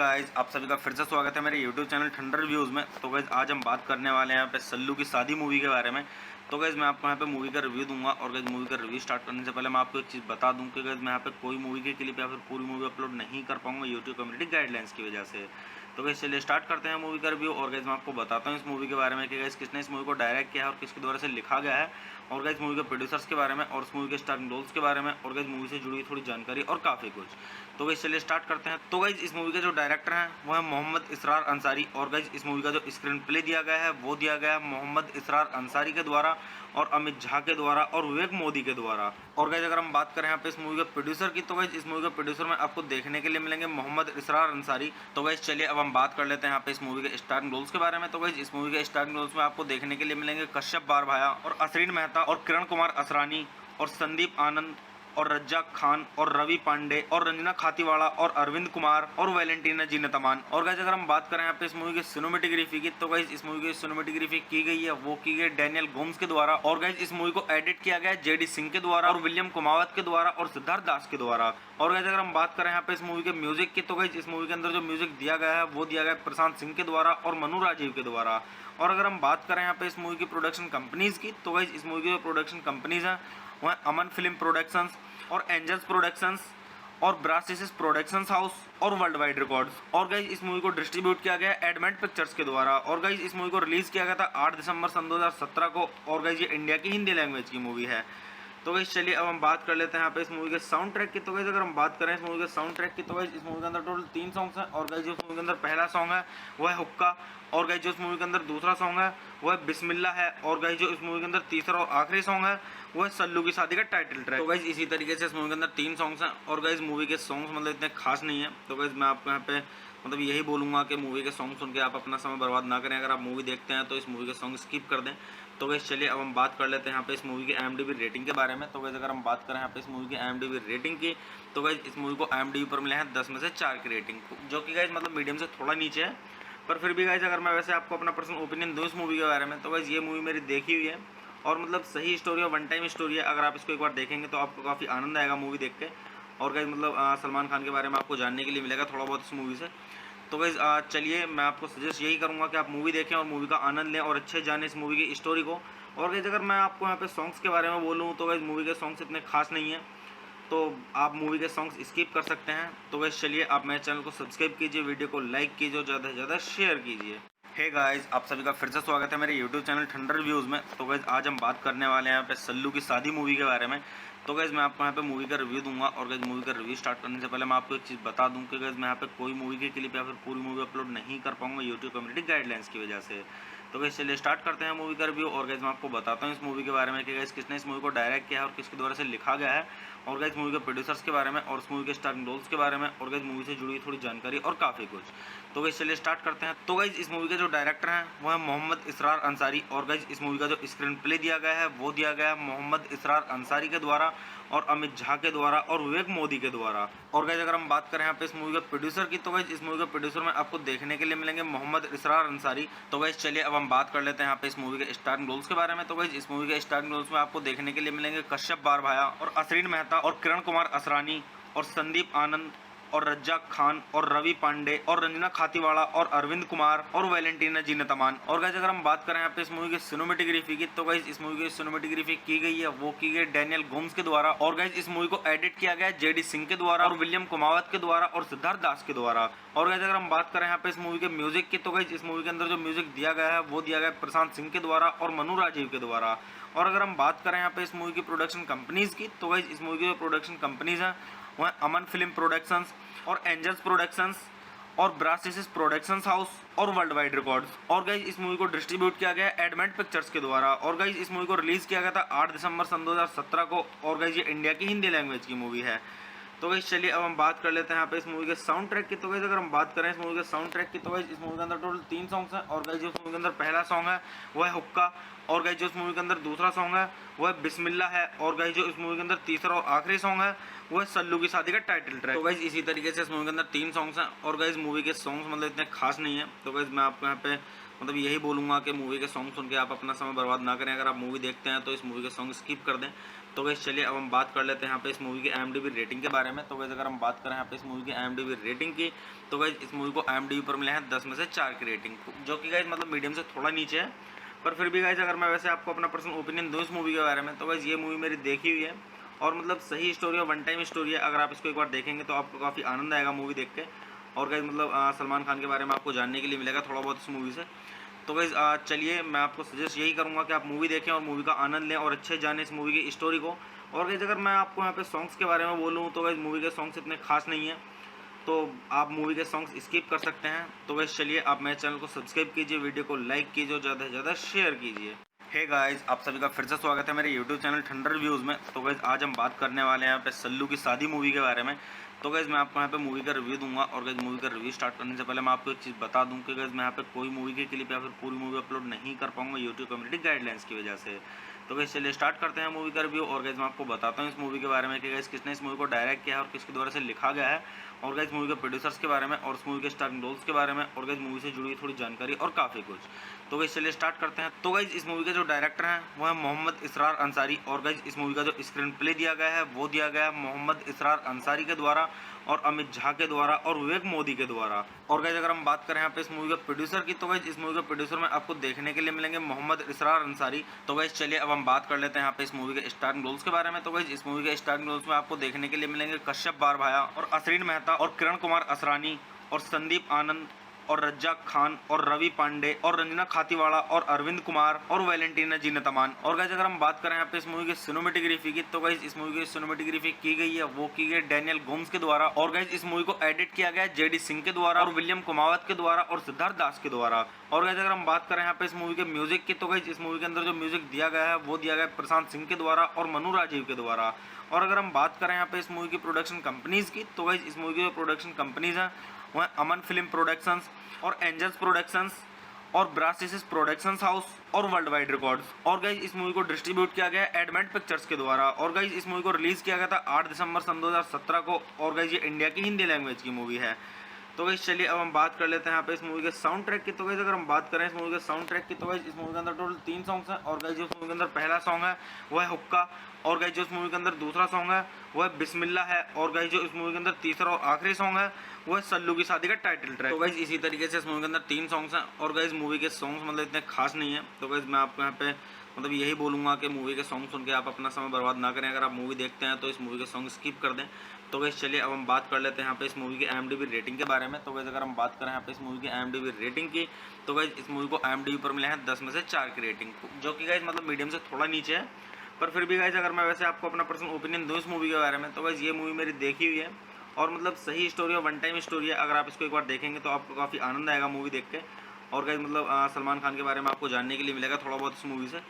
Guys, आप सभी का फिर से स्वागत है मेरे यूट्यूब चैनल ठंडर रिव्यूज़ में। तो गाइज आज हम बात करने वाले हैं यहाँ पे सल्लू की शादी मूवी के बारे में। तो गाइज मैं आपको यहाँ पे मूवी का रिव्यू दूंगा। और गाइज मूवी का रिव्यू स्टार्ट करने से पहले मैं आपको एक चीज़ बता दूं कि गाइज मैं यहाँ पे कोई मूवी के क्लिप या फिर पूरी मूवी अपलोड नहीं कर पाऊंगा यूट्यूब कम्युनिटी गाइडलाइंस की वजह से। तो गाइज चलिए स्टार्ट करते हैं मूवी का रिव्यू। और गाइज मैं आपको बताता हूँ इस मूवी के बारे में कि गाइज किसने इस मूवी को डायरेक्ट किया है और किसके द्वारा से लिखा गया है, और गाइज मूवी के प्रोड्यूसर्स के बारे में और इस मूवी के स्टाररिंग रोल्स के बारे में, और गाइज मूवी से जुड़ी थोड़ी जानकारी और काफ़ी कुछ। तो गाइज चलिए स्टार्ट करते हैं। तो गाइज इस मूवी के जो डायरेक्टर हैं वो है मोहम्मद इसरार अंसारी। और गाइज इस मूवी का जो स्क्रीन प्ले दिया गया है वो दिया गया है मोहम्मद इसरार अंसारी के द्वारा और अमित झा के द्वारा और विवेक मोदी के द्वारा। और गाइज अगर हम बात करें यहाँ पे इस मूवी के प्रोड्यूसर की, तो गाइज इस मूवी के प्रोड्यूसर में आपको देखने के लिए मिलेंगे मोहम्मद इसरार अंसारी। तो गाइज चलिए अब हम बात कर लेते हैं यहाँ पे इस मूवी के स्टाररिंग रोल्स के बारे में। तो गाइज इस मूवी के स्टाररिंग रोल्स में आपको देखने के लिए मिलेंगे कश्यप बारभाया और असरीन मेहता और किरण कुमार असरानी और संदीप आनंद और रज्जाक खान और रवि पांडे और रंजना खातीवाड़ा और अरविंद कुमार और वैलेंटीना जीनतमान। और गाइज अगर हम बात करें यहाँ पे इस मूवी की सिनेमेटोग्राफी की, तो गाइज इस मूवी की सिनेमेटोग्राफी की गई है वो की गई डैनियल गोम्स के द्वारा। और गाइज इस मूवी को एडिट किया गया है जेडी सिंह के द्वारा और विलियम कुमावत के द्वारा और सिद्धार्थ दास के द्वारा। और गाइज अगर हम बात करें यहाँ पे इस मूवी के म्यूजिक की, तो गाइज इस मूवी के अंदर जो म्यूजिक दिया गया है वो दिया गया है प्रशांत सिंह के द्वारा और मनु राजीव के द्वारा। और अगर हम बात करें यहाँ पे इस मूवी की प्रोडक्शन कंपनीज की, तो गाइज इस मूवी की जो प्रोडक्शन कंपनीज हैं वो है अमन फिल्म प्रोडक्शंस और एंजल्स प्रोडक्शंस और ब्रासिस प्रोडक्शंस हाउस और वर्ल्ड वाइड रिकॉर्ड्स। और गाइज इस मूवी को डिस्ट्रीब्यूट किया गया है एडमेंट पिक्चर्स के द्वारा। और गाइज इस मूवी को रिलीज किया गया था 8 दिसंबर सन 2017 को। और गाइज ये इंडिया की हिंदी लैंग्वेज की मूवी है। तो गाइज चलिए अब हम बात कर लेते हैं यहाँ पे इस मूवी के साउंड ट्रैक की। तो गाइज अगर हम बात करें इस मूवी के साउंड ट्रैक की, तो गाइज इस मूवी के अंदर टोटल 3 सॉन्ग्स हैं। और गाइज जो इस मूवी के अंदर पहला सॉन्ग है वो है हुक्का। और गाइज जो इस मूवी के अंदर दूसरा सॉन्ग है वो है बिस्मिल्लाह है। और गाइज जो इस मूवी के अंदर तीसरा और आखिरी सॉन्ग है वो है सल्लू की शादी का टाइटल ट्रैक। तो गाइज इसी तरीके से इस मूवी के अंदर 3 सॉन्ग्स हैं। और गाइज मूवी के सॉन्ग्स मतलब इतने खास नहीं है। तो गाइज मैं आपको यहाँ पे मतलब यही बोलूँगा कि मूवी के सॉन्ग सुन के आप अपना समय बर्बाद ना करें। अगर आप मूवी देखते हैं तो इस मूवी के सॉन्ग स्किप कर दें। तो गाइज चलिए अब हम बात कर लेते हैं यहाँ पे इस मूवी की IMDb रेटिंग के बारे में। तो गाइज अगर हम बात करें यहाँ पे इस मूवी की IMDb रेटिंग की, तो गाइज इस मूवी को IMDb पर मिले हैं 10 में से 4 की रेटिंग, जो कि गाइज मतलब मीडियम से थोड़ा नीचे है। पर फिर भी गाइज अगर मैं वैसे आपको अपना पर्सनल ओपिनियन दूँ इस मूवी के बारे में, तो गाइज ये मूवी मेरी देखी हुई है और मतलब सही स्टोरी और वन टाइम स्टोरी है। अगर आप इसको एक बार देखेंगे तो आपको काफ़ी आनंद आएगा मूवी देख के। और गाइज मतलब सलमान खान के बारे में आपको जानने के लिए मिलेगा थोड़ा बहुत इस मूवी से। तो गाइज चलिए मैं आपको सजेस्ट यही करूँगा कि आप मूवी देखें और मूवी का आनंद लें और अच्छे जाने इस मूवी की स्टोरी को। और गाइज अगर मैं आपको यहाँ पे सॉन्ग्स के बारे में बोलूँ, तो गाइज मूवी के सॉन्ग्स इतने खास नहीं हैं, तो आप मूवी के सॉन्ग्स स्किप कर सकते हैं। तो गाइज चलिए आप मेरे चैनल को सब्सक्राइब कीजिए, वीडियो को लाइक कीजिए और ज़्यादा से ज़्यादा शेयर कीजिए। हे गाइज, आप सभी का फिर से स्वागत है मेरे यूट्यूब चैनल ठंडर रिव्यूज़ में। तो गाइज आज हम बात करने वाले हैं यहाँ पे सल्लू की शादी मूवी के बारे में। तो गाइज मैं आपको यहाँ पे मूवी का रिव्यू दूंगा। और गाइज मूवी का रिव्यू स्टार्ट करने से पहले मैं आपको एक चीज़ बता दूं कि गाइज मैं यहाँ पे कोई मूवी के क्लिप या फिर पूरी मूवी अपलोड नहीं कर पाऊंगा यूट्यूब कम्युनिटी गाइडलाइंस की वजह से। तो गाइज चलिए स्टार्ट करते हैं मूवी का रिव्यू। और गाइज मैं आपको बताता हूँ इस मूवी के बारे में कि गाइज किसने इस मूवी को डायरेक्ट किया है और किसके द्वारा से लिखा गया है, और गाइज मूवी के प्रोड्यूसर्स के बारे में और इस मूवी के स्टाररिंग रोल्स के बारे में, और गाइज मूवी से जुड़ी थोड़ी जानकारी और काफ़ी कुछ। तो गाइज चलिए स्टार्ट करते हैं। तो गाइज इस मूवी के जो डायरेक्टर हैं वो है मोहम्मद इसरार अंसारी। और गाइज इस मूवी का जो स्क्रीन प्ले दिया गया है वो दिया गया है मोहम्मद इसरार अंसारी के द्वारा और अमित झा के द्वारा और विवेक मोदी के द्वारा। और गाइज अगर हम बात करें यहाँ पे इस मूवी के प्रोड्यूसर की, तो गाइज इस मूवी के प्रोड्यूसर में आपको देखने के लिए मिलेंगे मोहम्मद इसरार अंसारी। तो गाइज चलिए अब हम बात कर लेते हैं यहाँ पे इस मूवी के स्टाररिंग रोल्स के बारे में। तो गाइज इस मूवी के स्टाररिंग रोल्स में आपको देखने के लिए मिलेंगे कश्यप बारभाया और असरीन मेहता और किरण कुमार असरानी और संदीप आनंद और रज्जाक खान और रवि पांडे और रंजना खातीवाड़ा और अरविंद कुमार और वैलेंटीना जीनतमान। और गाइज अगर हम बात करें यहाँ पे इस मूवी की सिनेमेटोग्राफी की, तो गाइज इस मूवी की सिनेमेटोग्राफी की गई है वो की गई डैनियल गोम्स के द्वारा। और गाइज इस मूवी को एडिट किया गया है जेडी सिंह के द्वारा और विलियम कुमावत के द्वारा और सिद्धार्थ दास के द्वारा। और गाइज अगर हम बात करें यहाँ पे इस मूवी के म्यूजिक की, तो गाइज इस मूवी के अंदर जो म्यूजिक दिया गया है वो दिया गया है प्रशांत सिंह के द्वारा और मनु राजीव के द्वारा। और अगर हम बात करें यहाँ पे इस मूवी की प्रोडक्शन कंपनीज की, तो गाइज इस मूवी की जो प्रोडक्शन कंपनीज हैं वो है अमन फिल्म प्रोडक्शंस और एंजल्स प्रोडक्शंस और ब्रासिस प्रोडक्शंस हाउस और वर्ल्ड वाइड रिकॉर्ड्स। और गाइज इस मूवी को डिस्ट्रीब्यूट किया गया है एडमेंट पिक्चर्स के द्वारा। और गाइज इस मूवी को रिलीज किया गया था 8 दिसंबर सन 2017 को। और गाइज ये इंडिया की हिंदी लैंग्वेज की मूवी है। तो गाइज चलिए अब हम बात कर लेते हैं यहाँ पे इस मूवी के साउंड ट्रैक की। तो गाइज अगर हम बात करें इस मूवी के साउंड ट्रैक की, तो गाइज इस मूवी के अंदर टोटल 3 सॉन्ग्स हैं। और गाइज जो इस मूवी के अंदर पहला सॉन्ग है वो है हुक्का। और गाइज जो इस मूवी के अंदर दूसरा सॉन्ग है वो है बिस्मिल्लाह है। और गाइज जो इस मूवी के अंदर तीसरा और आखिरी सॉन्ग है वो है सल्लू की शादी का टाइटल ट्रैक। तो गाइज इसी तरीके से इस मूवी के अंदर 3 सॉन्ग्स हैं। और गाइज मूवी के सॉन्ग्स मतलब इतने खास नहीं है। तो गाइज मैं आपको यहाँ पे मतलब यही बोलूँगा कि मूवी के सॉन्ग सुन के आप अपना समय बर्बाद ना करें। अगर आप मूवी देखते हैं तो इस मूवी के सॉन्ग स्किप कर दें। तो गाइस चलिए अब हम बात कर लेते हैं यहाँ पे इस मूवी की IMDb रेटिंग के बारे में। तो गाइस अगर हम बात करें यहाँ पे इस मूवी की IMDb रेटिंग की, तो गाइस इस मूवी को IMDb पर मिले हैं 10 में से 4 की रेटिंग, जो कि गाइस मतलब मीडियम से थोड़ा नीचे है। पर फिर भी गाइस अगर मैं वैसे आपको अपना पर्सनल ओपिनियन दूँ इस मूवी के बारे में, तो गाइस ये मूवी मेरी देखी हुई है और मतलब सही स्टोरी है, वन टाइम स्टोरी है। अगर आप इसको एक बार देखेंगे तो आपको काफ़ी आनंद आएगा मूवी देख के। और गाइस मतलब सलमान खान के बारे में आपको जानने के लिए मिलेगा थोड़ा बहुत इस मूवी से। तो गाइस चलिए मैं आपको सजेस्ट यही करूंगा कि आप मूवी देखें और मूवी का आनंद लें और अच्छे जानें इस मूवी की स्टोरी को। और गाइस अगर मैं आपको यहाँ पे सॉन्ग्स के बारे में बोलूँ तो गाइस मूवी के सॉन्ग्स इतने खास नहीं है, तो आप मूवी के सॉन्ग्स स्किप कर सकते हैं। तो गाइस चलिए आप मेरे चैनल को सब्सक्राइब कीजिए, वीडियो को लाइक कीजिए और ज़्यादा से ज़्यादा शेयर कीजिए। हे गाइस, आप सभी का फिर से स्वागत है मेरे यूट्यूब चैनल ठंडर व्यूज़ में। तो गाइस आज हम बात करने वाले हैं यहाँ पे सल्लू की शादी मूवी के बारे में। तो गाइस मैं आपको यहाँ पे मूवी का रिव्यू दूंगा और गाइस मूवी का रिव्यू स्टार्ट करने से पहले मैं आपको एक चीज़ बता दूं कि गाइस मैं यहाँ पे कोई मूवी के क्लिप या फिर पूरी मूवी अपलोड नहीं कर पाऊंगा यूट्यूब कम्युनिटी गाइडलाइंस की वजह से। तो गाइस चलिए स्टार्ट करते हैं मूवी का रिव्यू। और गाइस मैं आपको बताता हूँ इस मूवी के बारे में कि गाइस किसने इस मूवी को डायरेक्ट किया है और किसके द्वारा से लिखा गया है, और गाइस मूवी के प्रोड्यूसर्स के बारे में और इस मूवी के स्टाररिंग रोल्स के बारे में, और गाइस मूवी से जुड़ी हुई थोड़ी जानकारी और काफ़ी कुछ। तो गाइस चलिए स्टार्ट करते हैं। तो गाइस इस मूवी के जो डायरेक्टर हैं वो है मोहम्मद इसरार अंसारी, और गाइस इस मूवी का जो स्क्रीन प्ले दिया गया है वो दिया गया है मोहम्मद इसरार अंसारी के द्वारा और अमित झा के द्वारा और विवेक मोदी के द्वारा। और गाइस अगर हम बात करें यहाँ पे इस मूवी के प्रोड्यूसर की, तो गाइस इस मूवी के प्रोड्यूसर में आपको देखने के लिए मिलेंगे मोहम्मद इसरार अंसारी। तो गाइस चलिए अब हम बात कर लेते हैं यहाँ पे इस मूवी के स्टाररिंग रोल्स के बारे में। तो गाइस इस मूवी के स्टाररिंग रोल्स में आपको देखने के लिए मिलेंगे कश्यप बारभाया और असरीन मेहता और किरण कुमार असरानी और संदीप आनंद और रज्जाक खान और रवि पांडे और रंजना खातीवाड़ा और अरविंद कुमार और वैलेंटीना जीनतमान। और गाइस अगर हम बात करें यहाँ पे इस मूवी की सिनेमेटोग्राफी की, तो गाइस इस मूवी की सिनेमेटोग्राफी की गई है वो की गई डैनियल गोम्स के द्वारा। और गाइस इस मूवी को एडिट किया गया है जेडी सिंह के द्वारा और विलियम कुमावत के द्वारा और सिद्धार्थ दास के द्वारा। और गाइस अगर हम बात करें यहाँ पे इस मूवी के म्यूजिक की, तो गाइस इस मूवी के अंदर जो म्यूजिक दिया गया है वो दिया गया है प्रशांत सिंह के द्वारा और मनु राजीव के द्वारा। और अगर हम बात करें यहाँ पे इस मूवी की प्रोडक्शन कंपनीज की, तो गाइस इस मूवी की जो प्रोडक्शन कंपनीज हैं वो है अमन फिल्म प्रोडक्शंस और एंजल्स प्रोडक्शंस और ब्रासिस प्रोडक्शंस हाउस और वर्ल्ड वाइड रिकॉर्ड्स। और गाइस इस मूवी को डिस्ट्रीब्यूट किया गया है एडमेंट पिक्चर्स के द्वारा। और गाइस इस मूवी को रिलीज किया गया था 8 दिसंबर सन 2017 को। और गाइस ये इंडिया की हिंदी लैंग्वेज की मूवी है। तो गाइस चलिए अब हम बात कर लेते हैं यहाँ पे इस मूवी के साउंड ट्रैक की। तो गाइस अगर हम बात करें इस मूवी के साउंड ट्रैक की, तो गाइस इस मूवी के अंदर टोटल 3 सॉन्ग्स हैं। और गाइस जो इस मूवी के अंदर पहला सॉन्ग है वो है हुक्का, और गाइस जो इस मूवी के अंदर दूसरा सॉन्ग है वो है बिस्मिल्लाह है, और गाइस जो इस मूवी के अंदर तीसरा और आखिरी सॉन्ग है वो है सल्लू की शादी का टाइटल ट्रैक। तो गाइस इसी तरीके से इस मूवी के अंदर 3 सॉन्ग्स हैं। और गाइस मूवी के सॉन्ग्स मतलब इतने खास नहीं है। तो गाइस मैं आपको यहाँ पे मतलब यही बोलूँगा कि मूवी के सॉन्ग सुन के आप अपना समय बर्बाद ना करें। अगर आप मूवी देखते हैं तो इस मूवी के सॉन्ग स्किप कर दें। तो गाइस चलिए अब हम बात कर लेते हैं यहाँ पे इस मूवी की IMDb रेटिंग के बारे में। तो गाइस अगर हम बात करें यहाँ पे इस मूवी की IMDb रेटिंग की, तो गाइस इस मूवी को IMDb पर मिले हैं 10 में से 4 की रेटिंग, जो कि गाइस मतलब मीडियम से थोड़ा नीचे है। पर फिर भी गाइस अगर मैं वैसे आपको अपना पर्सनल ओपिनियन दूँ इस मूवी के बारे में, तो गाइस ये मूवी मेरी देखी हुई है और मतलब सही स्टोरी और वन टाइम स्टोरी है। अगर आप इसको एक बार देखेंगे तो आपको काफ़ी आनंद आएगा मूवी देख के। और गाइस मतलब सलमान खान के बारे में आपको जानने के लिए मिलेगा थोड़ा बहुत इस मूवी से।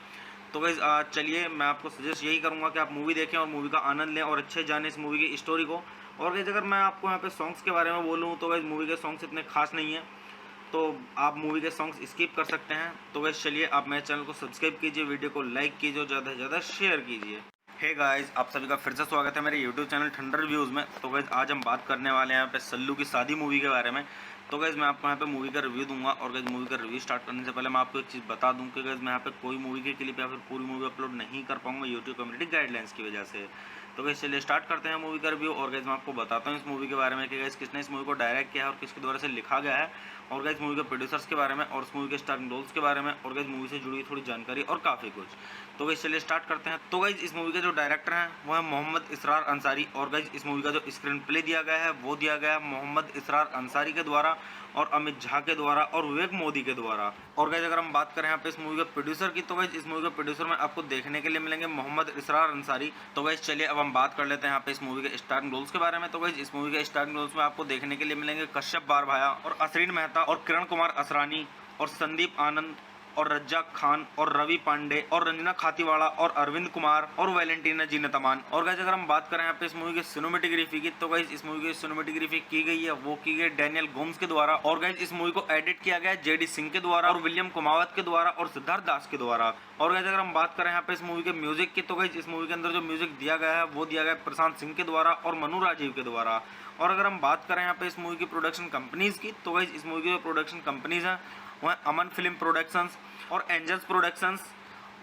तो गाइस चलिए मैं आपको सजेस्ट यही करूंगा कि आप मूवी देखें और मूवी का आनंद लें और अच्छे जानें इस मूवी की स्टोरी को। और गाइस अगर मैं आपको यहाँ पे सॉन्ग्स के बारे में बोलूँ तो गाइस मूवी के सॉन्ग्स इतने खास नहीं है, तो आप मूवी के सॉन्ग्स स्किप कर सकते हैं। तो गाइस चलिए आप मेरे चैनल को सब्सक्राइब कीजिए, वीडियो को लाइक कीजिए और ज़्यादा से ज़्यादा शेयर कीजिए। हे गाइस, आप सभी का फिर से स्वागत है मेरे यूट्यूब चैनल ठंडर व्यूज़ में। तो गाइस आज हम बात करने वाले हैं यहाँ पे सल्लू की शादी मूवी के बारे में। तो गाइस मैं आपको यहाँ पे मूवी का रिव्यू दूंगा। और गाइस मूवी का रिव्यू स्टार्ट करने से पहले मैं आपको एक चीज़ बता दूं कि गाइस मैं यहाँ पे कोई मूवी के क्लिप या फिर पूरी मूवी अपलोड नहीं कर पाऊंगा यूट्यूब कम्युनिटी गाइडलाइंस की वजह से। तो गाइस चलिए स्टार्ट करते हैं मूवी का रिव्यू। और गाइस मैं आपको बताता हूँ इस मूवी के बारे में कि गाइस किसने इस मूवी को डायरेक्ट किया है और किसके द्वारा से लिखा गया है, और गाइस मूवी के प्रोड्यूसर्स के बारे में और इस मूवी के स्टाररिंग रोल्स के बारे में, और गाइस मूवी से जुड़ी हुई थोड़ी जानकारी और काफ़ी कुछ। तो गाइस चलिए स्टार्ट करते हैं। तो गाइस इस मूवी के जो डायरेक्टर हैं वो है मोहम्मद इसरार अंसारी, और गाइस इस मूवी का जो स्क्रीन प्ले दिया गया है वो दिया गया है मोहम्मद इसरार अंसारी के द्वारा और अमित झा के द्वारा और विवेक मोदी के द्वारा। और गाइस अगर हम बात करें यहाँ पे इस मूवी के प्रोड्यूसर की, तो गाइस इस मूवी के प्रोड्यूसर में आपको देखने के लिए मिलेंगे मोहम्मद इसरार अंसारी। तो गाइस चलिए अब हम बात कर लेते हैं यहाँ पे इस मूवी के स्टाररिंग रोल्स के बारे में। तो गाइस इस मूवी के स्टाररिंग रोल्स में आपको देखने के लिए मिलेंगे कश्यप बारभाया और असरीन मेहता और किरण कुमार असरानी और संदीप आनंद और रज्जाक खान और रवि पांडे और रंजना खातीवाड़ा और अरविंद कुमार और वैलेंटीना जीनतमान। और गाइस अगर हम बात करें यहाँ पे इस मूवी की सिनेमेटोग्राफी की, तो गाइस इस मूवी की सिनेमेटोग्राफी की गई है वो की गई डैनियल गोम्स के द्वारा। और गाइस इस मूवी को एडिट किया गया है जेडी सिंह के द्वारा और विलियम कुमावत के द्वारा और सिद्धार्थ दास के द्वारा। और गाइस अगर हम बात करें यहाँ पे इस मूवी के म्यूजिक की, तो गाइस इस मूवी के अंदर जो म्यूजिक दिया गया है वो दिया गया है प्रशांत सिंह के द्वारा और मनु राजीव के द्वारा। और अगर हम बात करें यहाँ पे इस मूवी की प्रोडक्शन कंपनीज की, तो गाइस इस मूवी की जो प्रोडक्शन कंपनीज हैं वो है अमन फिल्म प्रोडक्शंस और एंजल्स प्रोडक्शंस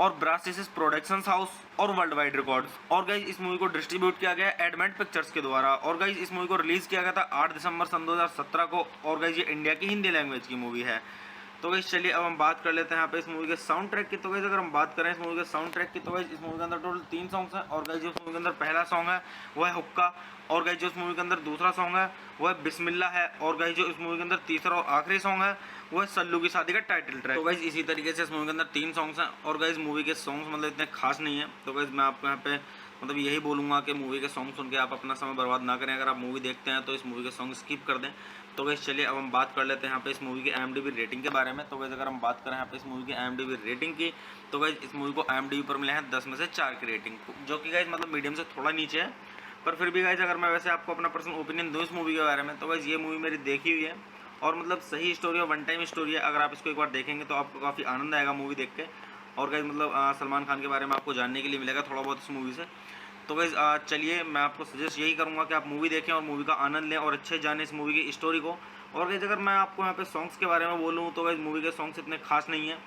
और ब्रासिस प्रोडक्शंस हाउस और वर्ल्ड वाइड रिकॉर्ड्स। और गाइज इस मूवी को डिस्ट्रीब्यूट किया गया एडमेंट पिक्चर्स के द्वारा। और गाइज इस मूवी को रिलीज किया गया था 8 दिसंबर सन 2017 को। और गाइज ये इंडिया की हिंदी लैंग्वेज की मूवी है। तो गाइज चलिए अब हम बात कर लेते हैं यहाँ पे इस मूवी के साउंड ट्रैक की। तो गाइज अगर हम बात करें इस मूवी के साउंड ट्रैक की, तो गाइज इस मूवी के अंदर टोटल 3 सॉन्ग्स हैं। और गाइज जो इस मूवी के अंदर पहला सॉन्ग है वो है हुक्का। और गाइज जो इस मूवी के अंदर दूसरा सॉन्ग है वो है बिस्मिल्लाह है। और गाइज जो इस मूवी के अंदर तीसरा और आखिरी सॉन्ग है वो है सल्लू की शादी का टाइटल ट्रैक। तो गाइज इसी तरीके से इस मूवी के अंदर 3 सॉन्ग्स हैं। और गाइज मूवी के सॉन्ग्स मतलब इतने खास नहीं है। तो गाइज मैं आपको यहाँ पे मतलब यही बोलूँगा कि मूवी के सॉन्ग सुन के आप अपना समय बर्बाद ना करें। अगर आप मूवी देखते हैं तो इस मूवी के सॉन्ग स्किप कर दें। तो गाइज चलिए अब हम बात कर लेते हैं यहाँ पे इस मूवी की IMDb रेटिंग के बारे में। तो गाइज अगर हम बात करें यहाँ पे इस मूवी की IMDb रेटिंग की, तो गाइज इस मूवी को IMDb पर मिले हैं 10 में से 4 की रेटिंग, जो कि गाइज मतलब मीडियम से थोड़ा नीचे है। पर फिर भी गाइज अगर मैं वैसे आपको अपना पर्सनल ओपिनियन दूँ इस मूवी के बारे में, तो गाइज ये मूवी मेरी देखी हुई है और मतलब सही स्टोरी और वन टाइम स्टोरी है। अगर आप इसको एक बार देखेंगे तो आपको काफ़ी आनंद आएगा मूवी देख के। और गाइज मतलब सलमान खान के बारे में आपको जानने के लिए मिलेगा थोड़ा बहुत इस मूवी से। तो गाइज चलिए मैं आपको सजेस्ट यही करूँगा कि आप मूवी देखें और मूवी का आनंद लें और अच्छे जाने इस मूवी की स्टोरी को। और गाइज अगर मैं आपको यहाँ पे सॉन्ग्स के बारे में बोलूँ तो गाइज मूवी के सॉन्ग्स इतने खास नहीं है,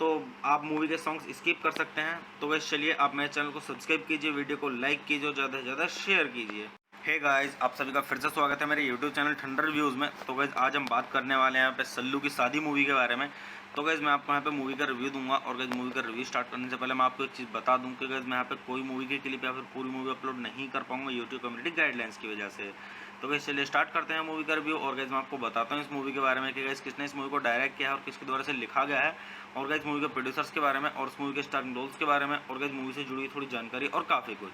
तो आप मूवी के सॉन्ग्स स्किप कर सकते हैं। तो गाइज चलिए आप मेरे चैनल को सब्सक्राइब कीजिए, वीडियो को लाइक कीजिए और ज़्यादा से ज़्यादा शेयर कीजिए। हे गाइस, आप सभी का फिर से स्वागत है मेरे यूट्यूब चैनल ठंडर रिव्यूज़ में। तो गाइज आज हम बात करने वाले हैं यहाँ पे सल्लू की शादी मूवी के बारे में। तो गाइज मैं आपको यहाँ पे मूवी का रिव्यू दूंगा। और गाइज मूवी का रिव्यू स्टार्ट करने से पहले मैं आपको एक चीज़ बता दूं कि गाइज मैं यहाँ पे कोई मूवी के क्लिप या फिर पूरी मूवी अपलोड नहीं कर पाऊंगा यूट्यूब कम्युनिटी गाइडलाइंस की वजह से। तो गाइज चलिए स्टार्ट करते हैं मूवी का रिव्यू। और गाइज मैं आपको बताता हूँ इस मूवी के बारे में कि गाइज किसने इस मूवी को डायरेक्ट किया है और किसके द्वारा से लिखा गया है। और गाइज मूवी के प्रोड्यूसर्स के बारे में और इस मूवी के स्टारिंग रोल्स के बारे में और गाइज मूवी से जुड़ी थोड़ी जानकारी और काफ़ी कुछ।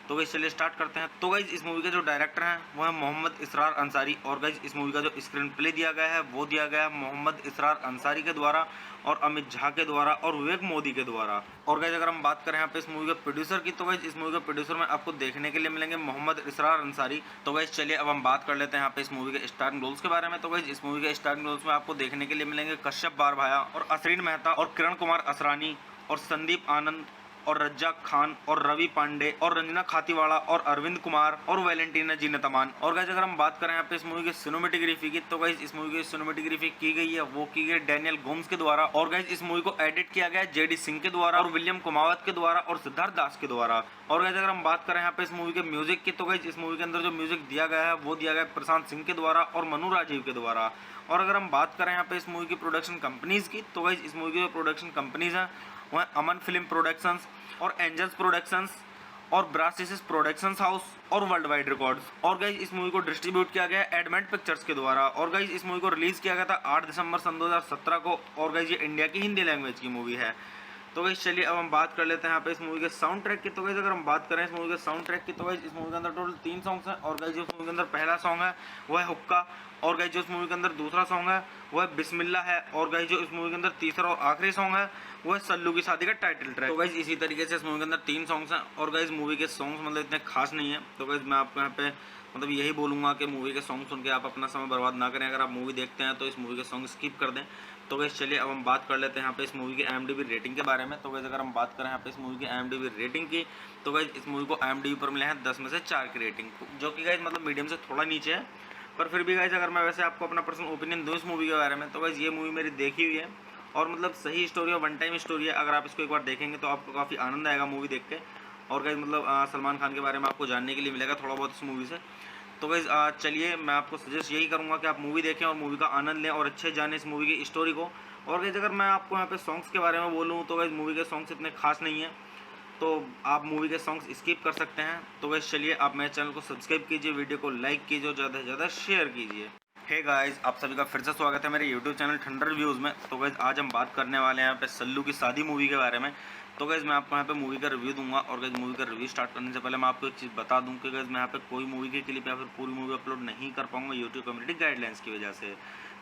तो गाइज चलिए स्टार्ट करते हैं। तो गाइज इस मूवी के जो डायरेक्टर हैं वो है मोहम्मद इसरार अंसारी। और गाइज इस मूवी का जो स्क्रीन प्ले दिया गया है वो दिया गया है मोहम्मद इसरार अंसारी के द्वारा और अमित झा के द्वारा और विवेक मोदी के द्वारा। और गाइज अगर हम बात करें यहाँ पे इस मूवी के प्रोड्यूसर की, तो गाइज इस मूवी के प्रोड्यूसर में आपको देखने के लिए मिलेंगे मोहम्मद इसरार अंसारी। तो गाइज चलिए अब हम बात कर लेते हैं यहाँ पे इस मूवी के स्टारिंग रोल्स के बारे में। तो गाइज इस मूवी के स्टारिंग रोल्स में आपको देखने के लिए मिलेंगे कश्यप बारभाया और असरीन मेहता और किरण कुमार असरानी और संदीप आनंद और रज्जाक खान और रवि पांडे और रंजना खातीवाड़ा और अरविंद कुमार और वैलेंटीना जीनतमान। और गाइज अगर हम बात करें यहाँ पे इस मूवी की सिनेमेटोग्राफी की, तो गाइज इस मूवी की सिनेमेटोग्राफी की गई है वो की गई डैनियल गोम्स के द्वारा। और गाइज इस मूवी को एडिट किया गया है JD सिंह के द्वारा और विलियम कुमावत के द्वारा और सिद्धार्थ दास के द्वारा। और गाइज अगर हम बात करें यहाँ पे इस मूवी के म्यूजिक की, तो गाइज इस मूवी के अंदर जो म्यूजिक दिया गया है वो दिया गया है प्रशांत सिंह के द्वारा और मनु राजीव के द्वारा। और अगर हम बात करें यहाँ पे इस मूवी की प्रोडक्शन कंपनीज की, तो गाइज इस मूवी की जो प्रोडक्शन कंपनीज हैं वो है अमन फिल्म प्रोडक्शंस और एंजल्स प्रोडक्शंस और ब्रासिस प्रोडक्शंस हाउस और वर्ल्ड वाइड रिकॉर्ड्स। और गाइज इस मूवी को डिस्ट्रीब्यूट किया गया एडमेंट पिक्चर्स के द्वारा। और गाइज इस मूवी को रिलीज किया गया था 8 दिसंबर सन 2017 को। और गाइज ये इंडिया की हिंदी लैंग्वेज की मूवी है। तो गाइज चलिए अब हम बात कर लेते हैं यहाँ पे इस मूवी के साउंड ट्रैक की। तो गाइज अगर हम बात करें इस मूवी के साउंड ट्रैक की, तो गाइज इस मूवी के अंदर टोटल 3 सॉन्ग्स हैं। और गाइज जो इस मूवी के अंदर पहला सॉन्ग है वो है हुक्का। और गाइज जो इस मूवी के अंदर दूसरा सॉन्ग है वो है बिस्मिल्लाह है। और गाइज जो इस मूवी के अंदर तीसरा और आखिरी सॉन्ग है वो है सल्लू की शादी का टाइटल ट्रैक। तो गाइज इसी तरीके से इस मूवी के अंदर 3 सॉन्ग्स हैं। और गाइज मूवी के सॉन्ग्स मतलब इतने खास नहीं है। तो गाइज मैं आपको यहाँ पे मतलब यही बोलूँगा कि मूवी के सॉन्ग सुन के आप अपना समय बर्बाद ना करें। अगर आप मूवी देखते हैं तो इस मूवी के सॉन्ग स्किप कर दें। तो गाइज चलिए अब हम बात कर लेते हैं यहाँ पे इस मूवी की IMDb रेटिंग के बारे में। तो गाइज अगर हम बात करें यहाँ पे इस मूवी की IMDb रेटिंग की, तो गाइज इस मूवी को IMDb पर मिले हैं 10 में से 4 की रेटिंग, जो कि गाइज मतलब मीडियम से थोड़ा नीचे है। पर फिर भी गाइज अगर मैं वैसे आपको अपना पर्सनल ओपिनियन दूँ इस मूवी के बारे में, तो गाइज ये मूवी मेरी देखी हुई है और मतलब सही स्टोरी और वन टाइम स्टोरी है। अगर आप इसको एक बार देखेंगे तो आपको काफ़ी आनंद आएगा मूवी देख के। और गाइज मतलब सलमान खान के बारे में आपको जानने के लिए मिलेगा थोड़ा बहुत इस मूवी से। तो गाइज चलिए मैं आपको सजेस्ट यही करूँगा कि आप मूवी देखें और मूवी का आनंद लें और अच्छे जाने इस मूवी की स्टोरी को। और गाइज अगर मैं आपको यहाँ पे सॉन्ग्स के बारे में बोलूँ तो गाइज मूवी के सॉन्ग्स इतने खास नहीं है, तो आप मूवी के सॉन्ग्स स्किप कर सकते हैं। तो गाइज चलिए आप मेरे चैनल को सब्सक्राइब कीजिए, वीडियो को लाइक कीजिए और ज़्यादा से ज़्यादा शेयर कीजिए। हे गाइस, आप सभी का फिर से स्वागत है मेरे यूट्यूब चैनल ठंडर रिव्यूज़ में। तो गाइज आज हम बात करने वाले हैं यहाँ पे सल्लू की शादी मूवी के बारे में। तो गाइज मैं आपको यहाँ पे मूवी का रिव्यू दूंगा। और गाइज मूवी का रिव्यू स्टार्ट करने से पहले मैं आपको एक चीज़ बता दूं कि गाइज मैं यहाँ पे कोई मूवी के क्लिप या फिर पूरी मूवी अपलोड नहीं कर पाऊंगा यूट्यूब कम्युनिटी गाइडलाइंस की वजह से।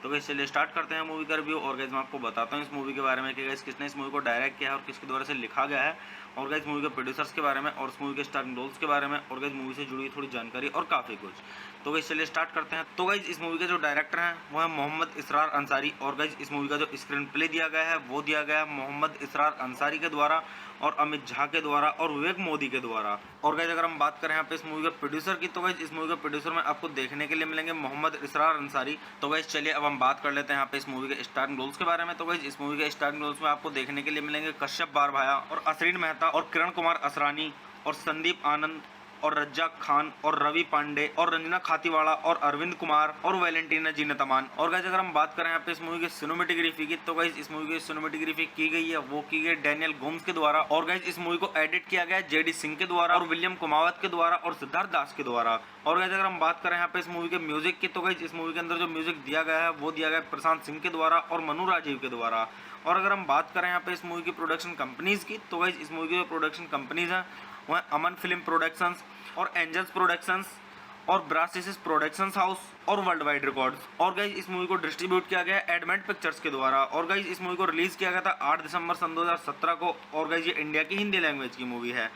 तो गाइज चलिए स्टार्ट करते हैं मूवी का रिव्यू। और गाइज मैं आपको बताता हूँ इस मूवी के बारे में कि गाइज किसने इस मूवी को डायरेक्ट किया है और किसके द्वारा से लिखा गया है। और गाइज मूवी के प्रोड्यूसर्स के बारे में और इस मूवी के स्टारिंग रोल्स के बारे में और गाइज मूवी से जुड़ी थोड़ी जानकारी और काफ़ी कुछ। तो गाइस चलिए स्टार्ट करते हैं। तो गाइस इस मूवी के जो डायरेक्टर हैं वो है मोहम्मद इसरार अंसारी, और गाइस इस मूवी का जो स्क्रीन प्ले दिया गया है वो दिया गया है मोहम्मद इसरार अंसारी के द्वारा और अमित झा के द्वारा और विवेक मोदी के द्वारा। और गाइस अगर हम बात करें यहाँ पे इस मूवी के प्रोड्यूसर की, तो गाइस इस मूवी के प्रोड्यूसर में आपको देखने के लिए मिलेंगे मोहम्मद इसरार अंसारी। तो गाइस चलिए अब हम बात कर लेते हैं यहाँ पे इस मूवी के स्टारिंग रोल्स के बारे में। तो गाइस इस मूवी के स्टारिंग रोल्स में आपको देखने के लिए मिलेंगे कश्यप बारभाया और असरीन मेहता और किरण कुमार असरानी और संदीप आनंद और रज्जाक खान और रवि पांडे और रंजना खातीवाड़ा और अरविंद कुमार और वैलेंटीना जीनतमान। और गाइस अगर हम बात करें यहाँ पे इस मूवी की सिनेमेटोग्राफी की, तो गाइस इस मूवी की सिनेमेटोग्राफी की गई है वो की गई डैनियल गोम्स के द्वारा। और गाइस इस मूवी को एडिट किया गया जेडी सिंह के द्वारा और विलियम कुमावत के द्वारा और सिद्धार्थ दास के द्वारा। और गाइस अगर हम बात करें यहाँ पे इस मूवी के म्यूजिक की, तो गाइस इस मूवी के अंदर जो म्यूजिक दिया गया है वो दिया गया प्रशांत सिंह के द्वारा और मनु राजीव के द्वारा। और अगर हम बात करें यहाँ पे इस मूवी की प्रोडक्शन कंपनीज की, तो गाइस इस मूवी की जो प्रोडक्शन कंपनीज हैं वो है अमन फिल्म प्रोडक्शंस और एंजल्स प्रोडक्शंस और ब्रासिस प्रोडक्शंस हाउस और वर्ल्ड वाइड रिकॉर्ड्स। और गाइस इस मूवी को डिस्ट्रीब्यूट किया गया है एडमेंट पिक्चर्स के द्वारा। और गाइस इस मूवी को रिलीज किया गया था 8 दिसंबर सन 2017 को। और गाइस ये इंडिया की हिंदी लैंग्वेज की मूवी है।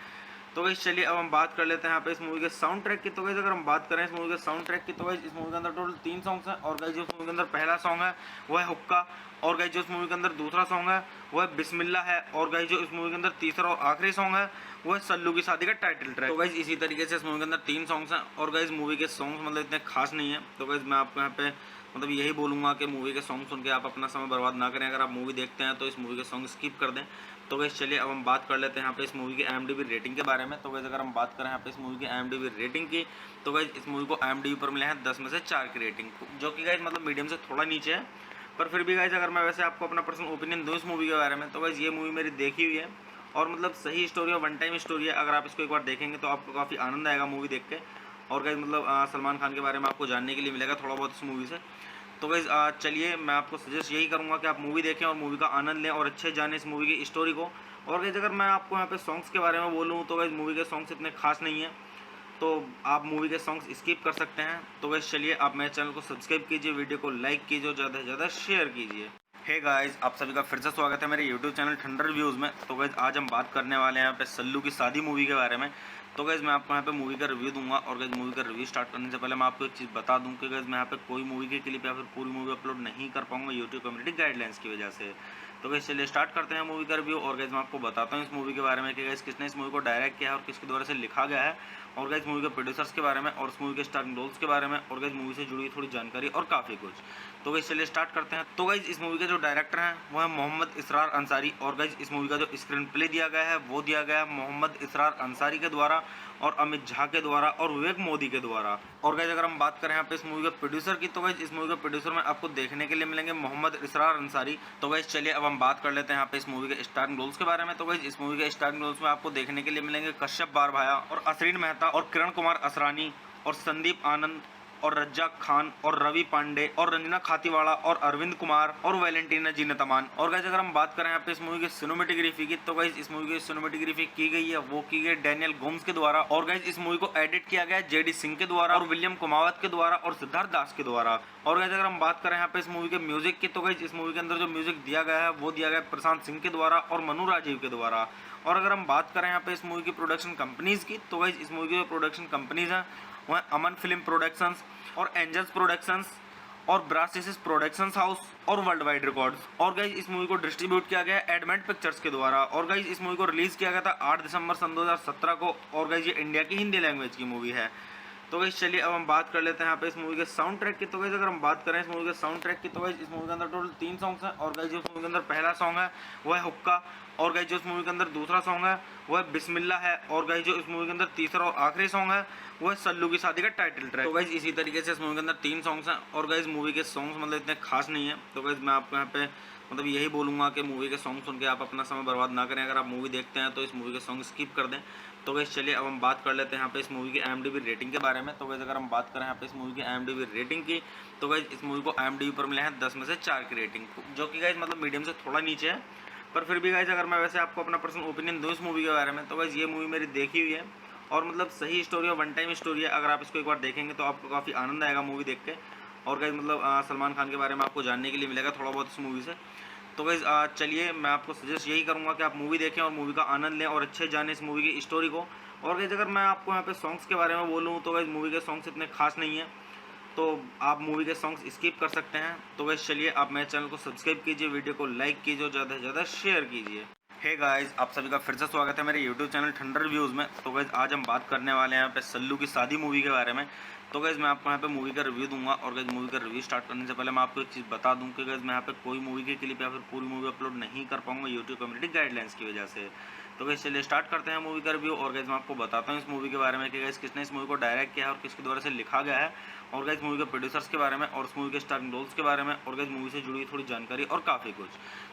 तो गाइस चलिए अब हम बात कर लेते हैं यहाँ पे इस मूवी के साउंड ट्रैक की। तो गाइस अगर हम बात करें इस मूवी के साउंड ट्रैक की, तो गाइस इस मूवी के अंदर टोटल 3 सॉन्ग्स हैं। और गाइस जो इस मूवी के अंदर पहला सॉन्ग है वो है हुक्का। और गाइस जो इस मूवी के अंदर दूसरा सॉन्ग है वो है बिस्मिल्लाह है। और गाइस जो इस मूवी के अंदर तीसरा और आखिरी सॉन्ग है वो है सल्लू की शादी का टाइटल ट्रैक। तो गाइस इसी तरीके से इस मूवी के अंदर 3 सॉन्ग्स हैं। और गाइस मूवी के सॉन्ग्स मतलब इतने खास नहीं है। तो गाइस मैं आपको यहाँ पे मतलब यही बोलूँगा कि मूवी के सॉन्ग सुन के आप अपना समय बर्बाद ना करें। अगर आप मूवी देखते हैं तो इस मूवी के सॉन्ग स्किप कर दें। तो गाइस चलिए अब हम बात कर लेते हैं यहाँ पे इस मूवी की IMDb रेटिंग के बारे में। तो गाइस अगर हम बात करें यहाँ पे इस मूवी की IMDb रेटिंग की, तो गाइस इस मूवी को IMDb पर मिले हैं 10 में से 4 की रेटिंग, जो कि गाइस मतलब मीडियम से थोड़ा नीचे है। पर फिर भी गाइस अगर मैं वैसे आपको अपना पर्सनल ओपिनियन दूँ इस मूवी के बारे में, तो गाइस ये मूवी मेरी देखी हुई है और मतलब सही स्टोरी और वन टाइम स्टोरी है। अगर आप इसको एक बार देखेंगे तो आपको काफ़ी आनंद आएगा मूवी देख के। और गाइस मतलब सलमान खान के बारे में आपको जानने के लिए मिलेगा थोड़ा बहुत इस मूवी से। तो गाइस चलिए मैं आपको सजेस्ट यही करूंगा कि आप मूवी देखें और मूवी का आनंद लें और अच्छे जाने इस मूवी की स्टोरी को। और गाइस अगर मैं आपको यहाँ पे सॉन्ग्स के बारे में बोलूँ तो गाइस मूवी के सॉन्ग्स इतने खास नहीं है, तो आप मूवी के सॉन्ग्स स्किप कर सकते हैं। तो गाइस चलिए आप मेरे चैनल को सब्सक्राइब कीजिए, वीडियो को लाइक कीजिए और ज़्यादा से ज़्यादा शेयर कीजिए। हे गाइस, आप सभी का फिर से स्वागत है मेरे यूट्यूब चैनल ठंडर रिव्यूज़ में। तो गाइस आज हम बात करने वाले हैं यहाँ पे सल्लू की शादी मूवी के बारे में। तो गाइस मैं आपको यहाँ पे मूवी का रिव्यू दूंगा। और गाइस मूवी का रिव्यू स्टार्ट करने से पहले मैं आपको एक चीज़ बता दूं कि गाइस मैं यहाँ पे कोई मूवी के क्लिप या फिर पूरी मूवी अपलोड नहीं कर पाऊंगा यूट्यूब कम्युनिटी गाइडलाइंस की वजह से। तो गाइस चलिए स्टार्ट करते हैं मूवी का रिव्यू। और गाइस मैं आपको बताता हूँ इस मूवी के बारे में कि गाइस किसने इस मूवी को डायरेक्ट किया है और किसके द्वारा से लिखा गया है। और गाइस मूवी के प्रोड्यूसर्स के बारे में और इस मूवी के स्टारिंग रोल्स के बारे में और गाइस मूवी से जुड़ी थोड़ी जानकारी और काफ़ी कुछ। तो गाइस चलिए स्टार्ट करते हैं। तो गाइस इस मूवी के जो डायरेक्टर हैं वो है मोहम्मद इसरार अंसारी। और गाइस इस मूवी का जो स्क्रीन प्ले दिया गया है वो दिया गया है मोहम्मद इसरार अंसारी के द्वारा और अमित झा के द्वारा और विवेक मोदी के द्वारा। और गाइस अगर हम बात करें यहाँ पे इस मूवी के प्रोड्यूसर की, तो गाइस इस मूवी के प्रोड्यूसर में आपको देखने के लिए मिलेंगे मोहम्मद इसरार अंसारी। तो गाइस चलिए अब हम बात कर लेते हैं यहाँ पे इस मूवी के स्टारिंग रोल्स के बारे में। तो गाइस इस मूवी के स्टारिंग रोल्स में आपको देखने के लिए मिलेंगे कश्यप बारभाया और असरीन मेहता और किरण कुमार असरानी और संदीप आनंद और रज्जाक खान और रवि पांडे और रंजना खातीवाड़ा और अरविंद कुमार और वैलेंटीना जीनतमान। और गाइस अगर हम बात करें यहाँ पे इस मूवी की सिनेमेटोग्राफी की, तो गाइस इस मूवी की सिनेमेटोग्राफी की गई है वो की गई डैनियल गोम्स के द्वारा। और गाइस इस मूवी को एडिट किया गया जेडी सिंह के द्वारा और विलियम कुमावत के द्वारा और सिद्धार्थ दास के द्वारा। और गाइस अगर हम बात करें यहाँ पे इस मूवी के म्यूजिक की, तो गाइस इस मूवी के अंदर जो म्यूजिक दिया गया है वो दिया गया प्रशांत सिंह के द्वारा और मनु राजीव के द्वारा। और अगर हम बात करें यहाँ पे इस मूवी की प्रोडक्शन कंपनीज की, तो गाइस इस मूवी की जो प्रोडक्शन कंपनीज हैं वो है अमन फिल्म प्रोडक्शंस और एंजल्स प्रोडक्शंस और ब्रासिस प्रोडक्शंस हाउस और वर्ल्ड वाइड रिकॉर्ड्स। और गाइस इस मूवी को डिस्ट्रीब्यूट किया गया है एडमेंट पिक्चर्स के द्वारा। और गाइस इस मूवी को रिलीज किया गया था 8 दिसंबर सन 2017 को। और गाइस ये इंडिया की हिंदी लैंग्वेज की मूवी है। तो गाइस चलिए अब हम बात कर लेते हैं यहाँ पे इस मूवी के साउंड ट्रैक की। तो गाइस अगर हम बात करें इस मूवी के साउंड ट्रैक की, तो गाइस इस मूवी के अंदर टोटल 3 सॉन्ग्स हैं। और गाइस जो इस मूवी के अंदर पहला सॉन्ग है वो है हुक्का। और गाइस जो इस मूवी के अंदर दूसरा सॉन्ग है वो है बिस्मिल्लाह है। और गाइस जो इस मूवी के अंदर तीसरा और आखिरी सॉन्ग है वो है सल्लू की शादी का टाइटल ट्रैक। तो गाइस इसी तरीके से इस मूवी के अंदर 3 सॉन्ग्स हैं। और गाइस मूवी के सॉन्ग्स मतलब इतने खास नहीं है। तो गाइस मैं आपको यहाँ पे मतलब यही बोलूँगा कि मूवी के सॉन्ग सुन के आप अपना समय बर्बाद ना करें। अगर आप मूवी देखते हैं तो इस मूवी के सॉन्ग स्किप कर दें। तो गाइस चलिए अब हम बात कर लेते हैं यहाँ पे इस मूवी की IMDb रेटिंग के बारे में। तो गाइस अगर हम बात करें यहाँ पे इस मूवी की IMDb रेटिंग की, तो गाइस इस मूवी को IMDb पर मिले हैं 10 में से 4 की रेटिंग, जो कि गाइस मतलब मीडियम से थोड़ा नीचे है। पर फिर भी गाइस अगर मैं वैसे आपको अपना पर्सनल ओपिनियन दूँ इस मूवी के बारे में, तो गाइस ये मूवी मेरी देखी हुई है और मतलब सही स्टोरी और वन टाइम स्टोरी है। अगर आप इसको एक बार देखेंगे तो आपको काफ़ी आनंद आएगा मूवी देख के। और गाइस मतलब सलमान खान के बारे में आपको जानने के लिए मिलेगा थोड़ा बहुत इस मूवी से। तो गाइस चलिए मैं आपको सजेस्ट यही करूंगा कि आप मूवी देखें और मूवी का आनंद लें और अच्छे जाने इस मूवी की स्टोरी को। और गाइस अगर मैं आपको यहाँ पे सॉन्ग्स के बारे में बोलूँ तो गाइस मूवी के सॉन्ग्स इतने खास नहीं हैं, तो आप मूवी के सॉन्ग्स स्किप कर सकते हैं। तो गाइस चलिए आप मेरे चैनल को सब्सक्राइब कीजिए, वीडियो को लाइक कीजिए और ज़्यादा से ज़्यादा शेयर कीजिए। हे गाइस, आप सभी का फिर से स्वागत है मेरे यूट्यूब चैनल ठंडर रिव्यूज़ में। तो गाइस आज हम बात करने वाले हैं यहाँ पे सल्लू की शादी मूवी के बारे में। तो गाइस मैं आपको यहाँ पे मूवी का रिव्यू दूंगा और गाइस मूवी का रिव्यू स्टार्ट करने से पहले मैं आपको एक चीज़ बता दूं कि गाइस मैं यहाँ पे कोई मूवी के क्लिप या फिर पूरी मूवी अपलोड नहीं कर पाऊंगा यूट्यूब कम्युनिटी गाइडलाइंस की वजह से। तो गाइस चलिए स्टार्ट करते हैं मूवी का रिव्यू। और गाइस मैं आपको बताता हूँ इस मूवी के बारे में कि गाइस किसने इस मूवी को डायरेक्ट किया है और किसके द्वारा से लिखा गया है, और गाइस मूवी के प्रोड्यूसर्स के बारे में और इस मूवी के स्टारिंग रोल्स के बारे में, और गाइस मूवी से जुड़ी हुई थोड़ी जानकारी और काफ़ी कुछ।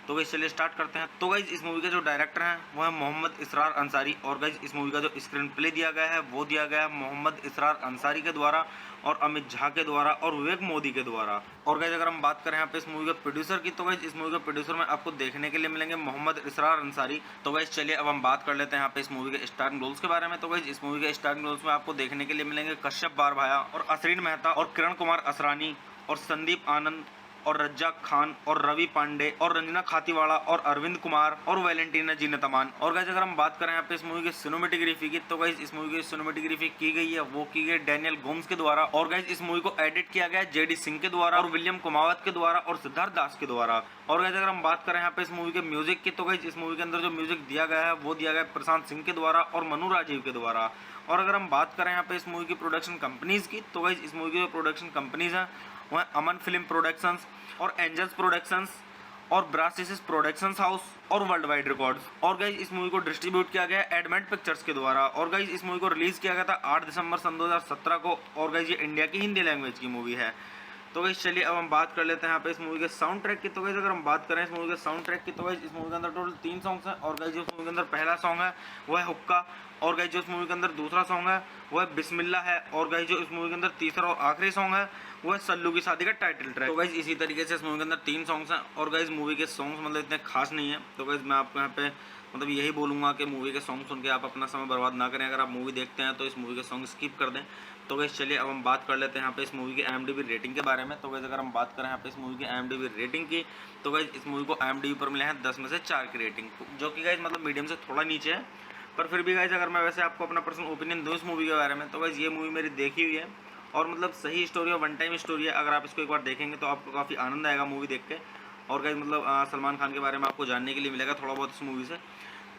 तो गाइस चलिए स्टार्ट करते हैं। तो गाइस इस मूवी के जो डायरेक्टर हैं वो है मोहम्मद इसरार अंसारी, और गाइस इस मूवी का जो स्क्रीन प्ले दिया गया है वो दिया गया है मोहम्मद इसरार अंसारी के द्वारा और अमित झा के द्वारा और विवेक मोदी के द्वारा। और गाइस अगर हम बात करें यहाँ पे इस मूवी के प्रोड्यूसर की, तो गाइस इस मूवी के प्रोड्यूसर में आपको देखने के लिए मिलेंगे मोहम्मद इसरार अंसारी। तो गाइस चलिए अब हम बात कर लेते हैं यहाँ पे इस मूवी के स्टारिंग रोल्स के बारे में। तो गाइस इस मूवी के स्टारिंग रोल्स में आपको देखने के लिए मिलेंगे कश्यप बारभाया और असरीन मेहता और किरण कुमार असरानी और संदीप आनंद और रज्जाक खान और रवि पांडे और रंजना खातीवाड़ा और अरविंद कुमार और वैलेंटीना जीनतमान। और गाइस अगर हम बात करें यहाँ पे इस मूवी की सिनेमेटोग्राफी की, तो गाइस इस मूवी की सिनेमेटोग्राफी की गई है वो की गई डैनियल गोम्स के द्वारा, और गाइस इस मूवी को एडिट किया गया है जेडी सिंह के द्वारा और विलियम कुमावत के द्वारा और सिद्धार्थ दास के द्वारा। और गाइस अगर हम बात करें यहाँ पे इस मूवी के म्यूजिक की, तो गाइस इस मूवी के अंदर जो म्यूजिक दिया गया है वो दिया गया है प्रशांत सिंह के द्वारा और मनु राजीव के द्वारा। और अगर हम बात करें यहाँ पे इस मूवी की प्रोडक्शन कंपनीज की, तो गाइस इस मूवी की जो प्रोडक्शन कंपनीज हैं वो है अमन फिल्म प्रोडक्शंस और एंजल्स प्रोडक्शंस और ब्रासिस प्रोडक्शंस हाउस और वर्ल्ड वाइड रिकॉर्ड्स। और गाइस इस मूवी को डिस्ट्रीब्यूट किया गया है एडमेंट पिक्चर्स के द्वारा। और गाइस इस मूवी को रिलीज किया गया था 8 दिसंबर सन 2017 को, और गाइस ये इंडिया की हिंदी लैंग्वेज की मूवी है। तो गाइस चलिए अब हम बात कर लेते हैं यहाँ पे इस मूवी के साउंड ट्रैक की। तो गाइस अगर हम बात करें इस मूवी के साउंड ट्रैक की, तो गाइस इस मूवी के अंदर टोटल 3 सॉन्ग्स हैं। और गाइस जो मूवी के अंदर पहला सॉन्ग है वो है हुक्का, और गाइस जो इस मूवी के अंदर दूसरा सॉन्ग है वो है बिस्मिल्लाह है, और गाइस जो इस मूवी के अंदर तीसरा और आखिरी सॉन्ग है वो है सल्लू की शादी का टाइटल ट्रैक। तो गाइस इसी तरीके से इस मूवी के अंदर 3 सॉन्ग्स हैं, और गाइस मूवी के सॉन्ग्स मतलब इतने खास नहीं है। तो गाइस मैं आपको यहाँ पे मतलब यही बोलूँगा कि मूवी के सॉन्ग सुन के आप अपना समय बर्बाद ना करें। अगर आप मूवी देखते हैं तो इस मूवी के सॉन्ग स्किप कर दें। तो गाइस चलिए अब हम बात कर लेते हैं यहाँ पे इस मूवी की IMDb रेटिंग के बारे में। तो गाइस अगर हम बात करें यहाँ पे इस मूवी की IMDb रेटिंग की, तो गाइस इस मूवी को IMDb पर मिले हैं 10 में से 4 की रेटिंग, जो कि गाइस मतलब मीडियम से थोड़ा नीचे है। पर फिर भी गाइस अगर मैं वैसे आपको अपना पर्सनल ओपिनियन दूँ इस मूवी के बारे में, तो गाइस ये मूवी मेरी देखी हुई है और मतलब सही स्टोरी और वन टाइम स्टोरी है। अगर आप इसको एक बार देखेंगे तो आपको काफ़ी आनंद आएगा मूवी देख के। और गाइस मतलब सलमान खान के बारे में आपको जानने के लिए मिलेगा थोड़ा बहुत इस मूवी से।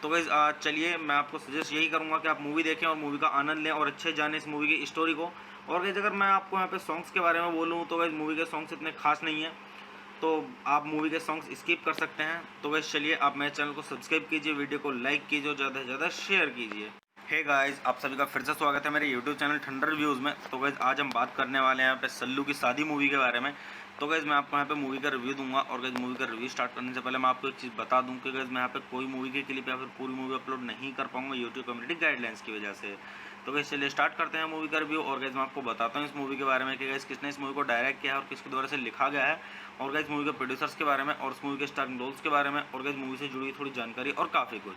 तो गाइस चलिए मैं आपको सजेस्ट यही करूंगा कि आप मूवी देखें और मूवी का आनंद लें और अच्छे जानें इस मूवी की स्टोरी को। और गाइस अगर मैं आपको यहाँ पे सॉन्ग्स के बारे में बोलूँ तो गाइस मूवी के सॉन्ग्स इतने खास नहीं है, तो आप मूवी के सॉन्ग्स स्किप कर सकते हैं। तो गाइस चलिए आप मेरे चैनल को सब्सक्राइब कीजिए, वीडियो को लाइक कीजिए और ज़्यादा से ज़्यादा शेयर कीजिए। हे गाइस, आप सभी का फिर से स्वागत है मेरे यूट्यूब चैनल ठंडर रिव्यूज़ में। तो गाइस आज हम बात करने वाले हैं यहाँ पे सल्लू की शादी मूवी के बारे में। तो गाइस मैं आपको यहाँ पे मूवी का रिव्यू दूंगा, और गाइस मूवी का रिव्यू स्टार्ट करने से पहले मैं आपको एक चीज़ बता दूं कि गाइस मैं यहाँ पे कोई मूवी के क्लिप या फिर पूरी मूवी अपलोड नहीं कर पाऊंगा यूट्यूब कम्युनिटी गाइडलाइंस की वजह से। तो गाइस चलिए स्टार्ट करते हैं मूवी का रिव्यू। और गाइस मैं आपको बताता हूँ इस मूवी के बारे में कि गाइस किसने इस मूवी को डायरेक्ट किया है और किसके द्वारा से लिखा गया है, और गाइस मूवी के प्रोड्यूसर्स के बारे में और इस मूवी के स्टारिंग रोल्स के बारे में, और गाइस मूवी से जुड़ी हुई थोड़ी जानकारी और काफ़ी कुछ।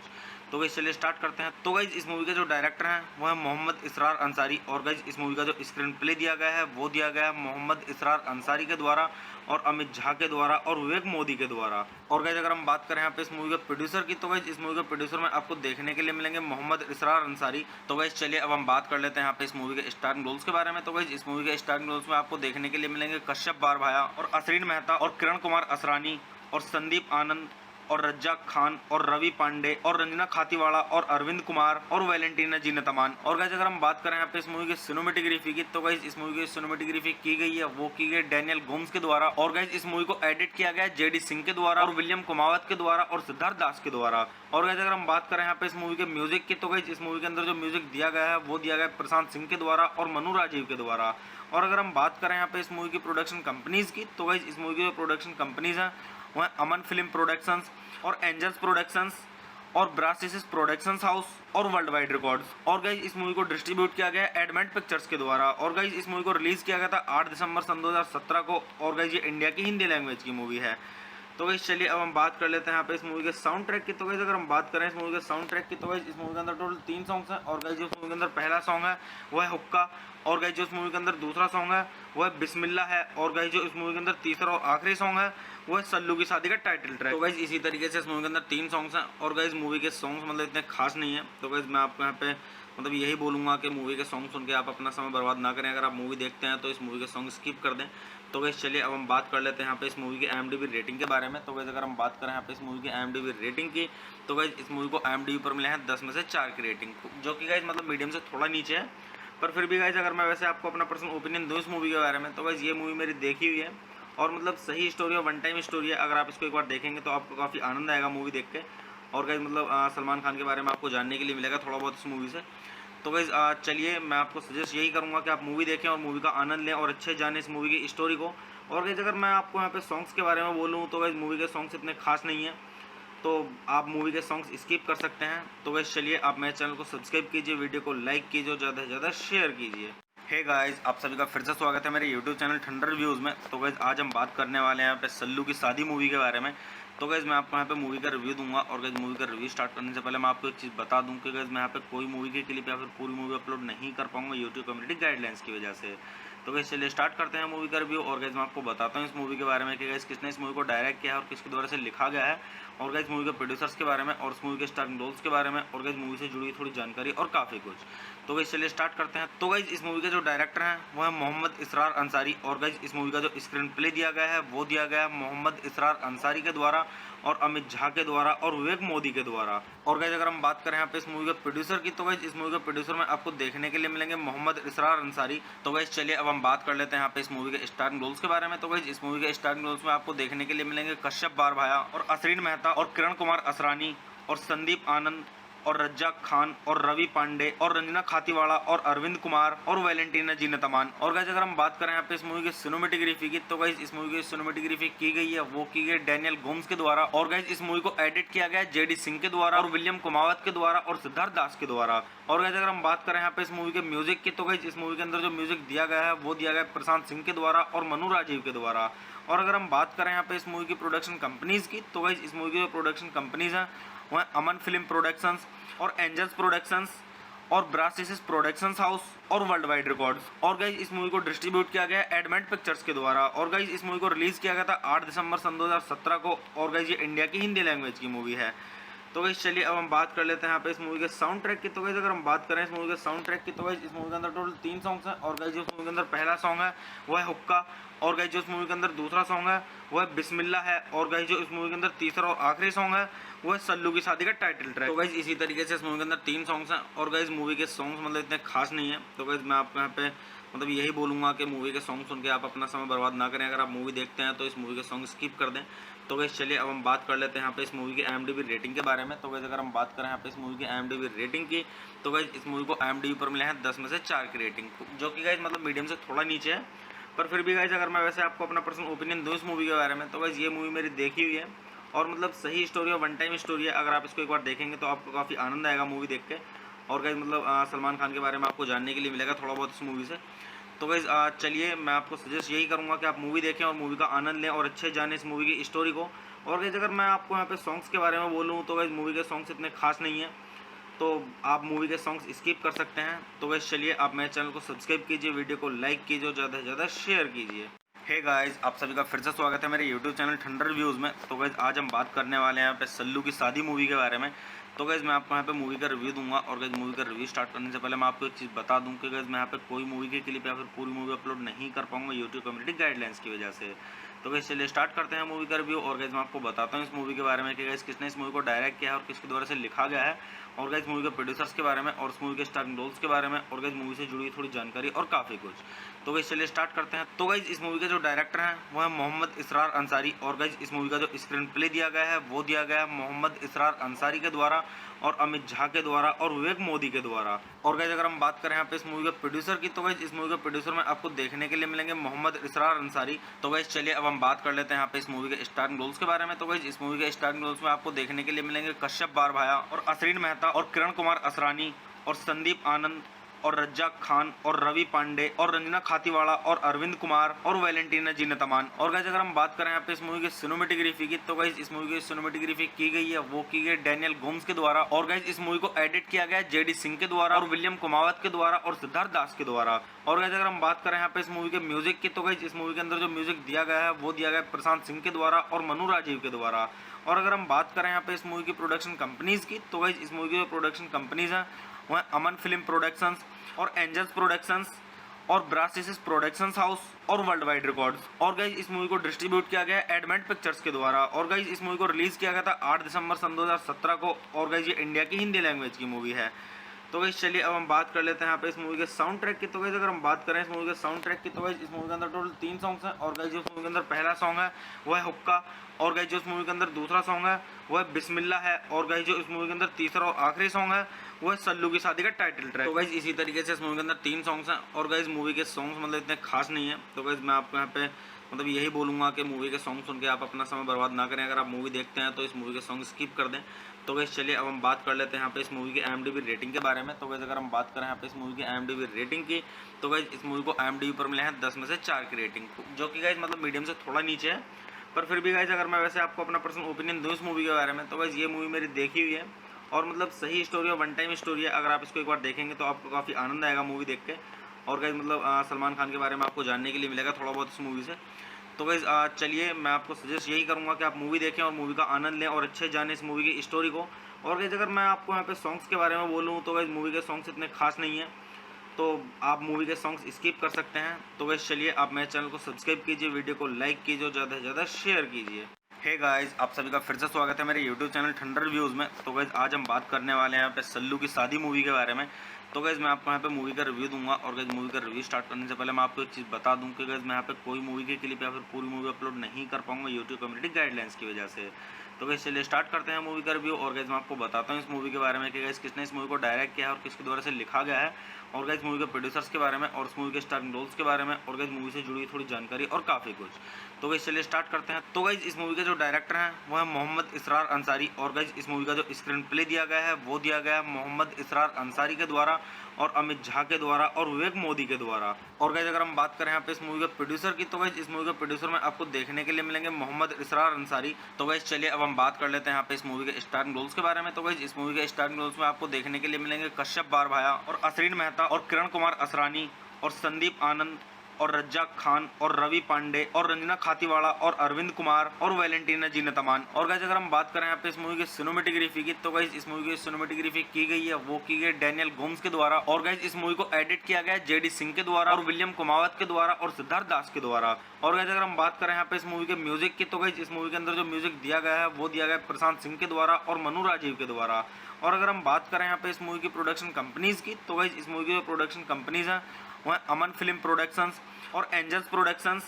तो गाइस चलिए स्टार्ट करते हैं। तो गाइस इस मूवी के जो डायरेक्टर हैं वो है मोहम्मद इसरार अंसारी, और गाइस इस मूवी का जो स्क्रीन प्ले दिया गया है वो दिया गया है मोहम्मद इसरार अंसारी के द्वारा और अमित झा के द्वारा और विवेक मोदी के द्वारा। और गाइस अगर हम बात करें यहाँ पे इस मूवी के प्रोड्यूसर की, तो गाइस इस मूवी के प्रोड्यूसर में आपको देखने के लिए मिलेंगे मोहम्मद इसरार अंसारी। तो गाइस चलिए अब हम बात कर लेते हैं यहाँ पे इस मूवी के स्टारिंग रोल्स के बारे में। तो गाइस इस मूवी के स्टारिंग रोल्स में आपको देखने के लिए मिलेंगे कश्यप बारभाया और असरीन मेहता और किरण कुमार असरानी और संदीप आनंद और रज्जाक खान और रवि पांडे और रंजना खातीवाड़ा और अरविंद कुमार और वैलेंटीना जीनतमान। और गाइस अगर हम बात करें यहाँ पे इस मूवी की सिनेमेटोग्राफी की, तो गाइस इस मूवी की सिनेमेटोग्राफी की गई है वो की गई डैनियल गोम्स के द्वारा, और गाइस इस मूवी को एडिट किया गया है जेडी सिंह के द्वारा और विलियम कुमावत के द्वारा और सिद्धार्थ दास के द्वारा। और गाइस अगर हम बात करें यहाँ पे इस मूवी के म्यूजिक की, तो गाइस इस मूवी के अंदर जो म्यूजिक दिया गया है वो दिया गया है प्रशांत सिंह के द्वारा और मनु राजीव के द्वारा। और अगर हम बात करें यहाँ पे इस मूवी की प्रोडक्शन कंपनीज की, तो गाइस इस मूवी की जो प्रोडक्शन कंपनीज हैं वो है अमन फिल्म प्रोडक्शंस और एंजल्स प्रोडक्शंस और ब्रासिस प्रोडक्शंस हाउस और वर्ल्ड वाइड रिकॉर्ड्स। और गाइस इस मूवी को डिस्ट्रीब्यूट किया गया है एडमेंट पिक्चर्स के द्वारा। और गाइस इस मूवी को रिलीज किया गया था 8 दिसंबर सन 2017 को, और गाइस ये इंडिया की हिंदी लैंग्वेज की मूवी है। तो गाइस चलिए अब हम बात कर लेते हैं यहाँ पे इस मूवी के साउंड ट्रैक की। तो गाइस अगर हम बात करें इस मूवी के साउंड ट्रैक की, तो गाइस इस मूवी के अंदर टोटल 3 सॉन्ग्स हैं। और गाइस जो इस मूवी के अंदर पहला सॉन्ग है वो है हुक्का। और गाइस जो इस मूवी के अंदर दूसरा सॉन्ग है वो है बिस्मिल्लाह है। और गाइस जो इस मूवी के अंदर तीसरा और आखिरी सॉन्ग है वो है सल्लू की शादी का टाइटल ट्रैक। तो गाइस इसी तरीके से इस मूवी के अंदर 3 सॉन्ग्स हैं। और गाइस मूवी के सॉन्ग्स मतलब इतने खास नहीं है। तो गाइस मैं आपको यहाँ पे मतलब यही बोलूँगा कि मूवी के सॉन्ग सुन के आप अपना समय बर्बाद ना करें। अगर आप मूवी देखते हैं तो इस मूवी के सॉन्ग स्किप कर दें। तो गाइस चलिए अब हम बात कर लेते हैं यहाँ पे इस मूवी की IMDb रेटिंग के बारे में। तो गाइस अगर हम बात करें यहाँ पे इस मूवी की IMDb रेटिंग की, तो गाइस इस मूवी को IMDb पर मिले हैं 10 में से 4 की रेटिंग, जो कि गाइस मतलब मीडियम से थोड़ा नीचे है। पर फिर भी गाइस अगर मैं वैसे आपको अपना पर्सनल ओपिनियन दूँ इस मूवी के बारे में, तो गाइस ये मूवी मेरी देखी हुई है और मतलब सही स्टोरी और वन टाइम स्टोरी है। अगर आप इसको एक बार देखेंगे तो आपको काफ़ी आनंद आएगा मूवी देख के। और गाइस मतलब सलमान खान के बारे में आपको जानने के लिए मिलेगा थोड़ा बहुत इस मूवी से। तो गाइस चलिए मैं आपको सजेस्ट यही करूंगा कि आप मूवी देखें और मूवी का आनंद लें और अच्छे जाने इस मूवी की स्टोरी को। और गाइस अगर मैं आपको यहाँ पे सॉन्ग्स के बारे में बोलूँ तो गाइस मूवी के सॉन्ग्स इतने खास नहीं है, तो आप मूवी के सॉन्ग्स स्किप कर सकते हैं। तो गाइस चलिए आप मेरे चैनल को सब्सक्राइब कीजिए, वीडियो को लाइक कीजिए और ज़्यादा से ज़्यादा शेयर कीजिए। हे गाइस, आप सभी का फिर से स्वागत है मेरे यूट्यूब चैनल ठंडर रिव्यूज़ में। तो गाइस आज हम बात करने वाले हैं यहाँ पे सल्लू की शादी मूवी के बारे में। तो गाइस मैं आपको यहाँ पे मूवी का रिव्यू दूंगा। और गाइस मूवी का रिव्यू स्टार्ट करने से पहले मैं आपको एक चीज़ बता दूं कि गाइस मैं यहाँ पे कोई मूवी के क्लिप या फिर पूरी मूवी अपलोड नहीं कर पाऊंगा यूट्यूब कम्युनिटी गाइडलाइंस की वजह से। तो गाइस चलिए स्टार्ट करते हैं मूवी का रिव्यू। और गाइस मैं आपको बताता हूँ इस मूवी के बारे में कि गाइस किसने इस मूवी को डायरेक्ट किया है और किसके द्वारा से लिखा गया है। और गाइस मूवी के प्रोड्यूसर्स के बारे में और इस मूवी के स्टाररिंग रोल्स के बारे में और गाइस मूवी से जुड़ी थोड़ी जानकारी और काफ़ी कुछ। तो गाइस चलिए स्टार्ट करते हैं। तो गाइस इस मूवी के जो डायरेक्टर हैं वो है मोहम्मद इसरार अंसारी। और गाइस इस मूवी का जो स्क्रीन प्ले दिया गया है वो दिया गया है मोहम्मद इसरार अंसारी के द्वारा और अमित झा के द्वारा और विवेक मोदी के द्वारा। और गाइस अगर हम बात करें यहाँ पे इस मूवी के प्रोड्यूसर की, तो गाइस इस मूवी के प्रोड्यूसर में आपको देखने के लिए मिलेंगे मोहम्मद इसरार अंसारी। तो गाइस चलिए अब हम बात कर लेते हैं यहाँ पे इस मूवी के स्टाररिंग रोल्स के बारे में। तो गाइस इस मूवी के स्टाररिंग रोल्स में आपको देखने के लिए मिलेंगे कश्यप बारभाया और असरीन मेहता और किरण कुमार असरानी और संदीप आनंद और रज्जाक खान और रवि पांडे और रंजना खातीवाड़ा और अरविंद कुमार और वैलेंटीना जीनतमान। और गाइस अगर हम बात करें यहाँ पे इस मूवी की सिनेमेटोग्राफी की, तो गाइस इस मूवी की सिनेमेटोग्राफी की गई है वो की गई डैनियल गोम्स के द्वारा। और गाइस इस मूवी को एडिट किया गया है JD सिंह के द्वारा और विलियम कुमावत के द्वारा और सिद्धार्थ दास के द्वारा। और गाइस अगर हम बात करें यहाँ पे इस मूवी के म्यूजिक की, तो गाइस इस मूवी के अंदर जो म्यूजिक दिया गया है वो दिया गया है प्रशांत सिंह के द्वारा और मनु राजीव के द्वारा। और अगर हम बात करें यहाँ पे इस मूवी की प्रोडक्शन कंपनीज की, तो गाइस इस मूवी की जो प्रोडक्शन कंपनीज हैं वो है अमन फिल्म प्रोडक्शंस और एंजल्स प्रोडक्शंस और ब्रासिस प्रोडक्शंस हाउस और वर्ल्ड वाइड रिकॉर्ड्स। और गाइस इस मूवी को डिस्ट्रीब्यूट किया गया है एडमेंट पिक्चर्स के द्वारा। और गाइस इस मूवी को रिलीज किया गया था 8 दिसंबर सन 2017 को। और गाइस ये इंडिया की हिंदी लैंग्वेज की मूवी है। तो गाइस चलिए अब हम बात कर लेते हैं यहाँ पे इस मूवी के साउंड ट्रैक की। तो गाइस अगर हम बात करें इस मूवी के साउंड ट्रैक की, तो गाइस इस मूवी के अंदर टोटल 3 सॉन्ग्स हैं। और गाइस जो इस मूवी के अंदर पहला सॉन्ग है वो है हुक्का। और गाइस जो इस मूवी के अंदर दूसरा सॉन्ग है वो है बिस्मिल्लाह है। और गाइस जो इस मूवी के अंदर तीसरा और आखिरी सॉन्ग है वो है सल्लू की शादी का टाइटल ट्रैक। तो गाइस इसी तरीके से इस मूवी के अंदर 3 सॉन्ग्स हैं। और गाइस मूवी के सॉन्ग्स मतलब इतने खास नहीं है। तो गाइस मैं आपको यहाँ पे मतलब यही बोलूँगा कि मूवी के सॉन्ग सुन के आप अपना समय बर्बाद ना करें। अगर आप मूवी देखते हैं तो इस मूवी के सॉन्ग स्किप कर दें। तो गाइस चलिए अब हम बात कर लेते हैं यहाँ पे इस मूवी की IMDb रेटिंग के बारे में। तो गाइस अगर हम बात करें यहाँ पे इस मूवी की IMDb रेटिंग की, तो गाइस इस मूवी को IMDb पर मिले हैं 10 में से 4 की रेटिंग, जो कि गाइस मतलब मीडियम से थोड़ा नीचे है। पर फिर भी गाइस अगर मैं वैसे आपको अपना पर्सनल ओपिनियन दूँ इस मूवी के बारे में, तो गाइस ये मूवी मेरी देखी हुई है और मतलब सही स्टोरी और वन टाइम स्टोरी है। अगर आप इसको एक बार देखेंगे तो आपको काफ़ी आनंद आएगा मूवी देख के। और गाइस मतलब सलमान खान के बारे में आपको जानने के लिए मिलेगा थोड़ा बहुत इस मूवी से। तो गाइस चलिए मैं आपको सजेस्ट यही करूंगा कि आप मूवी देखें और मूवी का आनंद लें और अच्छे जाने इस मूवी की स्टोरी को। और गाइस अगर मैं आपको यहाँ पे सॉन्ग्स के बारे में बोलूँ तो गाइस मूवी के सॉन्ग्स इतने खास नहीं है, तो आप मूवी के सॉन्ग्स स्किप कर सकते हैं। तो गाइस चलिए आप मेरे चैनल को सब्सक्राइब कीजिए, वीडियो को लाइक कीजिए और ज़्यादा से ज़्यादा शेयर कीजिए। हे गाइस, आप सभी का फिर से स्वागत है मेरे यूट्यूब चैनल ठंडर रिव्यूज़ में। तो गाइस आज हम बात करने वाले हैं यहाँ पे सल्लू की शादी मूवी के बारे में। तो गाइस मैं आपको यहाँ पे मूवी का रिव्यू दूंगा। और गाइस मूवी का रिव्यू स्टार्ट करने से पहले मैं आपको एक चीज़ बता दूं कि गाइस मैं यहाँ पे कोई मूवी के क्लिप या फिर पूरी मूवी अपलोड नहीं कर पाऊंगा यूट्यूब कम्युनिटी गाइडलाइंस की वजह से। तो गाइस चलिए स्टार्ट करते हैं मूवी का रिव्यू। और गाइस मैं आपको बताता हूँ इस मूवी के बारे में कि गाइस किसने इस मूवी को डायरेक्ट किया है और किसके द्वारा से लिखा गया है। और गाइस मूवी के प्रोड्यूसर्स के बारे में और इस मूवी के स्टाररिंग रोल्स के बारे में और गाइस मूवी से जुड़ी थोड़ी जानकारी और काफ़ी कुछ। तो गाइस चलिए स्टार्ट करते हैं। तो गाइस इस मूवी के जो डायरेक्टर हैं वो है मोहम्मद इसरार अंसारी। और गाइस इस मूवी का जो स्क्रीन प्ले दिया गया है वो दिया गया है मोहम्मद इसरार अंसारी के द्वारा और अमित झा के द्वारा और विवेक मोदी के द्वारा। और गाइस अगर हम बात करें यहाँ पे इस मूवी के प्रोड्यूसर की, तो गाइस इस मूवी के प्रोड्यूसर में आपको देखने के लिए मिलेंगे मोहम्मद इसरार अंसारी। तो गाइस चलिए अब हम बात कर लेते हैं यहाँ पे इस मूवी के स्टाररिंग रोल्स के बारे में। तो गाइस इस मूवी के स्टाररिंग रोल्स में आपको देखने के लिए मिलेंगे कश्यप बारभाया और असरीन मेहता और किरण कुमार असरानी और संदीप आनंद और रज्जाक खान और रवि पांडे और रंजना खातीवाड़ा और अरविंद कुमार और वैलेंटीना जीनतमान। और गाइस अगर हम बात करें यहाँ पे इस मूवी की सिनेमेटोग्राफी की, तो गाइस इस मूवी की सिनेमेटोग्राफी की गई है वो की गई डैनियल गोम्स के द्वारा। और गाइस इस मूवी को एडिट किया गया है जेडी सिंह के द्वारा और विलियम कुमावत के द्वारा और सिद्धार्थ दास के द्वारा। और गाइस अगर हम बात करें यहाँ पे इस मूवी के म्यूजिक की, तो गाइस इस मूवी के अंदर जो म्यूजिक दिया गया है वो दिया गया है प्रशांत सिंह के द्वारा और मनु राजीव के द्वारा। और अगर हम बात करें यहाँ पे इस मूवी की प्रोडक्शन कंपनीज की, तो गाइस इस मूवी की जो प्रोडक्शन कंपनीज हैं वो है अमन फिल्म प्रोडक्शंस और एंजल्स प्रोडक्शंस और ब्रासिस प्रोडक्शंस हाउस और वर्ल्ड वाइड रिकॉर्ड्स। और गाइस इस मूवी को डिस्ट्रीब्यूट किया गया है एडमेंट पिक्चर्स के द्वारा। और गाइस इस मूवी को रिलीज किया गया था 8 दिसंबर सन 2017 को। और गाइस ये इंडिया की हिंदी लैंग्वेज की मूवी है। तो गाइस चलिए अब हम बात कर लेते हैं यहाँ पे इस मूवी के साउंड ट्रैक की। तो गाइस अगर हम बात करें इस मूवी के साउंड ट्रैक की, तो गाइस इस मूवी के अंदर टोटल 3 सॉन्ग्स हैं। और गाइस जो इस मूवी के अंदर पहला सॉन्ग है वो है हुक्का। और गाइस जो इस मूवी के अंदर दूसरा सॉन्ग है वो है बिस्मिल्लाह है। और गाइस जो इस मूवी के अंदर तीसरा और आखिरी सॉन्ग है वो है सल्लू की शादी का टाइटल ट्रैक। तो गाइस इसी तरीके से इस मूवी के अंदर 3 सॉन्ग्स हैं। और गाइस मूवी के सॉन्ग्स मतलब इतने खास नहीं है। तो गाइस मैं आपको यहाँ पे मतलब यही बोलूँगा कि मूवी के सॉन्ग सुन के आप अपना समय बर्बाद ना करें। अगर आप मूवी देखते हैं तो इस मूवी के सॉन्ग स्किप कर दें। तो गाइस चलिए अब हम बात कर लेते हैं यहाँ पे इस मूवी की IMDb रेटिंग के बारे में। तो गाइस अगर हम बात करें यहाँ पे इस मूवी की IMDb रेटिंग की, तो गाइस इस मूवी को IMDb पर मिले हैं 10 में से 4 की रेटिंग, जो कि गाइस मतलब मीडियम से थोड़ा नीचे है। पर फिर भी गाइस अगर मैं वैसे आपको अपना पर्सनल ओपिनियन दूँ इस मूवी के बारे में, तो गाइस ये मूवी मेरी देखी हुई है और मतलब सही स्टोरी और वन टाइम स्टोरी है। अगर आप इसको एक बार देखेंगे तो आपको काफ़ी आनंद आएगा मूवी देख के। और गाइस मतलब सलमान खान के बारे में आपको जानने के लिए मिलेगा थोड़ा बहुत इस मूवी से। तो गाइस चलिए मैं आपको सजेस्ट यही करूंगा कि आप मूवी देखें और मूवी का आनंद लें और अच्छे जाने इस मूवी की स्टोरी को। और गाइस अगर मैं आपको यहाँ पे सॉन्ग्स के बारे में बोलूँ तो गाइस मूवी के सॉन्ग्स इतने खास नहीं है, तो आप मूवी के सॉन्ग्स स्किप कर सकते हैं। तो गाइस चलिए आप मेरे चैनल को सब्सक्राइब कीजिए, वीडियो को लाइक कीजिए और ज़्यादा से ज़्यादा शेयर कीजिए। हे गाइस, आप सभी का फिर से स्वागत है मेरे यूट्यूब चैनल ठंडर रिव्यूज़ में। तो गाइस आज हम बात करने वाले हैं यहाँ पे सल्लू की शादी मूवी के बारे में। तो गाइस मैं आपको यहाँ पे मूवी का रिव्यू दूंगा। और गाइस मूवी का रिव्यू स्टार्ट करने से पहले मैं आपको एक चीज़ बता दूं कि गाइस मैं यहाँ पे कोई मूवी के क्लिप या फिर पूरी मूवी अपलोड नहीं कर पाऊंगा यूट्यूब कम्युनिटी गाइडलाइंस की वजह से। तो गाइस चलिए स्टार्ट करते हैं मूवी का रिव्यू। और गाइस मैं आपको बताता हूँ इस मूवी के बारे में कि गाइस किसने इस मूवी को डायरेक्ट किया है और किसके द्वारा से लिखा गया है। और गाइस मूवी के प्रोड्यूसर्स के बारे में और इस मूवी के स्टारिंग रोल्स के बारे में और गाइस मूवी से जुड़ी थोड़ी जानकारी और काफ़ी कुछ। तो गाइस चलिए स्टार्ट करते हैं। तो गाइस इस मूवी के जो डायरेक्टर हैं वो है मोहम्मद इसरार अंसारी। और गाइस इस मूवी का जो स्क्रीन प्ले दिया गया है वो दिया गया है मोहम्मद इसरार अंसारी के द्वारा और अमित झा के द्वारा और विवेक मोदी के द्वारा। और गाइस अगर हम बात करें यहाँ पे इस मूवी के प्रोड्यूसर की, तो गाइस इस मूवी के प्रोड्यूसर में आपको देखने के लिए मिलेंगे मोहम्मद इसरार अंसारी। तो गाइस चलिए अब हम बात कर लेते हैं यहाँ पे इस मूवी के स्टारिंग रोल्स के बारे में। तो गाइस इस मूवी के स्टारिंग रोल्स में आपको देखने के लिए मिलेंगे कश्यप बारभाया और असरीन मेहता और किरण कुमार असरानी और संदीप आनंद और रज्जाक खान और रवि पांडे और रंजना खातीवाड़ा और अरविंद कुमार और वैलेंटीना जीनतमान। और गाइस अगर हम बात करें यहाँ पे इस मूवी की सिनेमेटोग्राफी की, तो गाइस इस मूवी की सिनेमेटोग्राफी की गई है वो की गई डैनियल गोम्स के द्वारा। और गाइस इस मूवी को एडिट किया गया है जेडी सिंह के द्वारा और विलियम कुमावत के द्वारा और सिद्धार्थ दास के द्वारा। और गाइस अगर हम बात करें यहाँ पे इस मूवी के म्यूजिक की, तो गाइस इस मूवी के अंदर जो म्यूजिक दिया गया है वो दिया गया है प्रशांत सिंह के द्वारा और मनु राजीव के द्वारा। और अगर हम बात करें यहाँ पे इस मूवी की प्रोडक्शन कंपनीज की, तो गाइस इस मूवी की जो प्रोडक्शन कंपनीज हैं वो है अमन फिल्म प्रोडक्शंस और एंजल्स प्रोडक्शंस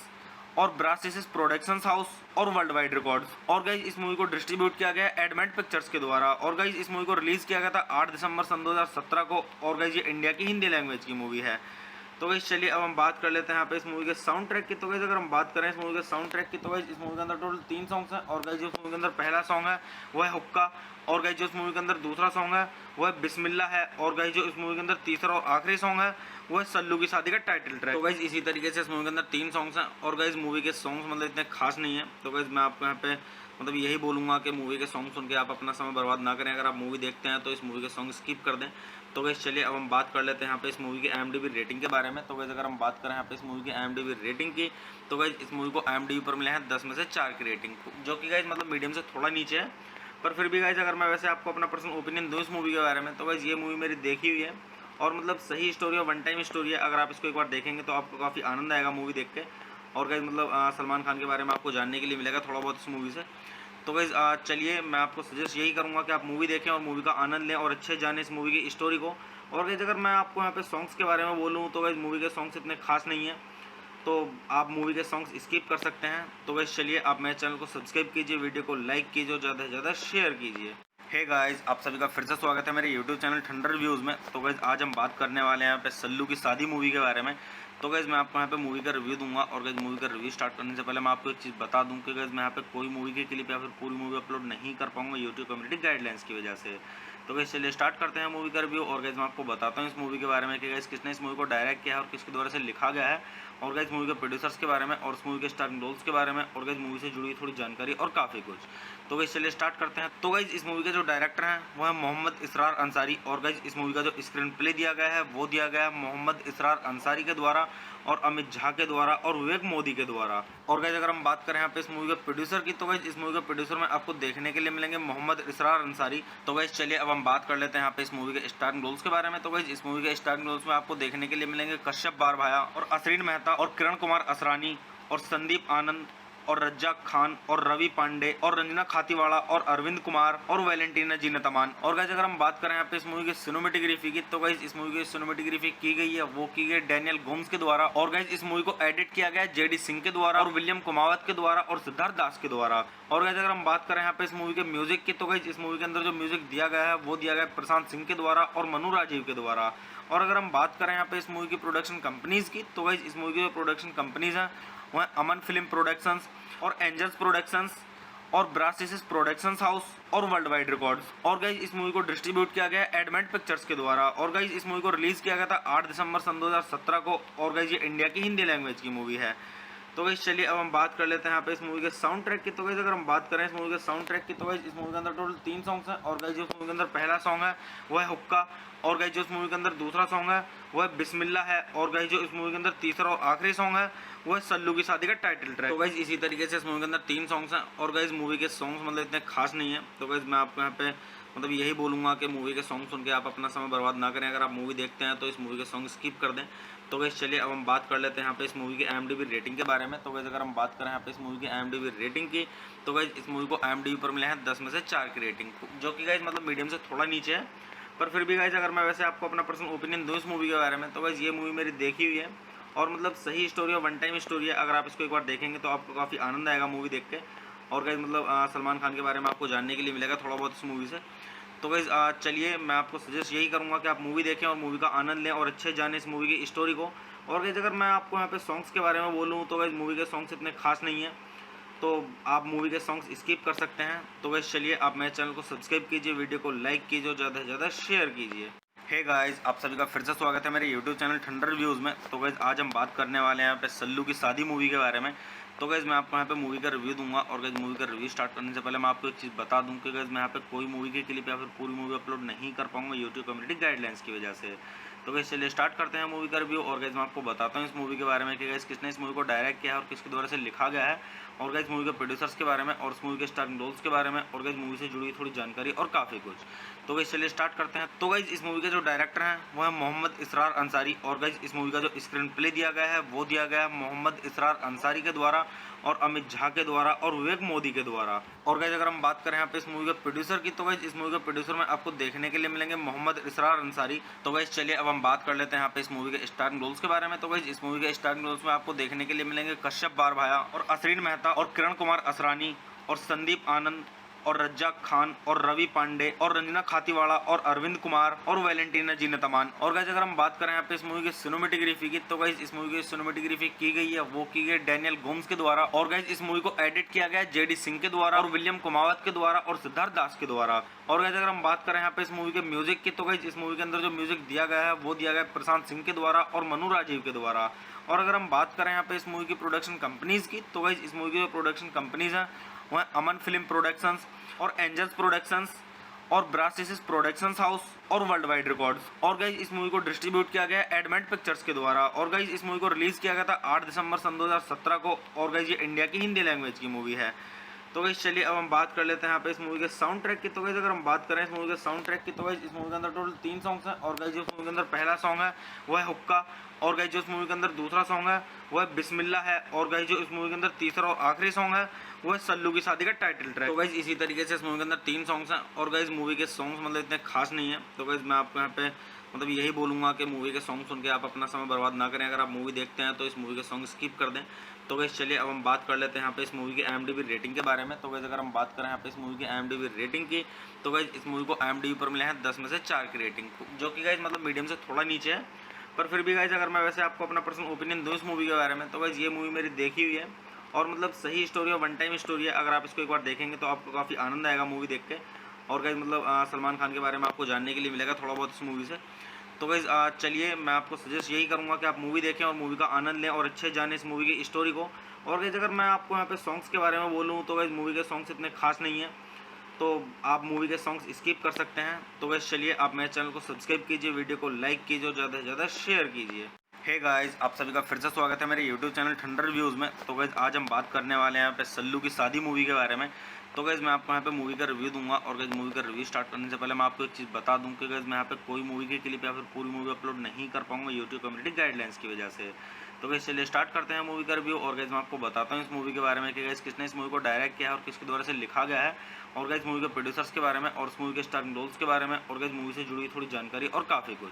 और ब्रासिस प्रोडक्शंस हाउस और वर्ल्ड वाइड रिकॉर्ड्स। और गाइस इस मूवी को डिस्ट्रीब्यूट किया गया है एडमेंट पिक्चर्स के द्वारा। और गाइस इस मूवी को रिलीज किया गया था 8 दिसंबर सन 2017 को। और गाइस ये इंडिया की हिंदी लैंग्वेज की मूवी है। तो गाइस चलिए अब हम बात कर लेते हैं यहाँ पे इस मूवी के साउंड ट्रैक की। तो गाइस अगर हम बात करें इस मूवी के साउंड ट्रैक की, तो गाइस इस मूवी के अंदर टोटल 3 सॉन्ग्स हैं। और गाइस जो इस मूवी के अंदर पहला सॉन्ग है वो है हुक्का। और गाइस जो इस मूवी के अंदर दूसरा सॉन्ग है वो है बिस्मिल्लाह है। और गाइस जो इस मूवी के अंदर तीसरा और आखिरी सॉन्ग है वो है सल्लू की शादी का टाइटल ट्रैक। तो गाइस इसी तरीके से इस मूवी के अंदर 3 सॉन्ग्स हैं। और गाइस मूवी के सॉन्ग्स मतलब इतने खास नहीं है। तो गाइस मैं आपको यहाँ पे मतलब यही बोलूँगा कि मूवी के सॉन्ग सुन के आप अपना समय बर्बाद ना करें। अगर आप मूवी देखते हैं तो इस मूवी के सॉन्ग स्किप कर दें। तो गाइस चलिए अब हम बात कर लेते हैं यहाँ पे इस मूवी की IMDb रेटिंग के बारे में। तो गाइस अगर हम बात करें यहाँ पे इस मूवी की IMDb रेटिंग की, तो गाइस इस मूवी को IMDb पर मिले हैं 10 में से 4 की रेटिंग, जो कि गाइस मतलब मीडियम से थोड़ा नीचे है। पर फिर भी गाइस अगर मैं वैसे आपको अपना पर्सनल ओपिनियन दूँ इस मूवी के बारे में, तो गाइस ये मूवी मेरी देखी हुई है और मतलब सही स्टोरी और वन टाइम स्टोरी है। अगर आप इसको एक बार देखेंगे तो आपको काफ़ी आनंद आएगा मूवी देख के। और गाइस मतलब सलमान खान के बारे में आपको जानने के लिए मिलेगा थोड़ा बहुत इस मूवी से। तो गाइस चलिए मैं आपको सजेस्ट यही करूंगा कि आप मूवी देखें और मूवी का आनंद लें और अच्छे जाने इस मूवी की स्टोरी को। और गाइस अगर मैं आपको यहाँ पे सॉन्ग्स के बारे में बोलूँ तो गाइस मूवी के सॉन्ग्स इतने खास नहीं है, तो आप मूवी के सॉन्ग्स स्किप कर सकते हैं। तो गाइस चलिए आप मेरे चैनल को सब्सक्राइब कीजिए, वीडियो को लाइक कीजिए और ज़्यादा से ज़्यादा शेयर कीजिए। हे गाइस, आप सभी का फिर से स्वागत है मेरे यूट्यूब चैनल ठंडर रिव्यूज़ में। तो गाइस आज हम बात करने वाले हैं यहाँ पे सल्लू की शादी मूवी के बारे में। तो गाइज मैं आपको यहाँ पे मूवी का रिव्यू दूंगा और गाइज मूवी का रिव्यू स्टार्ट करने से पहले मैं आपको एक चीज़ बता दूं कि गाइज मैं यहाँ पे कोई मूवी की क्लिप या फिर पूरी मूवी अपलोड नहीं कर पाऊंगा यूट्यूब कम्युनिटी गाइडलाइंस की वजह से। तो गाइज चलिए स्टार्ट करते हैं मूवी का रिव्यू और गाइज मैं आपको बताता हूँ इस मूवी के बारे में कि गाइज किसने इस मूवी को डायरेक्ट किया है और किसके द्वारा से लिखा गया है, और गाइज मूवी के प्रोड्यूसर्स के बारे में और इस मूवी के स्टारिंग रोल्स के बारे में, और गाइज मूवी से जुड़ी थोड़ी जानकारी और काफ़ी कुछ। तो गाइज चलिए स्टार्ट करते हैं। तो गाइज इस मूवी के जो डायरेक्टर हैं वो है मोहम्मद इसरार अंसारी, और गाइज इस मूवी का जो स्क्रीन प्ले दिया गया है वो दिया गया है मोहम्मद इसरार अंसारी के द्वारा और अमित झा के द्वारा और विवेक मोदी के द्वारा। और गाइज अगर हम बात करें यहाँ पे इस मूवी के प्रोड्यूसर की, तो गाइज इस मूवी के प्रोड्यूसर में आपको देखने के लिए मिलेंगे मोहम्मद इसरार अंसारी। तो गाइज चलिए अब हम बात कर लेते हैं यहाँ पे इस मूवी के स्टारिंग रोल्स के बारे में। तो गाइज इस मूवी के स्टारिंग रोल्स में आपको देखने के लिए मिलेंगे कश्यप बारभाया और असरीन मेहता और किरण कुमार असरानी और संदीप आनंद और रज्जाक खान और रवि पांडे और रंजना खातीवाड़ा और अरविंद कुमार और वैलेंटीना जीनतमान। और गाइज अगर हम बात करें यहाँ पे इस मूवी की सिनेमेटोग्राफी की, तो गाइज इस मूवी की सिनेमेटोग्राफी की गई है वो की गई डैनियल गोम्स के द्वारा, और गाइज इस मूवी को एडिट किया गया है जेडी सिंह के द्वारा और विलियम कुमावत के द्वारा और सिद्धार्थ दास के द्वारा। और गाइज अगर हम बात करें यहाँ पे इस मूवी के म्यूजिक की, तो गाइज इस मूवी के अंदर जो म्यूजिक दिया गया है वो दिया गया है प्रशांत सिंह के द्वारा और मनु राजीव के द्वारा। और अगर हम बात करें यहाँ पे इस मूवी की प्रोडक्शन कंपनीज की, तो गाइज इस मूवी की जो प्रोडक्शन कंपनीज हैं वो है अमन फिल्म प्रोडक्शंस और एंजल्स प्रोडक्शंस और ब्रासिस प्रोडक्शंस हाउस और वर्ल्ड वाइड रिकॉर्ड्स। और गाइज इस मूवी को डिस्ट्रीब्यूट किया गया एडमेंट पिक्चर्स के द्वारा, और गाइज इस मूवी को रिलीज किया गया था 8 दिसंबर सन 2017 को, और गाइज ये इंडिया की हिंदी लैंग्वेज की मूवी है। तो गाइज चलिए अब हम बात कर लेते हैं यहाँ पे इस मूवी के साउंड ट्रैक की। तो गाइज अगर हम बात करें इस मूवी के साउंड ट्रैक की, तो गाइज इस मूवी के अंदर टोटल 3 सॉन्ग्स हैं, और गाइज जो इस मूवी के अंदर पहला सॉन्ग है वो है हुक्का, और गाइज जो इस मूवी के अंदर दूसरा सॉन्ग है वो है बिस्मिल्लाह है, और गाइज जो इस मूवी के अंदर तीसरा और आखिरी सॉन्ग है वो है सल्लू की शादी का टाइटल ट्रैक। तो गाइज इसी तरीके से इस मूवी के अंदर 3 सॉन्ग्स हैं, और गाइज मूवी के सॉन्ग्स मतलब इतने खास नहीं है। तो गाइज मैं आपको यहाँ पे मतलब यही बोलूँगा कि मूवी के सॉन्ग सुन के आप अपना समय बर्बाद ना करें। अगर आप मूवी देखते हैं तो इस मूवी के सॉन्ग स्किप कर दें। तो गाइज चलिए अब हम बात कर लेते हैं यहाँ पे इस मूवी की IMDb रेटिंग के बारे में। तो गाइज अगर हम बात करें यहाँ पे इस मूवी की IMDb रेटिंग की, तो गाइज इस मूवी को IMDb पर मिले हैं 10 में से 4 की रेटिंग, जो कि गाइज मतलब मीडियम से थोड़ा नीचे है। पर फिर भी गाइज अगर मैं वैसे आपको अपना पर्सनल ओपिनियन दूँ इस मूवी के बारे में, तो गाइज ये मूवी मेरी देखी हुई है और मतलब सही स्टोरी और वन टाइम स्टोरी है। अगर आप इसको एक बार देखेंगे तो आपको काफ़ी आनंद आएगा मूवी देख के। और गाइज मतलब सलमान खान के बारे में आपको जानने के लिए मिलेगा थोड़ा बहुत इस मूवी से। तो गाइज चलिए मैं आपको सजेस्ट यही करूँगा कि आप मूवी देखें और मूवी का आनंद लें और अच्छे जाने इस मूवी की स्टोरी को। और गाइज अगर मैं आपको यहाँ पे सॉन्ग्स के बारे में बोलूँ, तो गाइज मूवी के सॉन्ग्स इतने खास नहीं है, तो आप मूवी के सॉन्ग्स स्किप कर सकते हैं। तो गाइज चलिए आप मेरे चैनल को सब्सक्राइब कीजिए, वीडियो को लाइक कीजिए और ज़्यादा से ज़्यादा शेयर कीजिए। हे गाइस, आप सभी का फिर से स्वागत है मेरे यूट्यूब चैनल ठंडर रिव्यूज़ में। तो गाइस आज हम बात करने वाले हैं यहाँ पे सल्लू की शादी मूवी के बारे में। तो गाइस मैं आपको यहाँ पे मूवी का रिव्यू दूंगा, और गाइस मूवी का रिव्यू स्टार्ट करने से पहले मैं आपको एक चीज़ बता दूं कि गाइस मैं यहाँ पे कोई मूवी की क्लिप या फिर पूरी मूवी अपलोड नहीं कर पाऊंगा यूट्यूब कम्युनिटी गाइडलाइंस की वजह से। तो गाइस चलिए स्टार्ट करते हैं मूवी का रिव्यू, और गाइस मैं आपको बताता हूँ इस मूवी के बारे में कि गाइस किसने इस मूवी को डायरेक्ट किया है और किसके द्वारा से लिखा गया है, और गाइस मूवी के प्रोड्यूसर्स के बारे में और इस मूवी के स्टारिंग रोल्स के बारे में, और गाइस मूवी से जुड़ी थोड़ी जानकारी और काफ़ी कुछ। तो गाइस चलिए स्टार्ट करते हैं। तो गाइस इस मूवी के जो डायरेक्टर हैं वो है मोहम्मद इसरार अंसारी, और गाइस इस मूवी का जो स्क्रीन प्ले दिया गया है वो दिया गया है मोहम्मद इसरार अंसारी के द्वारा और अमित झा के द्वारा और विवेक मोदी के द्वारा। और गाइस अगर हम बात करें यहाँ पे इस मूवी के प्रोड्यूसर की, तो गाइस इस मूवी के प्रोड्यूसर में आपको देखने के लिए मिलेंगे मोहम्मद इसरार अंसारी। तो गाइस चलिए अब हम बात कर लेते हैं यहाँ पे इस मूवी के स्टारिंग रोल्स के बारे में। तो गाइस इस मूवी के स्टारिंग रोल्स में आपको देखने के लिए मिलेंगे कश्यप बारभाया और असरीन मेहता और किरण कुमार असरानी और संदीप आनंद और रज्जाक खान और रवि पांडे और रंजना खातीवाड़ा और अरविंद कुमार और वैलेंटीना जीनतमान। और गाइस अगर हम बात करें यहाँ पे इस मूवी की सिनेमेटोग्राफी की, तो गाइस इस मूवी की सिनेमेटोग्राफी की गई है वो की गई डैनियल गोम्स के द्वारा, और गाइस इस मूवी को एडिट किया गया जेडी सिंह के द्वारा और विलियम कुमावत के द्वारा और सिद्धार्थ दास के द्वारा। और गाइस अगर हम बात करें यहाँ पे इस मूवी के म्यूजिक की, तो गाइस इस मूवी के अंदर जो म्यूजिक दिया गया है वो दिया गया है प्रशांत सिंह के द्वारा और मनु राजीव के द्वारा। और अगर हम बात करें यहाँ पे इस मूवी की प्रोडक्शन कंपनीज की, तो गाइस इस मूवी की जो प्रोडक्शन कंपनीज हैं वो है अमन फिल्म प्रोडक्शंस और एंजल्स प्रोडक्शंस और ब्रासिस प्रोडक्शंस हाउस और वर्ल्ड वाइड रिकॉर्ड्स। और गाइज इस मूवी को डिस्ट्रीब्यूट किया गया एडमेंट पिक्चर्स के द्वारा, और गाइज इस मूवी को रिलीज किया गया था 8 दिसंबर सन 2017 को, और गाइज ये इंडिया की हिंदी लैंग्वेज की मूवी है। तो गाइज चलिए अब हम बात कर लेते हैं यहाँ पे इस मूवी के साउंड ट्रैक की। तो गाइज अगर हम बात करें इस मूवी के साउंड ट्रैक की, तो गाइज इस मूवी के अंदर टोटल 3 सॉन्ग्स हैं, और गाइज जो इस मूवी के अंदर पहला सॉन्ग है वो है हुक्का, और गाइज जो इस मूवी के अंदर दूसरा सॉन्ग है वो है बिस्मिल्लाह है, और गाइज जो इस मूवी के अंदर तीसरा और आखिरी सॉन्ग है वो है सल्लू की शादी का टाइटल ट्रैक। तो गाइज इसी तरीके से इस मूवी के अंदर 3 सॉन्ग्स हैं, और गाइज मूवी के सॉन्ग्स मतलब इतने खास नहीं है। तो गाइज मैं आपको यहाँ पे मतलब यही बोलूँगा कि मूवी के सॉन्ग सुन के आप अपना समय बर्बाद ना करें। अगर आप मूवी देखते हैं तो इस मूवी के सॉन्ग स्किप कर दें। तो गाइज चलिए अब हम बात कर लेते हैं यहाँ पे इस मूवी की IMDb रेटिंग के बारे में। तो गाइज अगर हम बात करें यहाँ पे इस मूवी की IMDb रेटिंग की, तो गाइज इस मूवी को IMDb पर मिले हैं 10 में से 4 की रेटिंग, जो कि गाइज मतलब मीडियम से थोड़ा नीचे है। पर फिर भी गाइज अगर मैं वैसे आपको अपना पर्सनल ओपिनियन दूँ इस मूवी के बारे में, तो गाइज ये मूवी मेरी देखी हुई है और मतलब सही स्टोरी और वन टाइम स्टोरी है। अगर आप इसको एक बार देखेंगे तो आपको काफ़ी आनंद आएगा मूवी देख के। और गाइज मतलब सलमान खान के बारे में आपको जानने के लिए मिलेगा थोड़ा बहुत इस मूवी से। तो गाइज चलिए मैं आपको सजेस्ट यही करूँगा कि आप मूवी देखें और मूवी का आनंद लें और अच्छे जाने इस मूवी की स्टोरी को। और गाइज अगर मैं आपको यहाँ पे सॉन्ग्स के बारे में बोलूँ तो गाइज मूवी के सॉन्ग्स इतने खास नहीं हैं, तो आप मूवी के सॉन्ग्स स्किप कर सकते हैं। तो गाइज चलिए आप मेरे चैनल को सब्सक्राइब कीजिए, वीडियो को लाइक कीजिए और ज़्यादा से ज़्यादा शेयर कीजिए। हे गाइस, आप सभी का फिर से स्वागत है मेरे यूट्यूब चैनल ठंडर रिव्यूज़ में। तो गाइस आज हम बात करने वाले हैं यहाँ पे सल्लू की शादी मूवी के बारे में। तो गाइस मैं आपको यहाँ पे मूवी का रिव्यू दूंगा और गाइस मूवी का रिव्यू स्टार्ट करने से पहले मैं आपको एक चीज़ बता दूं कि गाइस मैं यहाँ पे कोई मूवी की क्लिप या फिर पूरी मूवी अपलोड नहीं कर पाऊंगा यूट्यूब कम्युनिटी गाइडलाइंस की वजह से। तो गाइस चलिए स्टार्ट करते हैं मूवी का रिव्यू। और गाइस मैं आपको बताता हूँ इस मूवी के बारे में कि गाइस किसने इस मूवी को डायरेक्ट किया है और किसके द्वारा से लिखा गया है, और गाइस मूवी के प्रोड्यूसर्स के बारे में और इस मूवी के स्टारिंग रोल्स के बारे में, और गाइस मूवी से जुड़ी थोड़ी जानकारी और काफ़ी कुछ।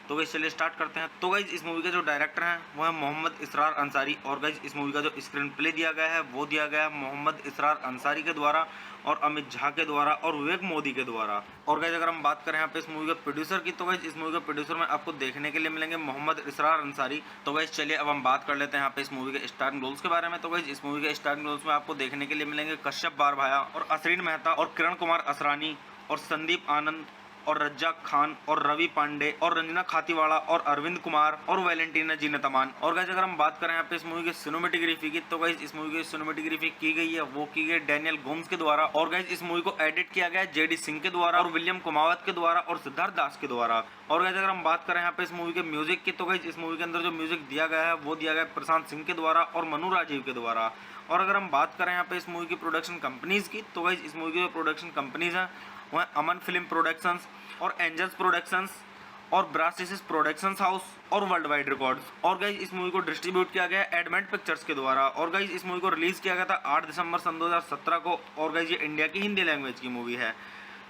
तो गाइस चलिए स्टार्ट करते हैं। तो गाइस इस मूवी के जो डायरेक्टर हैं वो है मोहम्मद इसरार अंसारी, और गाइस इस मूवी का जो स्क्रीन प्ले दिया गया है वो दिया गया है मोहम्मद इसरार अंसारी के द्वारा और अमित झा के द्वारा और विवेक मोदी के द्वारा। और गाइस अगर हम बात करें यहाँ पे इस मूवी के प्रोड्यूसर की, तो गाइस इस मूवी के प्रोड्यूसर में आपको देखने के लिए मिलेंगे मोहम्मद इसरार अंसारी। तो गाइस चलिए अब हम बात कर लेते हैं यहाँ पे इस मूवी के स्टारिंग रोल्स के बारे में। तो गाइस इस मूवी के स्टारिंग रोल्स में आपको देखने के लिए मिलेंगे कश्यप बारभाया और असरीन मेहता और किरण कुमार असरानी और संदीप आनंद और रज्जाक खान और रवि पांडे और रंजना खातीवाड़ा और अरविंद कुमार और वैलेंटीना जीनतमान। और गाइस अगर हम बात करें यहाँ पे इस मूवी की सिनेमेटोग्राफी की, तो गाइस इस मूवी की सिनेमेटोग्राफी की गई है वो की गई डैनियल गोम्स के द्वारा। और गाइस इस मूवी को एडिट किया गया है जेडी सिंह के द्वारा और विलियम कुमावत के द्वारा और सिद्धार्थ दास के द्वारा। और गाइस अगर हम बात करें यहाँ पे इस मूवी के म्यूजिक की, तो गाइस इस मूवी के अंदर जो म्यूजिक दिया गया है वो दिया गया है प्रशांत सिंह के द्वारा और मनु राजीव के द्वारा। और अगर हम बात करें यहाँ पे इस मूवी की प्रोडक्शन कंपनीज की, तो गाइस इस मूवी की जो प्रोडक्शन कंपनीज हैं वो है अमन फिल्म प्रोडक्शंस और एंजल्स प्रोडक्शंस और ब्रासिस प्रोडक्शंस हाउस और वर्ल्ड वाइड रिकॉर्ड्स। और गाइस इस मूवी को डिस्ट्रीब्यूट किया गया है एडमेंट पिक्चर्स के द्वारा। और गाइस इस मूवी को रिलीज किया गया था 8 दिसंबर सन 2017 को। और गाइस ये इंडिया की हिंदी लैंग्वेज की मूवी है।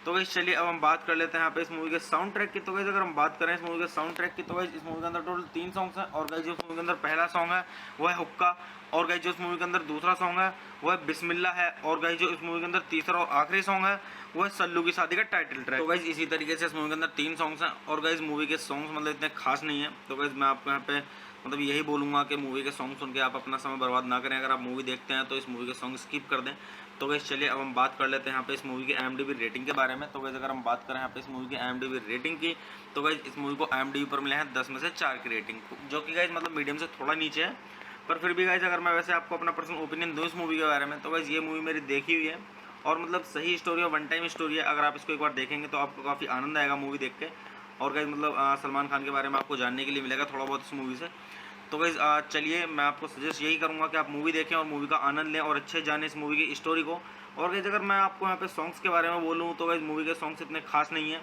तो गाइस चलिए अब हम बात कर लेते हैं यहाँ पे इस मूवी के साउंड ट्रैक की। तो गाइस अगर हम बात करें इस मूवी के साउंड ट्रैक की, तो गाइस इस मूवी के अंदर टोटल 3 सॉन्ग्स हैं। और गाइस जो इस मूवी के अंदर पहला सॉन्ग है वो है हुक्का। और गाइस जो इस मूवी के अंदर दूसरा सॉन्ग है वो है बिस्मिल्लाह है। और गाइस जो इस मूवी के अंदर तीसरा और आखिरी सॉन्ग है वो है सल्लू की शादी का टाइटल ट्रैक। तो गाइस इसी तरीके से इस मूवी के अंदर 3 सॉन्ग्स हैं। और गाइस मूवी के सॉन्ग्स मतलब इतने खास नहीं है। तो गाइस मैं आपको यहाँ पे मतलब यही बोलूँगा कि मूवी के सॉन्ग सुन के आप अपना समय बर्बाद ना करें। अगर आप मूवी देखते हैं तो इस मूवी के सॉन्ग स्किप कर दें। तो गाइस चलिए अब हम बात कर लेते हैं यहाँ पे इस मूवी की IMDb रेटिंग के बारे में। तो गाइस अगर हम बात करें यहाँ पे इस मूवी की IMDb रेटिंग की, तो गाइस इस मूवी को IMDb पर मिले हैं 10 में से 4 की रेटिंग, जो कि गाइस मतलब मीडियम से थोड़ा नीचे है। पर फिर भी गाइस अगर मैं वैसे आपको अपना पर्सनल ओपिनियन दूँ इस मूवी के बारे में, तो गाइस ये मूवी मेरी देखी हुई है और मतलब सही स्टोरी और वन टाइम स्टोरी है। अगर आप इसको एक बार देखेंगे तो आपको काफ़ी आनंद आएगा मूवी देख के। और गाइस मतलब सलमान खान के बारे में आपको जानने के लिए मिलेगा थोड़ा बहुत इस मूवी से। तो गाइस चलिए मैं आपको सजेस्ट यही करूँगा कि आप मूवी देखें और मूवी का आनंद लें और अच्छे जाने इस मूवी की स्टोरी को। और गाइस अगर मैं आपको यहाँ पे सॉन्ग्स के बारे में बोलूँ तो गाइस मूवी के सॉन्ग्स इतने खास नहीं है,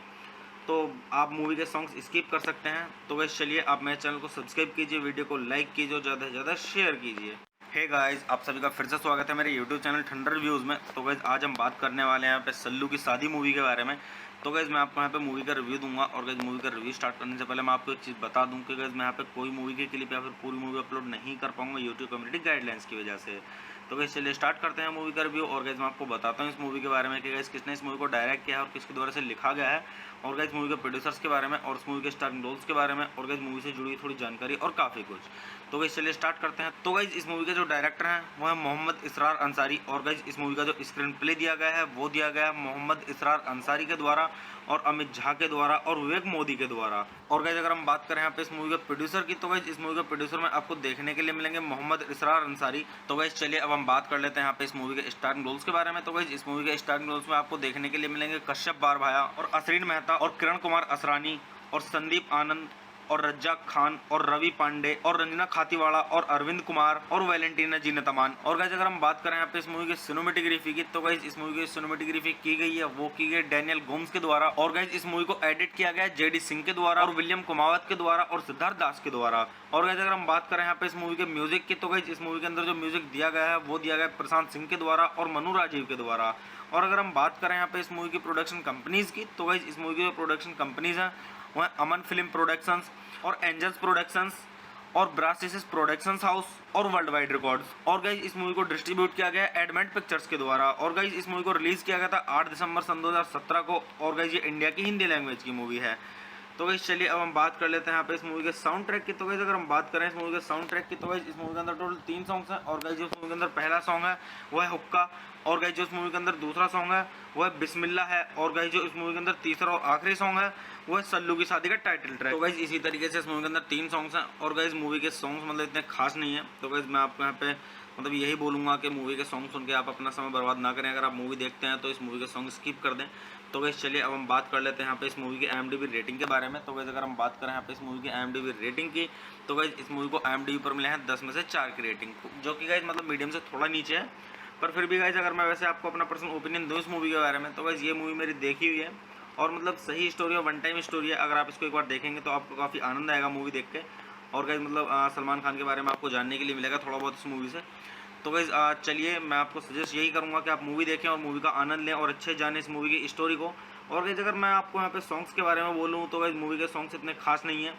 तो आप मूवी के सॉन्ग्स स्किप कर सकते हैं। तो गाइस चलिए आप मेरे चैनल को सब्सक्राइब कीजिए, वीडियो को लाइक कीजिए और ज़्यादा से ज़्यादा शेयर कीजिए। हे गाइस, आप सभी का फिर से स्वागत है मेरे यूट्यूब चैनल ठंडर रिव्यूज़ में। तो गाइस आज हम बात करने वाले हैं यहाँ पे सल्लू की शादी मूवी के बारे में। तो गाइस मैं आपको यहाँ पे मूवी का रिव्यू दूंगा। और गाइस मूवी का रिव्यू स्टार्ट करने से पहले मैं आपको एक चीज़ बता दूं कि गाइस मैं यहाँ पे कोई मूवी की क्लिप या फिर पूरी मूवी अपलोड नहीं कर पाऊंगा यूट्यूब कम्युनिटी गाइडलाइंस की वजह से। तो गाइस चलिए स्टार्ट करते हैं मूवी का रिव्यू। और गाइस मैं आपको बताता हूँ इस मूवी के बारे में कि गाइस किसने इस मूवी को डायरेक्ट किया है और किसके द्वारा से लिखा गया है, और गाइस मूवी के प्रोड्यूसर्स के बारे में और इस मूवी के स्टारिंग रोल्स के बारे में, और गाइस मूवी से जुड़ी थोड़ी जानकारी और काफ़ी कुछ। तो गाइस चलिए स्टार्ट करते हैं। तो गाइस इस मूवी के जो डायरेक्टर हैं वो है मोहम्मद इसरार अंसारी। और गाइस इस मूवी का जो स्क्रीन प्ले दिया गया है वो दिया गया है मोहम्मद इसरार अंसारी के द्वारा और अमित झा के द्वारा और विवेक मोदी के द्वारा। और गाइस अगर हम बात करें यहाँ पे इस मूवी के प्रोड्यूसर की, तो गाइस इस मूवी के प्रोड्यूसर में आपको देखने के लिए मिलेंगे मोहम्मद इसरार अंसारी। तो गाइस चलिए अब हम बात कर लेते हैं यहाँ पे इस मूवी के स्टारिंग रोल्स के बारे में। तो गाइस इस मूवी के स्टारिंग रोल्स में आपको देखने के लिए मिलेंगे कश्यप बारभाया और असरीन मेहता और किरण कुमार असरानी और संदीप आनंद और रज्जाक खान और रवि पांडे और रंजना खातीवाड़ा और अरविंद कुमार और वैलेंटीना जीनतमान। और गाइस अगर हम बात करें यहाँ पे इस मूवी की सिनेमेटोग्राफी की, तो गाइस इस मूवी की सिनेमेटोग्राफी की गई है वो की गई डैनियल गोम्स के द्वारा। और गाइस इस मूवी को एडिट किया गया है जेडी सिंह के द्वारा और विलियम कुमावत के द्वारा और सिद्धार्थ दास के द्वारा। और गाइस अगर हम बात करें यहाँ पे इस मूवी के म्यूजिक की, तो गाइस इस मूवी के अंदर जो म्यूजिक दिया गया है वो दिया गया है प्रशांत सिंह के द्वारा और मनु राजीव के द्वारा। और अगर हम बात करें यहाँ पे इस मूवी की प्रोडक्शन कंपनीज की, तो गाइस इस मूवी की जो प्रोडक्शन कंपनीज हैं वो है अमन फिल्म प्रोडक्शंस और एंजल्स प्रोडक्शंस और ब्रासिस प्रोडक्शंस हाउस और वर्ल्ड वाइड रिकॉर्ड्स। और गाइस इस मूवी को डिस्ट्रीब्यूट किया गया है एडमेंट पिक्चर्स के द्वारा। और गाइस इस मूवी को रिलीज किया गया था 8 दिसंबर सन 2017 को। और गाइस ये इंडिया की हिंदी लैंग्वेज की मूवी है। तो गाइस चलिए अब हम बात कर लेते हैं यहाँ पे इस मूवी के साउंड ट्रैक की। तो गाइस अगर हम बात करें इस मूवी के साउंड ट्रैक की, तो गाइस इस मूवी के अंदर टोटल 3 सॉन्ग्स हैं। और गाइस जो इस मूवी के अंदर पहला सॉन्ग है वो है हुक्का। और गाइस जो इस मूवी के अंदर दूसरा सॉन्ग है वो है बिस्मिल्लाह है। और गाइस जो इस मूवी के अंदर तीसरा और आखिरी सॉन्ग है वो है सल्लू की शादी का टाइटल ट्रैक। तो गाइस इसी तरीके से इस मूवी के अंदर 3 सॉन्ग्स हैं। और गाइस मूवी के सॉन्ग्स मतलब इतने खास नहीं है। तो गाइस मैं आपको यहाँ पे मतलब यही बोलूँगा कि मूवी के सॉन्ग सुन के आप अपना समय बर्बाद ना करें। अगर आप मूवी देखते हैं तो इस मूवी के सॉन्ग स्किप कर दें। तो गाइस चलिए अब हम बात कर लेते हैं यहाँ पे इस मूवी की IMDb रेटिंग के बारे में। तो गाइस अगर हम बात करें यहाँ पे इस मूवी की IMDb रेटिंग की, तो गाइस इस मूवी को IMDb पर मिले हैं 10 में से 4 की रेटिंग, जो कि गाइस मतलब मीडियम से थोड़ा नीचे है। पर फिर भी गाइस अगर मैं वैसे आपको अपना पर्सनल ओपिनियन दूँ इस मूवी के बारे में, तो गाइस ये मूवी मेरी देखी हुई है और मतलब सही स्टोरी और वन टाइम स्टोरी है। अगर आप इसको एक बार देखेंगे तो आपको काफ़ी आनंद आएगा मूवी देख के। और गाइस मतलब सलमान खान के बारे में आपको जानने के लिए मिलेगा थोड़ा बहुत इस मूवी से। तो गाइस चलिए मैं आपको सजेस्ट यही करूंगा कि आप मूवी देखें और मूवी का आनंद लें और अच्छे जाने इस मूवी की स्टोरी को। और गाइस अगर मैं आपको यहाँ पे सॉन्ग्स के बारे में बोलूँ तो गाइस मूवी के सॉन्ग्स इतने खास नहीं है,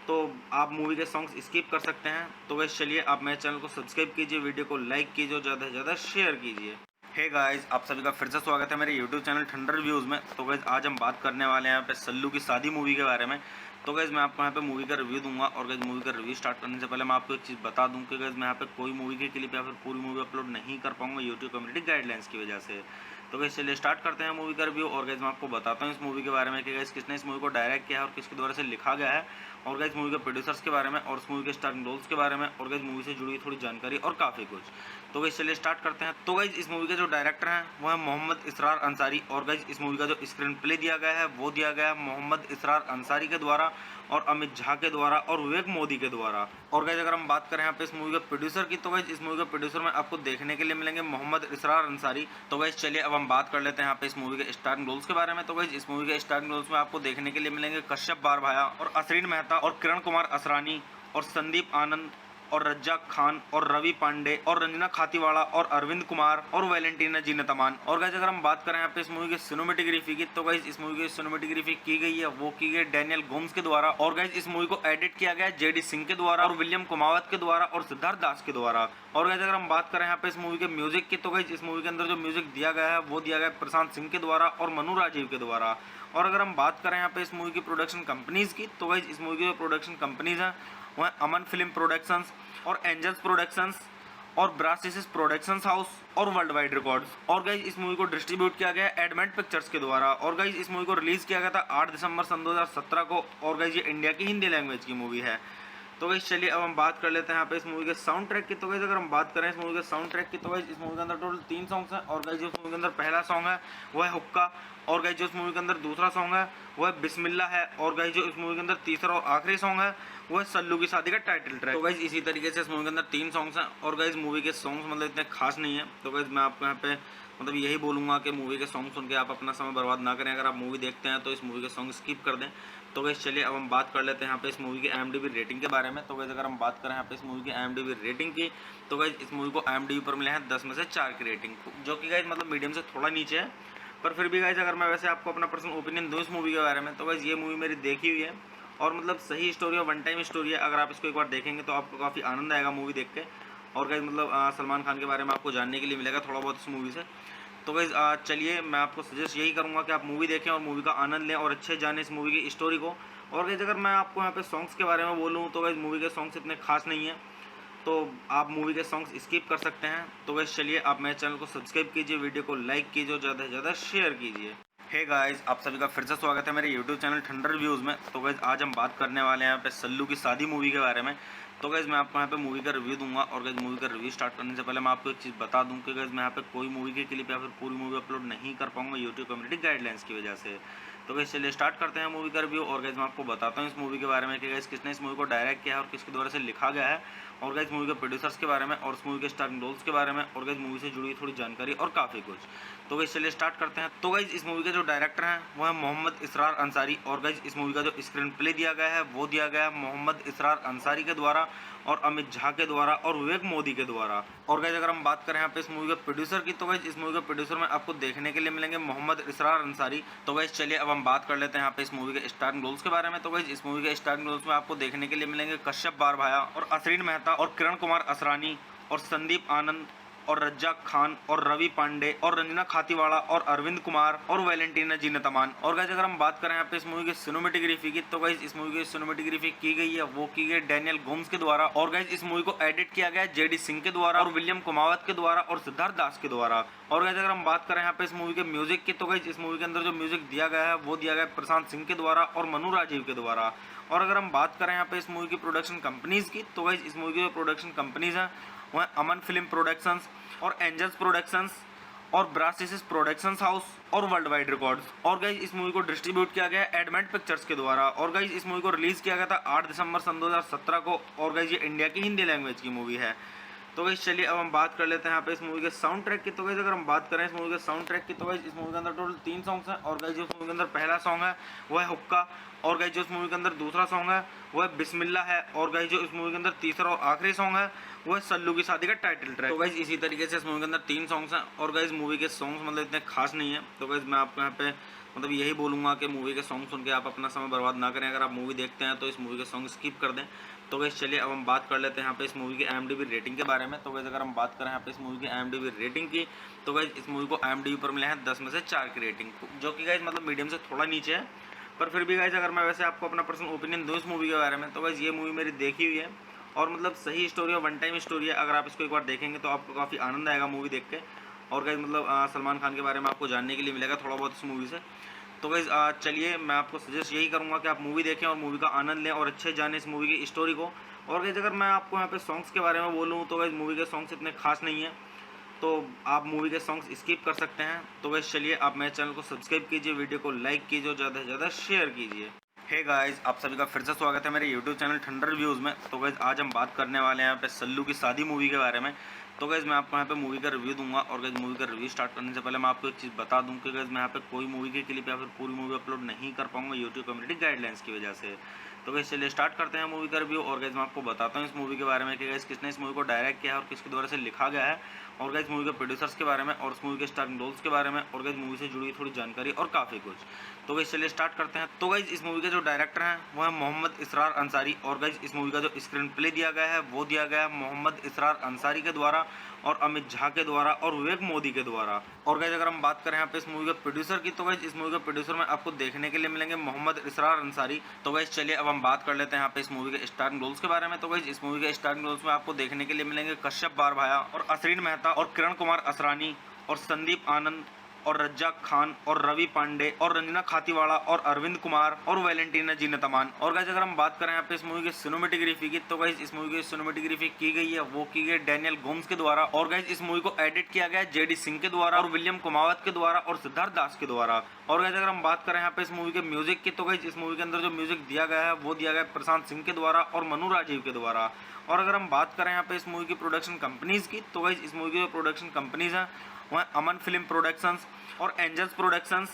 तो आप मूवी के सॉन्ग्स स्किप कर सकते हैं। तो गाइस चलिए आप मेरे चैनल को सब्सक्राइब कीजिए, वीडियो को लाइक कीजिए और ज़्यादा से ज़्यादा शेयर कीजिए। हे गाइस, आप सभी का फिर से स्वागत है मेरे यूट्यूब चैनल ठंडर रिव्यूज़ में। तो गाइस आज हम बात करने वाले हैं यहाँ पे सल्लू की शादी मूवी के बारे में। तो गाइस मैं आपको यहाँ पे मूवी का रिव्यू दूंगा। और गाइस मूवी का रिव्यू स्टार्ट करने से पहले मैं आपको एक चीज़ बता दूं कि गाइस मैं यहाँ पे कोई मूवी की क्लिप या फिर पूरी मूवी अपलोड नहीं कर पाऊंगा यूट्यूब कम्युनिटी गाइडलाइंस की वजह से। तो गाइस चलिए स्टार्ट करते हैं मूवी का रिव्यू। और गाइस मैं आपको बताता हूँ इस मूवी के बारे में कि गाइस किसने इस मूवी को डायरेक्ट किया है और किसके द्वारा से लिखा गया है। और गाइस मूवी के प्रोड्यूसर्स के बारे में और इस मूवी के स्टारिंग रोल्स के बारे में और गाइस मूवी से जुड़ी हुई थोड़ी जानकारी और काफ़ी कुछ। तो गाइस चलिए स्टार्ट करते हैं। तो गाइस इस मूवी के जो डायरेक्टर हैं वो है मोहम्मद इसरार अंसारी। और गाइस इस मूवी का जो स्क्रीन प्ले दिया गया है वो दिया गया है मोहम्मद इसरार अंसारी के द्वारा और अमित झा के द्वारा और विवेक मोदी के द्वारा। और गाइस अगर हम बात करें यहाँ पे इस मूवी के प्रोड्यूसर की, तो गाइस इस मूवी के प्रोड्यूसर में आपको देखने के लिए मिलेंगे मोहम्मद इसरार अंसारी। तो गाइस चलिए अब हम बात कर लेते हैं यहाँ पे इस मूवी के स्टारिंग रोल्स के बारे में। तो गाइस इस मूवी के स्टारिंग रोल्स में आपको देखने के लिए मिलेंगे कश्यप बारभाया और असरीन मेहता और किरण कुमार असरानी और संदीप आनंद और रज्जाक खान और रवि पांडे और रंजना खातीवाड़ा और अरविंद कुमार और वैलेंटीना जीनतमान। और गाइस अगर हम बात करें यहाँ पे इस मूवी की सिनेमेटोग्राफी की, तो गाइस इस मूवी की सिनेमेटोग्राफी की गई है वो की गई डैनियल गोम्स के द्वारा। और गाइस इस मूवी को एडिट किया गया है JD सिंह के द्वारा और विलियम कुमावत के द्वारा और सिद्धार्थ दास के द्वारा। और गाइस अगर हम बात करें यहाँ पे इस मूवी के म्यूजिक की, तो गाइस इस मूवी के अंदर जो म्यूजिक दिया गया है वो दिया गया है प्रशांत सिंह के द्वारा और मनु राजीव के द्वारा। और अगर हम बात करें यहाँ पे इस मूवी की प्रोडक्शन कंपनीज की, तो गाइस इस मूवी की जो प्रोडक्शन कंपनीज हैं वो है अमन फिल्म प्रोडक्शंस और एंजल्स प्रोडक्शंस और ब्रासिस प्रोडक्शंस हाउस और वर्ल्ड वाइड रिकॉर्ड्स। और गाइस इस मूवी को डिस्ट्रीब्यूट किया गया है एडमेंट पिक्चर्स के द्वारा। और गाइस इस मूवी को रिलीज किया गया था 8 दिसंबर सन 2017 को। और गाइस ये इंडिया की हिंदी लैंग्वेज की मूवी है। तो गाइस चलिए अब हम बात कर लेते हैं यहाँ पे इस मूवी के साउंड ट्रैक की। तो गाइस अगर हम बात करें इस मूवी के साउंड ट्रैक की, तो गाइस इस मूवी के अंदर टोटल 3 सॉन्ग्स हैं। और गाइस जो इस मूवी के अंदर पहला सॉन्ग है वो है हुक्का। और गाइस जो इस मूवी के अंदर दूसरा सॉन्ग है वो है बिस्मिल्लाह है। और गाइस जो इस मूवी के अंदर तीसरा और आखिरी सॉन्ग है वो है सल्लू की शादी का टाइटल ट्रैक। तो गाइस इसी तरीके से इस मूवी के अंदर 3 सॉन्ग्स हैं। और गाइस मूवी के सॉन्ग्स मतलब इतने खास नहीं है। तो गाइस मैं आपको यहाँ पे मतलब यही बोलूँगा कि मूवी के सॉन्ग सुन के आप अपना समय बर्बाद ना करें। अगर आप मूवी देखते हैं तो इस मूवी के सॉन्ग स्किप कर दें। तो गाइस चलिए अब हम बात कर लेते हैं यहाँ पे इस मूवी की IMDb रेटिंग के बारे में। तो गाइस अगर हम बात करें यहाँ पे इस मूवी की IMDb रेटिंग की, तो गाइस इस मूवी को IMDb पर मिले हैं 10 में से 4 की रेटिंग, जो कि गाइस मतलब मीडियम से थोड़ा नीचे है। पर फिर भी गाइस अगर मैं वैसे आपको अपना पर्सनल ओपिनियन दूँ इस मूवी के बारे में, तो गाइस ये मूवी मेरी देखी हुई है और मतलब सही स्टोरी और वन टाइम स्टोरी है। अगर आप इसको एक बार देखेंगे तो आपको काफ़ी आनंद आएगा मूवी देख के। और गाइस मतलब सलमान खान के बारे में आपको जानने के लिए मिलेगा थोड़ा बहुत इस मूवी से। तो गाइस चलिए मैं आपको सजेस्ट यही करूंगा कि आप मूवी देखें और मूवी का आनंद लें और अच्छे जाने इस मूवी की स्टोरी को। और गाइस अगर मैं आपको यहाँ पे सॉन्ग्स के बारे में बोलूँ तो गाइस मूवी के सॉन्ग्स इतने खास नहीं है, तो आप मूवी के सॉन्ग्स स्किप कर सकते हैं। तो गाइस चलिए आप मेरे चैनल को सब्सक्राइब कीजिए, वीडियो को लाइक कीजिए और ज़्यादा से ज़्यादा शेयर कीजिए। हे गाइस, आप सभी का फिर से स्वागत है मेरे यूट्यूब चैनल ठंडर रिव्यूज़ में। तो गाइस आज हम बात करने वाले हैं यहाँ पे सल्लू की शादी मूवी के बारे में। तो गाइस मैं आपको यहाँ पे मूवी का रिव्यू दूंगा। और गाइस मूवी का रिव्यू स्टार्ट करने से पहले मैं आपको एक चीज़ बता दूं कि गाइस मैं यहाँ पे कोई मूवी की क्लिप या फिर पूरी मूवी अपलोड नहीं कर पाऊंगा यूट्यूब कम्युनिटी गाइडलाइंस की वजह से। तो गाइस चलिए स्टार्ट करते हैं मूवी का रिव्यू। और गाइस मैं आपको बताता हूँ इस मूवी के बारे में कि गाइस किसने इस मूवी को डायरेक्ट किया है और किसके द्वारा से लिखा गया है। और गाइस मूवी के प्रोड्यूसर्स के बारे में और इस मूवी के स्टारिंग रोल्स के बारे में और गाइस मूवी से जुड़ी हुई थोड़ी जानकारी और काफ़ी कुछ। तो गाइस चलिए स्टार्ट करते हैं। तो गाइस इस मूवी के जो डायरेक्टर हैं वो है मोहम्मद इसरार अंसारी। और गाइस इस मूवी का जो स्क्रीन प्ले दिया गया है वो दिया गया है मोहम्मद इसरार अंसारी के द्वारा और अमित झा के द्वारा और विवेक मोदी के द्वारा। और गाइस अगर हम बात करें यहाँ पे इस मूवी के प्रोड्यूसर की, तो गाइस इस मूवी के प्रोड्यूसर में आपको देखने के लिए मिलेंगे मोहम्मद इसरार अंसारी। तो गाइस चलिए अब हम बात कर लेते हैं यहाँ पे इस मूवी के स्टारिंग रोल्स के बारे में। तो गाइस इस मूवी के स्टारिंग रोल्स में आपको देखने के लिए मिलेंगे कश्यप बारभाया और असरीन मेहता और किरण कुमार असरानी और संदीप आनंद और रज्जाक खान और रवि पांडे और रंजना खातीवाड़ा और अरविंद कुमार और वैलेंटीना जीनतमान। और गाइस अगर हम बात करें यहाँ पे इस मूवी की सिनेमेटोग्राफी की, तो गाइस इस मूवी की सिनेमेटोग्राफी की गई है वो की गई डैनियल गोम्स के द्वारा। और गाइस इस मूवी को एडिट किया गया है जेडी सिंह के द्वारा और विलियम कुमावत के द्वारा और सिद्धार्थ दास के द्वारा। और गाइस अगर हम बात करें यहाँ पे इस मूवी के म्यूजिक की, तो गाइस इस मूवी के अंदर जो म्यूजिक दिया गया है वो दिया गया है प्रशांत सिंह के द्वारा और मनु राजीव के द्वारा। और अगर हम बात करें यहाँ पे इस मूवी की प्रोडक्शन कंपनीज की, तो गाइस इस मूवी की जो प्रोडक्शन कंपनीज हैं वो है अमन फिल्म प्रोडक्शंस और एंजल्स प्रोडक्शंस और ब्रासिस प्रोडक्शंस हाउस और वर्ल्ड वाइड रिकॉर्ड्स। और गाइस इस मूवी को डिस्ट्रीब्यूट किया गया है एडमेंट पिक्चर्स के द्वारा। और गाइस इस मूवी को रिलीज किया गया था 8 दिसंबर सन 2017 को। और गाइस ये इंडिया की हिंदी लैंग्वेज की मूवी है। तो गाइस चलिए अब हम बात कर लेते हैं यहाँ पे इस मूवी के साउंड ट्रैक की। तो गाइस अगर हम बात करें इस मूवी के साउंड ट्रैक की, तो गाइस इस मूवी के अंदर टोटल 3 सॉन्ग्स हैं। और गाइस जो इस मूवी के अंदर पहला सॉन्ग है वो है हुक्का। और गाइस जो इस मूवी के अंदर दूसरा सॉन्ग है वो है बिस्मिल्लाह है। और गाइस जो इस मूवी के अंदर तीसरा और आखिरी सॉन्ग है वो है सल्लू की शादी का टाइटल ट्रैक। तो गाइस इसी तरीके से इस मूवी के अंदर 3 सॉन्ग्स हैं। और गाइस मूवी के सॉन्ग्स मतलब इतने खास नहीं है। तो गाइस मैं आपको यहाँ पे मतलब यही बोलूँगा कि मूवी के सॉन्ग सुन के आप अपना समय बर्बाद ना करें। अगर आप मूवी देखते हैं तो इस मूवी के सॉन्ग स्किप कर दें। तो गाइस चलिए अब हम बात कर लेते हैं यहाँ पे इस मूवी की IMDb रेटिंग के बारे में। तो गाइस अगर हम बात करें यहाँ पे इस मूवी की IMDb रेटिंग की, तो गाइस इस मूवी को IMDb पर मिले हैं 10 में से 4 की रेटिंग, जो कि गाइस मतलब मीडियम से थोड़ा नीचे है। पर फिर भी गाइस अगर मैं वैसे आपको अपना पर्सनल ओपिनियन दूँ इस मूवी के बारे में, तो गाइस ये मूवी मेरी देखी हुई है और मतलब सही स्टोरी और वन टाइम स्टोरी है। अगर आप इसको एक बार देखेंगे तो आपको काफ़ी आनंद आएगा मूवी देख के। और गाइस मतलब सलमान खान के बारे में आपको जानने के लिए मिलेगा थोड़ा बहुत इस मूवी से। तो गाइस चलिए मैं आपको सजेस्ट यही करूंगा कि आप मूवी देखें और मूवी का आनंद लें और अच्छे जाने इस मूवी की स्टोरी को। और गाइस अगर मैं आपको यहाँ पे सॉन्ग्स के बारे में बोलूँ तो गाइस मूवी के सॉन्ग्स इतने खास नहीं है, तो आप मूवी के सॉन्ग्स स्किप कर सकते हैं। तो गाइस चलिए आप मेरे चैनल को सब्सक्राइब कीजिए, वीडियो को लाइक कीजिए और ज़्यादा से ज़्यादा शेयर कीजिए। हे गाइस, आप सभी का फिर से स्वागत है मेरे यूट्यूब चैनल ठंडर रिव्यूज़ में। तो गाइस आज हम बात करने वाले हैं यहाँ पे सल्लू की शादी मूवी के बारे में। तो गाइस मैं आपको यहाँ पे मूवी का रिव्यू दूंगा। और गाइस मूवी का रिव्यू स्टार्ट करने से पहले मैं आपको एक चीज़ बता दूं कि गाइस मैं यहाँ पे कोई मूवी के क्लिप या फिर पूरी मूवी अपलोड नहीं कर पाऊंगा यूट्यूब कम्युनिटी गाइडलाइंस की वजह से। तो गाइस चलिए स्टार्ट करते हैं मूवी का रिव्यू। और गाइस मैं आपको बताता हूँ इस मूवी के बारे में कि गाइस किसने इस मूवी को डायरेक्ट किया है और किसके द्वारा से लिखा गया है। और गाइस मूवी के प्रोड्यूसर्स के बारे में और उस मूवी के स्टारिंग रोल्स के बारे में और गाइस मूवी से जुड़ी थोड़ी जानकारी और काफ़ी कुछ। तो गाइस चलिए स्टार्ट करते हैं। तो गाइस इस मूवी के जो डायरेक्टर हैं वो है मोहम्मद इसरार अंसारी। और गाइस इस मूवी का जो स्क्रीन प्ले दिया गया है वो दिया गया है मोहम्मद इसरार अंसारी के द्वारा और अमित झा के द्वारा और विवेक मोदी के द्वारा। और गाइस अगर हम बात करें यहाँ पे इस मूवी के प्रोड्यूसर की, तो गाइस इस मूवी के प्रोड्यूसर में आपको देखने के लिए मिलेंगे मोहम्मद इसरार अंसारी। तो गाइस चलिए अब हम बात कर लेते हैं यहाँ पे इस मूवी के स्टारिंग रोल्स के बारे में। तो गाइस इस मूवी के स्टारिंग रोल्स में आपको देखने के लिए मिलेंगे कश्यप बारभाया और असरीन मेहता और किरण कुमार असरानी और संदीप आनंद और रज्जाक खान और रवि पांडे और रंजना खातीवाड़ा और अरविंद कुमार और वैलेंटीना जीनतमान। और गाइस अगर हम बात करें यहाँ पे इस मूवी की सिनेमेटोग्राफी की, तो गाइस इस मूवी की सिनेमेटोग्राफी की गई है वो की गई डैनियल गोम्स के द्वारा। और गाइस इस मूवी को एडिट किया गया है जेडी सिंह के द्वारा और विलियम कुमावत के द्वारा और सिद्धार्थ दास के द्वारा। और गाइस अगर हम बात करें यहाँ पे इस मूवी के म्यूजिक की, तो गाइस इस मूवी के अंदर जो म्यूजिक दिया गया है वो दिया गया है प्रशांत सिंह के द्वारा और मनु राजीव के द्वारा। और अगर हम बात करें यहाँ पे इस मूवी की प्रोडक्शन कंपनीज की, तो गाइस इस मूवी की जो प्रोडक्शन कंपनीज हैं वो है अमन फिल्म प्रोडक्शंस और एंजल्स प्रोडक्शंस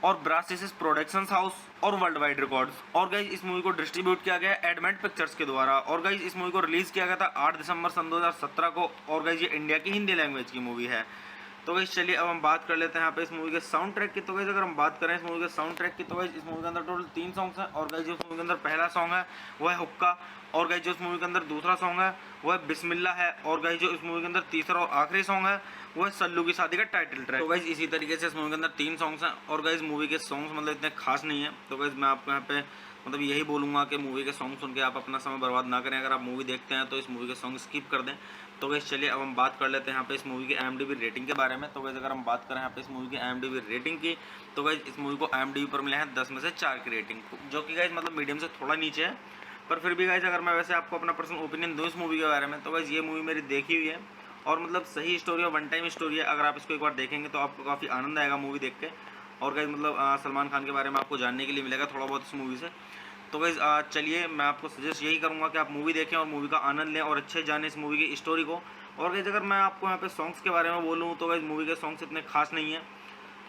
और ब्रासिस प्रोडक्शंस हाउस और वर्ल्ड वाइड रिकॉर्ड्स। और गाइस इस मूवी को डिस्ट्रीब्यूट किया गया है एडमेंट पिक्चर्स के द्वारा। और गाइस इस मूवी को रिलीज किया गया था 8 दिसंबर सन 2017 को। और गाइस ये इंडिया की हिंदी लैंग्वेज की मूवी है। तो गाइस चलिए अब हम बात कर लेते हैं यहाँ पे इस मूवी के साउंड ट्रैक की। तो गाइस अगर हम बात करें इस मूवी के साउंड ट्रैक की, तो गाइस इस मूवी के अंदर टोटल 3 सॉन्ग्स हैं। और गाइस जो इस मूवी के अंदर पहला सॉन्ग है वो है हुक्का। और गाइस जो इस मूवी के अंदर दूसरा सॉन्ग है वो है बिस्मिल्लाह है। और गाइस जो इस मूवी के अंदर तीसरा और आखिरी सॉन्ग है वो है सल्लू की शादी का टाइटल ट्रैक। तो गाइस इसी तरीके से इस मूवी के अंदर 3 सॉन्ग्स हैं। और गाइस मूवी के सॉन्ग्स मतलब इतने खास नहीं है। तो गाइस मैं आपको यहाँ पे मतलब यही बोलूँगा कि मूवी के सॉन्ग सुन के आप अपना समय बर्बाद ना करें। अगर आप मूवी देखते हैं तो इस मूवी के सॉन्ग स्किप कर दें। तो गाइस चलिए अब हम बात कर लेते हैं यहाँ पे इस मूवी की IMDb रेटिंग के बारे में। तो गाइस अगर हम बात करें यहाँ पे इस मूवी की IMDb रेटिंग की, तो गाइस इस मूवी को IMDb पर मिले हैं 10 में से 4 की रेटिंग, जो कि गाइस मतलब मीडियम से थोड़ा नीचे है। पर फिर भी गाइस अगर मैं वैसे आपको अपना पर्सनल ओपिनियन दूँ इस मूवी के बारे में, तो गाइस ये मूवी मेरी देखी हुई है और मतलब सही स्टोरी और वन टाइम स्टोरी है। अगर आप इसको एक बार देखेंगे तो आपको काफ़ी आनंद आएगा मूवी देख के। और गाइस मतलब सलमान खान के बारे में आपको जानने के लिए मिलेगा थोड़ा बहुत इस मूवी से। तो गाइस चलिए मैं आपको सजेस्ट यही करूंगा कि आप मूवी देखें और मूवी का आनंद लें और अच्छे जाने इस मूवी की स्टोरी को। और गाइस अगर मैं आपको यहाँ पे सॉन्ग्स के बारे में बोलूँ तो गाइस मूवी के सॉन्ग्स इतने खास नहीं है,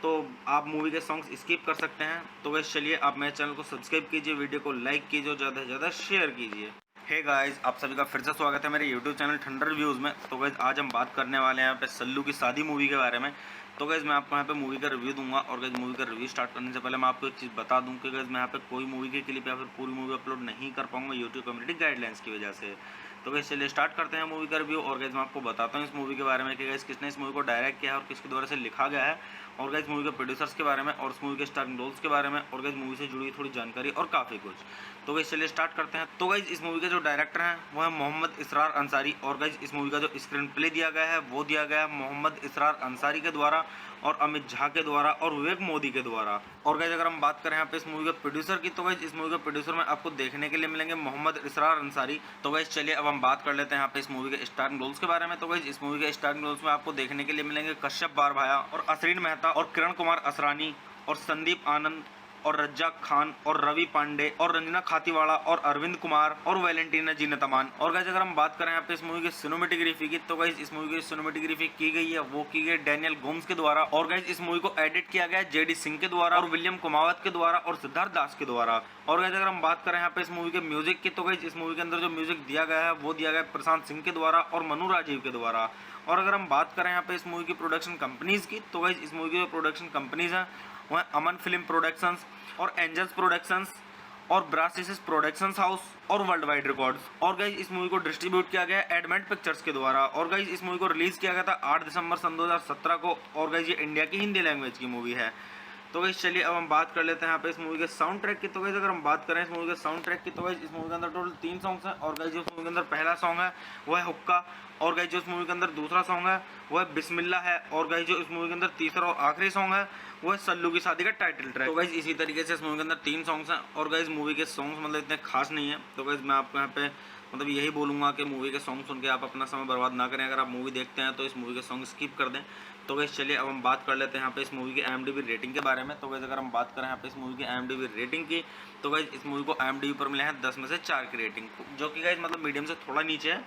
तो आप मूवी के सॉन्ग्स स्किप कर सकते हैं। तो गाइस चलिए आप मेरे चैनल को सब्सक्राइब कीजिए, वीडियो को लाइक कीजिए और ज़्यादा से ज़्यादा शेयर कीजिए। हे गाइस, आप सभी का फिर से स्वागत है मेरे यूट्यूब चैनल ठंडर रिव्यूज़ में। तो गाइस आज हम बात करने वाले हैं यहाँ पे सल्लू की शादी मूवी के बारे में। तो गाइस मैं आपको यहाँ पे मूवी का रिव्यू दूंगा। और गाइस मूवी का रिव्यू स्टार्ट करने से पहले मैं आपको एक चीज़ बता दूं कि गाइस मैं यहाँ पे कोई मूवी के क्लिप या फिर पूरी मूवी अपलोड नहीं कर पाऊंगा यूट्यूब कम्युनिटी गाइडलाइंस की वजह से। तो गाइस चलिए स्टार्ट करते हैं मूवी का रिव्यू। और गाइस मैं आपको बताता हूँ इस मूवी के बारे में कि गाइस किसने इस मूवी को डायरेक्ट किया है और किसके द्वारा से लिखा गया है, और गाइस मूवी के प्रोड्यूसर्स के बारे में और इस मूवी के स्टाररिंग रोल्स के बारे में, और गाइस मूवी से जुड़ी हुई थोड़ी जानकारी और काफ़ी कुछ। तो गाइस चलिए स्टार्ट करते हैं। तो गाइस इस मूवी के जो डायरेक्टर हैं वो है मोहम्मद इसरार अंसारी, और गाइस इस मूवी का जो स्क्रीन प्ले दिया गया है वो दिया गया है मोहम्मद इसरार अंसारी के द्वारा और अमित झा के द्वारा और विवेक मोदी के द्वारा। और गाइस अगर हम बात करें यहाँ पे इस मूवी के प्रोड्यूसर की, तो गाइस इस मूवी के प्रोड्यूसर में आपको देखने के लिए मिलेंगे मोहम्मद इसरार अंसारी। तो गाइस चलिए अब हम बात कर लेते हैं यहाँ पे इस मूवी के स्टाररिंग रोल्स के बारे में। तो गाइस इस मूवी के स्टाररिंग रोल्स में आपको देखने के लिए मिलेंगे कश्यप बारभाया और असरीन मेहता और किरण कुमार असरानी और संदीप आनंद और रज्जाक खान और रवि पांडे और रंजना खातीवाड़ा और अरविंद कुमार और वैलेंटीना जीनतमान। और गाइस अगर हम बात करें यहाँ पे इस मूवी की सिनेमेटोग्राफी की, तो गाइस इस मूवी की सिनेमेटोग्राफी की गई है वो की गई डैनियल गोम्स के द्वारा, और गाइस इस मूवी को एडिट किया गया है जेडी सिंह के द्वारा और विलियम कुमावत के द्वारा और सिद्धार्थ दास के द्वारा। और गाइस अगर हम बात करें यहाँ पे इस मूवी के म्यूजिक की, तो गाइस इस मूवी के अंदर जो म्यूजिक दिया गया है वो दिया गया है प्रशांत सिंह के द्वारा और मनु राजीव के द्वारा। और अगर हम बात करें यहाँ पे इस मूवी की प्रोडक्शन कंपनीज की, तो गाइस इस मूवी की जो प्रोडक्शन कंपनीज हैं वो है अमन फिल्म प्रोडक्शंस और एंजल्स प्रोडक्शंस और ब्रासिस प्रोडक्शंस हाउस और वर्ल्ड वाइड रिकॉर्ड्स। और गाइस इस मूवी को डिस्ट्रीब्यूट किया गया है एडमेंट पिक्चर्स के द्वारा। और गाइस इस मूवी को रिलीज किया गया था 8 दिसंबर सन 2017 को, और गाइस ये इंडिया की हिंदी लैंग्वेज की मूवी है। तो गाइस चलिए अब हम बात कर लेते हैं यहाँ पे इस मूवी के साउंड ट्रैक की। तो गाइस अगर हम बात करें इस मूवी के साउंड ट्रैक की, तो गाइस इस मूवी के अंदर टोटल 3 सॉन्ग्स हैं। और गाइस जो इस मूवी के अंदर पहला सॉन्ग है वो है हुक्का, और गाइस जो इस मूवी के अंदर दूसरा सॉन्ग है वो है बिस्मिल्लाह है, और गाइस जो इस मूवी के अंदर तीसरा और आखिरी सॉन्ग है वो है सल्लू की शादी का टाइटल ट्रैक। तो गाइस इसी तरीके से इस मूवी के अंदर 3 सॉन्ग्स हैं, और गाइस मूवी के सॉन्ग्स मतलब इतने खास नहीं है। तो गाइस मैं आपको यहाँ पे मतलब यही बोलूँगा कि मूवी के सॉन्ग सुन के आप अपना समय बर्बाद ना करें। अगर आप मूवी देखते हैं तो इस मूवी के सॉन्ग स्किप कर दें। तो गाइस चलिए अब हम बात कर लेते हैं यहाँ पे इस मूवी की IMDb रेटिंग के बारे में। तो गाइस अगर हम बात करें यहाँ पे इस मूवी की IMDb रेटिंग की, तो गाइस इस मूवी को IMDb पर मिले हैं 10 में से 4 की रेटिंग, जो कि गाइस मतलब मीडियम से थोड़ा नीचे है।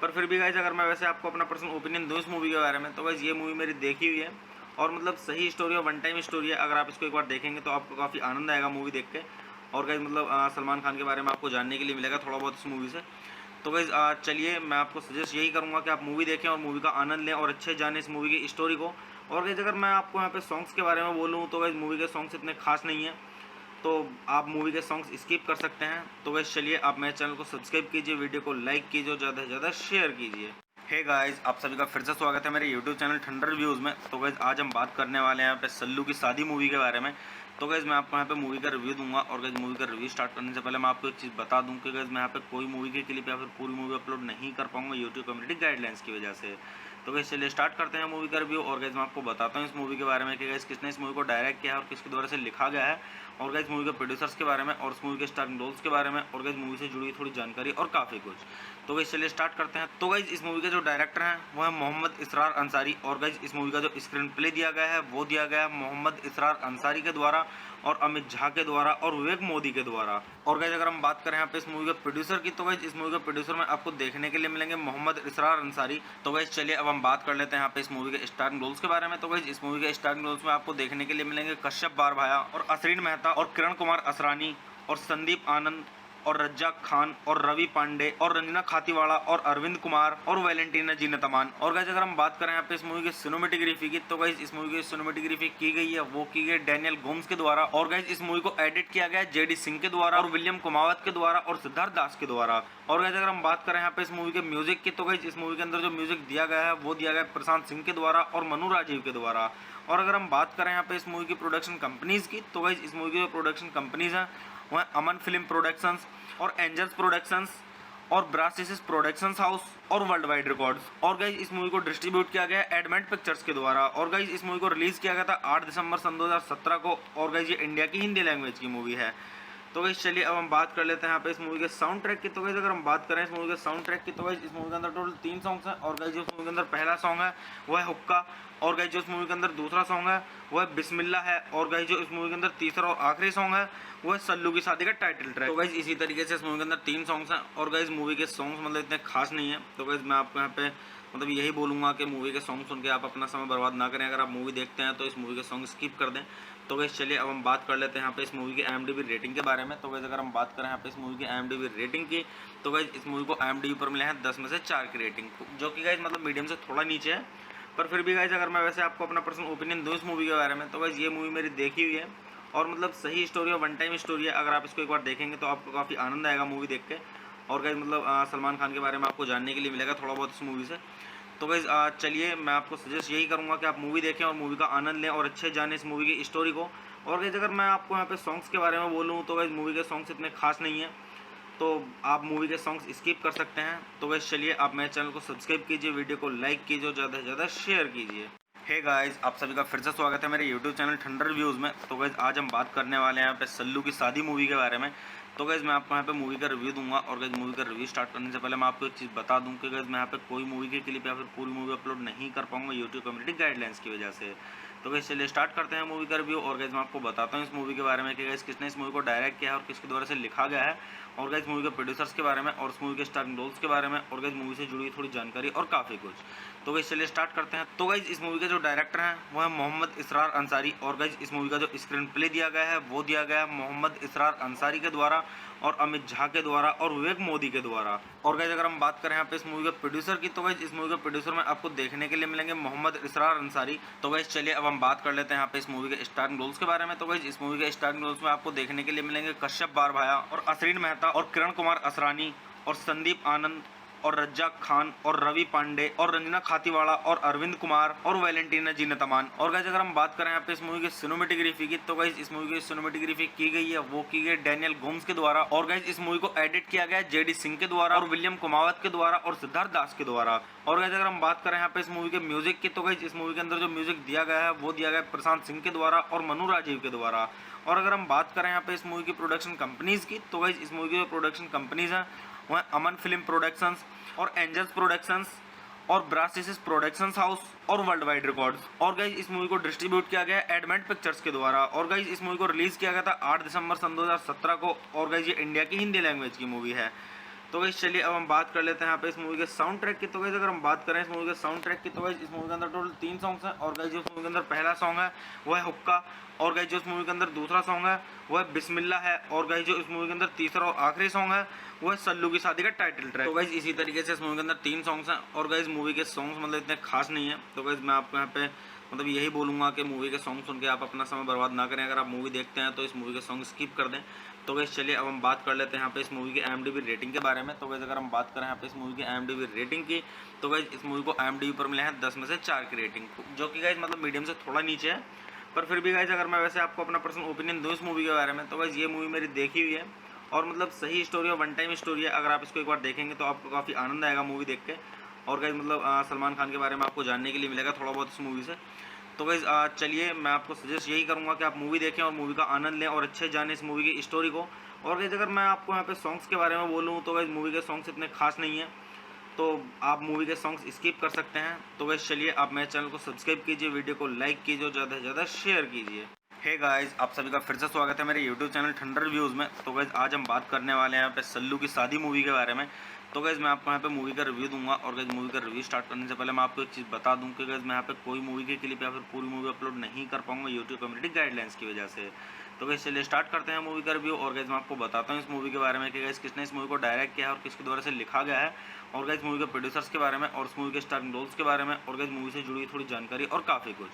पर फिर भी गाइस अगर मैं वैसे आपको अपना पर्सनल ओपिनियन दूँ इस मूवी के बारे में, तो गाइस ये मूवी मेरी देखी हुई है और मतलब सही स्टोरी और वन टाइम स्टोरी है। अगर आप इसको एक बार देखेंगे तो आपको काफ़ी आनंद आएगा मूवी देख के। और गाइस मतलब सलमान खान के बारे में आपको जानने के लिए मिलेगा थोड़ा बहुत इस मूवी से। तो गाइस चलिए मैं आपको सजेस्ट यही करूंगा कि आप मूवी देखें और मूवी का आनंद लें और अच्छे जाने इस मूवी की स्टोरी को। और गाइस अगर मैं आपको यहाँ पे सॉन्ग्स के बारे में बोलूँ, तो गाइस मूवी के सॉन्ग्स इतने खास नहीं है, तो आप मूवी के सॉन्ग्स स्किप कर सकते हैं। तो गाइस चलिए आप मेरे चैनल को सब्सक्राइब कीजिए, वीडियो को लाइक कीजिए और ज़्यादा से ज़्यादा शेयर कीजिए। हे गाइस, आप सभी का फिर से स्वागत है मेरे यूट्यूब चैनल ठंडर रिव्यूज़ में। तो गाइस आज हम बात करने वाले हैं यहाँ पे सल्लू की शादी मूवी के बारे में। तो गाइस मैं आपको यहाँ पे मूवी का रिव्यू दूंगा, और गाइस मूवी का रिव्यू स्टार्ट करने से पहले मैं आपको एक चीज़ बता दूं कि गाइस मैं यहाँ पे कोई मूवी के क्लिप या फिर पूरी मूवी अपलोड नहीं कर पाऊंगा यूट्यूब कम्युनिटी गाइडलाइंस की वजह से। तो गाइस चलिए स्टार्ट करते हैं मूवी का रिव्यू। और गाइस मैं आपको बताता हूँ इस मूवी के बारे में कि गाइस किसने इस मूवी को डायरेक्ट किया है और किसके द्वारा से लिखा गया है, और गाइस मूवी के प्रोड्यूसर्स के बारे में और इस मूवी के स्टाररिंग रोल्स के बारे में, और गाइस मूवी से जुड़ी हुई थोड़ी जानकारी और काफ़ी कुछ। तो गाइस चलिए स्टार्ट करते हैं। तो गाइस इस मूवी के जो डायरेक्टर हैं वो है मोहम्मद इसरार अंसारी, और गाइस इस मूवी का जो स्क्रीन प्ले दिया गया है वो दिया गया है मोहम्मद इसरार अंसारी के द्वारा और अमित झा के द्वारा और विवेक मोदी के द्वारा। और गाइस अगर हम बात करें यहाँ पे इस मूवी के प्रोड्यूसर की, तो गाइस इस मूवी के प्रोड्यूसर में आपको देखने के लिए मिलेंगे मोहम्मद इसरार अंसारी। तो गाइस चलिए अब हम बात कर लेते हैं यहाँ पे इस मूवी के स्टाररिंग रोल्स के बारे में। तो गाइस इस मूवी के स्टाररिंग रोल्स में आपको देखने के लिए मिलेंगे कश्यप बारभाया और असरीन मेहता और किरण कुमार असरानी और संदीप आनंद और रज्जाक खान और रवि पांडे और रंजना खातीवाड़ा और अरविंद कुमार और वैलेंटीना जीनतमान। और गाइस अगर हम बात करें यहाँ पे इस मूवी की सिनेमेटोग्राफी की, तो गाइस इस मूवी की सिनेमेटोग्राफी की गई है वो की गई डैनियल गोम्स के द्वारा, और गाइस इस मूवी को एडिट किया गया है जेडी सिंह के द्वारा और विलियम कुमावत के द्वारा और सिद्धार्थ दास के द्वारा। और गाइस अगर हम बात करें यहाँ पे इस मूवी के म्यूजिक की, तो गाइस इस मूवी के अंदर जो म्यूजिक दिया गया है वो दिया गया है प्रशांत सिंह के द्वारा और मनु राजीव के द्वारा। और अगर हम बात करें यहाँ पे इस मूवी की प्रोडक्शन कंपनीज की, तो गाइस इस मूवी की जो प्रोडक्शन कंपनीज हैं वो है अमन फिल्म प्रोडक्शंस और एंजल्स प्रोडक्शंस और ब्रासिस प्रोडक्शंस हाउस और वर्ल्ड वाइड रिकॉर्ड्स। और गाइस इस मूवी को डिस्ट्रीब्यूट किया गया है एडमेंट पिक्चर्स के द्वारा। और गाइस इस मूवी को रिलीज किया गया था 8 दिसंबर सन 2017 को, और गाइस ये इंडिया की हिंदी लैंग्वेज की मूवी है। तो गाइस चलिए अब हम बात कर लेते हैं यहाँ पे इस मूवी के साउंड ट्रैक की। तो गाइस अगर हम बात करें इस मूवी के साउंड ट्रैक की, तो गाइस इस मूवी के अंदर टोटल 3 सॉन्ग्स हैं। और गाइस जो इस मूवी के अंदर पहला सॉन्ग है वो है हुक्का, और गाइस जो इस मूवी के अंदर दूसरा सॉन्ग है वो है बिस्मिल्लाह है, और गाइस जो इस मूवी के अंदर तीसरा और आखिरी सॉन्ग है वो है सल्लू की शादी का टाइटल ट्रैक। तो गाइस इसी तरीके से इस मूवी के अंदर 3 सॉन्ग्स हैं, और गाइस मूवी के सॉन्ग्स मतलब इतने खास नहीं है। तो गाइस मैं आपको यहाँ पे मतलब यही बोलूँगा कि मूवी के सॉन्ग सुन के आप अपना समय बर्बाद ना करें। अगर आप मूवी देखते हैं तो इस मूवी के सॉन्ग स्किप कर दें। तो गाइस चलिए अब हम बात कर लेते हैं यहाँ पे इस मूवी की IMDb रेटिंग के बारे में। तो गाइस अगर हम बात करें यहाँ पे इस मूवी की IMDb रेटिंग की, तो गाइस इस मूवी को IMDb पर मिले हैं 10 में से 4 की रेटिंग, जो कि गाइस मतलब मीडियम से थोड़ा नीचे है। पर फिर भी गाइस अगर मैं वैसे आपको अपना पर्सनल ओपिनियन दूँ इस मूवी के बारे में, तो गाइस ये मूवी मेरी देखी हुई है और मतलब सही स्टोरी और वन टाइम स्टोरी है। अगर आप इसको एक बार देखेंगे तो आपको काफ़ी आनंद आएगा मूवी देख के। और गाइज मतलब सलमान खान के बारे में आपको जानने के लिए मिलेगा थोड़ा बहुत इस मूवी से। तो गाइज चलिए मैं आपको सजेस्ट यही करूँगा कि आप मूवी देखें और मूवी का आनंद लें और अच्छे जाने इस मूवी की स्टोरी को। और गाइज अगर मैं आपको यहाँ पे सॉन्ग्स के बारे में बोलूँ तो गाइज मूवी के सॉन्ग्स इतने खास नहीं है, तो आप मूवी के सॉन्ग्स स्किप कर सकते हैं। तो गाइज चलिए आप मेरे चैनल को सब्सक्राइब कीजिए, वीडियो को लाइक कीजिए और ज़्यादा से ज़्यादा शेयर कीजिए। हे गाइस, आप सभी का फिर से स्वागत है मेरे यूट्यूब चैनल ठंडर रिव्यूज़ में। तो गाइस आज हम बात करने वाले हैं यहाँ पे सल्लू की शादी मूवी के बारे में। तो गाइस मैं आपको यहाँ पे मूवी का रिव्यू दूंगा और गाइस मूवी का रिव्यू स्टार्ट करने से पहले मैं आपको एक चीज़ बता दूं कि गाइस मैं यहाँ पे कोई मूवी के क्लिप या फिर पूरी मूवी अपलोड नहीं कर पाऊंगा यूट्यूब कम्युनिटी गाइडलाइंस की वजह से। तो गाइस चलिए स्टार्ट करते हैं मूवी का रिव्यू। और गाइस मैं आपको बताता हूँ इस मूवी के बारे में कि गाइस किसने इस मूवी को डायरेक्ट किया है और किसके द्वारा से लिखा गया है, और गाइस मूवी के प्रोड्यूसर्स के बारे में और इस मूवी के स्टारिंग रोल्स के बारे में, और गाइस मूवी से जुड़ी थोड़ी जानकारी और काफ़ी कुछ। तो गाइस चलिए स्टार्ट करते हैं। तो गाइस इस मूवी के जो डायरेक्टर हैं वो है मोहम्मद इसरार अंसारी, और गाइस इस मूवी का जो स्क्रीन प्ले दिया गया है वो दिया गया है मोहम्मद इसरार अंसारी के द्वारा और अमित झा के द्वारा और विवेक मोदी के द्वारा। और गाइस अगर हम बात करें यहाँ पे इस मूवी के प्रोड्यूसर की, तो गाइस इस मूवी के प्रोड्यूसर में आपको देखने के लिए मिलेंगे मोहम्मद इसरार अंसारी। तो गाइस चलिए अब हम बात कर लेते हैं यहाँ पे इस मूवी के स्टारिंग रोल्स के बारे में। तो गाइस इस मूवी के स्टारिंग रोल्स में आपको देखने के लिए मिलेंगे कश्यप बारभाया और असरीन मेहता और किरण कुमार असरानी और संदीप आनंद और रज्जाक खान और रवि पांडे और रंजना खातीवाड़ा और अरविंद कुमार और वैलेंटीना जीनतमान। और गाइस अगर हम बात करें यहाँ पे इस मूवी की सिनेमेटोग्राफी की, तो गाइस इस मूवी की सिनेमेटोग्राफी की गई है वो की गई डैनियल गोम्स के द्वारा, और गाइस इस मूवी को एडिट किया गया है जेडी सिंह के द्वारा और विलियम कुमावत के द्वारा और सिद्धार्थ दास के द्वारा। और गाइस अगर हम बात करें यहाँ पे इस मूवी के म्यूजिक की, तो गाइस इस मूवी के अंदर जो म्यूजिक दिया गया है वो दिया गया है प्रशांत सिंह के द्वारा और मनु राजीव के द्वारा। और अगर हम बात करें यहाँ पे इस मूवी की प्रोडक्शन कंपनीज की, तो गाइस इस मूवी की जो प्रोडक्शन कंपनीज हैं वो है अमन फिल्म प्रोडक्शंस और एंजल्स प्रोडक्शंस और ब्रासिस प्रोडक्शंस हाउस और वर्ल्ड वाइड रिकॉर्ड्स। और गाइस इस मूवी को डिस्ट्रीब्यूट किया गया है एडमेंट पिक्चर्स के द्वारा। और गाइस इस मूवी को रिलीज किया गया था 8 दिसंबर सन 2017 को, और गाइस ये इंडिया की हिंदी लैंग्वेज की मूवी है। तो गाइस चलिए अब हम बात कर लेते हैं यहाँ पे इस मूवी के साउंड ट्रैक की। तो गाइस अगर हम बात करें इस मूवी के साउंड ट्रैक की, तो गाइस इस मूवी के अंदर टोटल 3 सॉन्ग्स हैं। और गाइस जो इस मूवी के अंदर पहला सॉन्ग है वो है हुक्का, और गाइस जो इस मूवी के अंदर दूसरा सॉन्ग है वो है बिस्मिल्लाह है, और गाइस जो इस मूवी के अंदर तीसरा और आखिरी सॉन्ग है वो है सल्लू की शादी का टाइटल ट्रैक। तो गाइस इसी तरीके से इस मूवी के अंदर 3 सॉन्ग्स हैं, और गाइस मूवी के सॉन्ग्स मतलब इतने खास नहीं है। तो गाइस मैं आपको यहाँ पे मतलब यही बोलूँगा कि मूवी के सॉन्ग सुन के आप अपना समय बर्बाद ना करें। अगर आप मूवी देखते हैं तो इस मूवी के सॉन्ग स्किप कर दें। तो गाइस चलिए अब हम बात कर लेते हैं यहाँ पे इस मूवी की IMDb रेटिंग के बारे में। तो गाइस अगर हम बात करें यहाँ पे इस मूवी की IMDb रेटिंग की, तो गाइस इस मूवी को IMDb पर मिले हैं 10 में से 4 की रेटिंग, जो कि गाइस मतलब मीडियम से थोड़ा नीचे है। पर फिर भी गाइस अगर मैं वैसे आपको अपना पर्सनल ओपिनियन दूँ इस मूवी के बारे में, तो गाइस ये मूवी मेरी देखी हुई है और मतलब सही स्टोरी और वन टाइम स्टोरी है। अगर आप इसको एक बार देखेंगे तो आपको काफ़ी आनंद आएगा मूवी देख के। और गाइस मतलब सलमान खान के बारे में आपको जानने के लिए मिलेगा थोड़ा बहुत इस मूवी से। तो गाइस चलिए मैं आपको सजेस्ट यही करूँगा कि आप मूवी देखें और मूवी का आनंद लें और अच्छे जाने इस मूवी की स्टोरी को। और गाइस अगर मैं आपको यहाँ पे सॉन्ग्स के बारे में बोलूँ तो गाइस मूवी के सॉन्ग्स इतने खास नहीं है, तो आप मूवी के सॉन्ग्स स्किप कर सकते हैं। तो गाइस चलिए आप मेरे चैनल को सब्सक्राइब कीजिए, वीडियो को लाइक कीजिए और ज़्यादा से ज़्यादा शेयर कीजिए। हे गाइस, आप सभी का फिर से स्वागत है मेरे यूट्यूब चैनल ठंडर रिव्यूज़ में। तो गाइस आज हम बात करने वाले हैं यहाँ पे सल्लू की शादी मूवी के बारे में। तो गाइस मैं आपको यहाँ पे मूवी का रिव्यू दूंगा, और गाइस मूवी का रिव्यू स्टार्ट करने से पहले मैं आपको एक चीज़ बता दूं कि गाइस मैं यहाँ पे कोई मूवी के क्लिप या फिर पूरी मूवी अपलोड नहीं कर पाऊंगा यूट्यूब कम्युनिटी गाइडलाइंस की वजह से। तो गाइस चलिए स्टार्ट करते हैं मूवी का रिव्यू। और गाइस मैं आपको बताता हूँ इस मूवी के बारे में कि गाइस किसने इस मूवी को डायरेक्ट किया है और किसके द्वारा से लिखा गया है, और गाइस मूवी के प्रोड्यूसर्स के बारे में और इस मूवी के स्टारिंग रोल्स के बारे में, और गाइस मूवी से जुड़ी थोड़ी जानकारी और काफ़ी कुछ।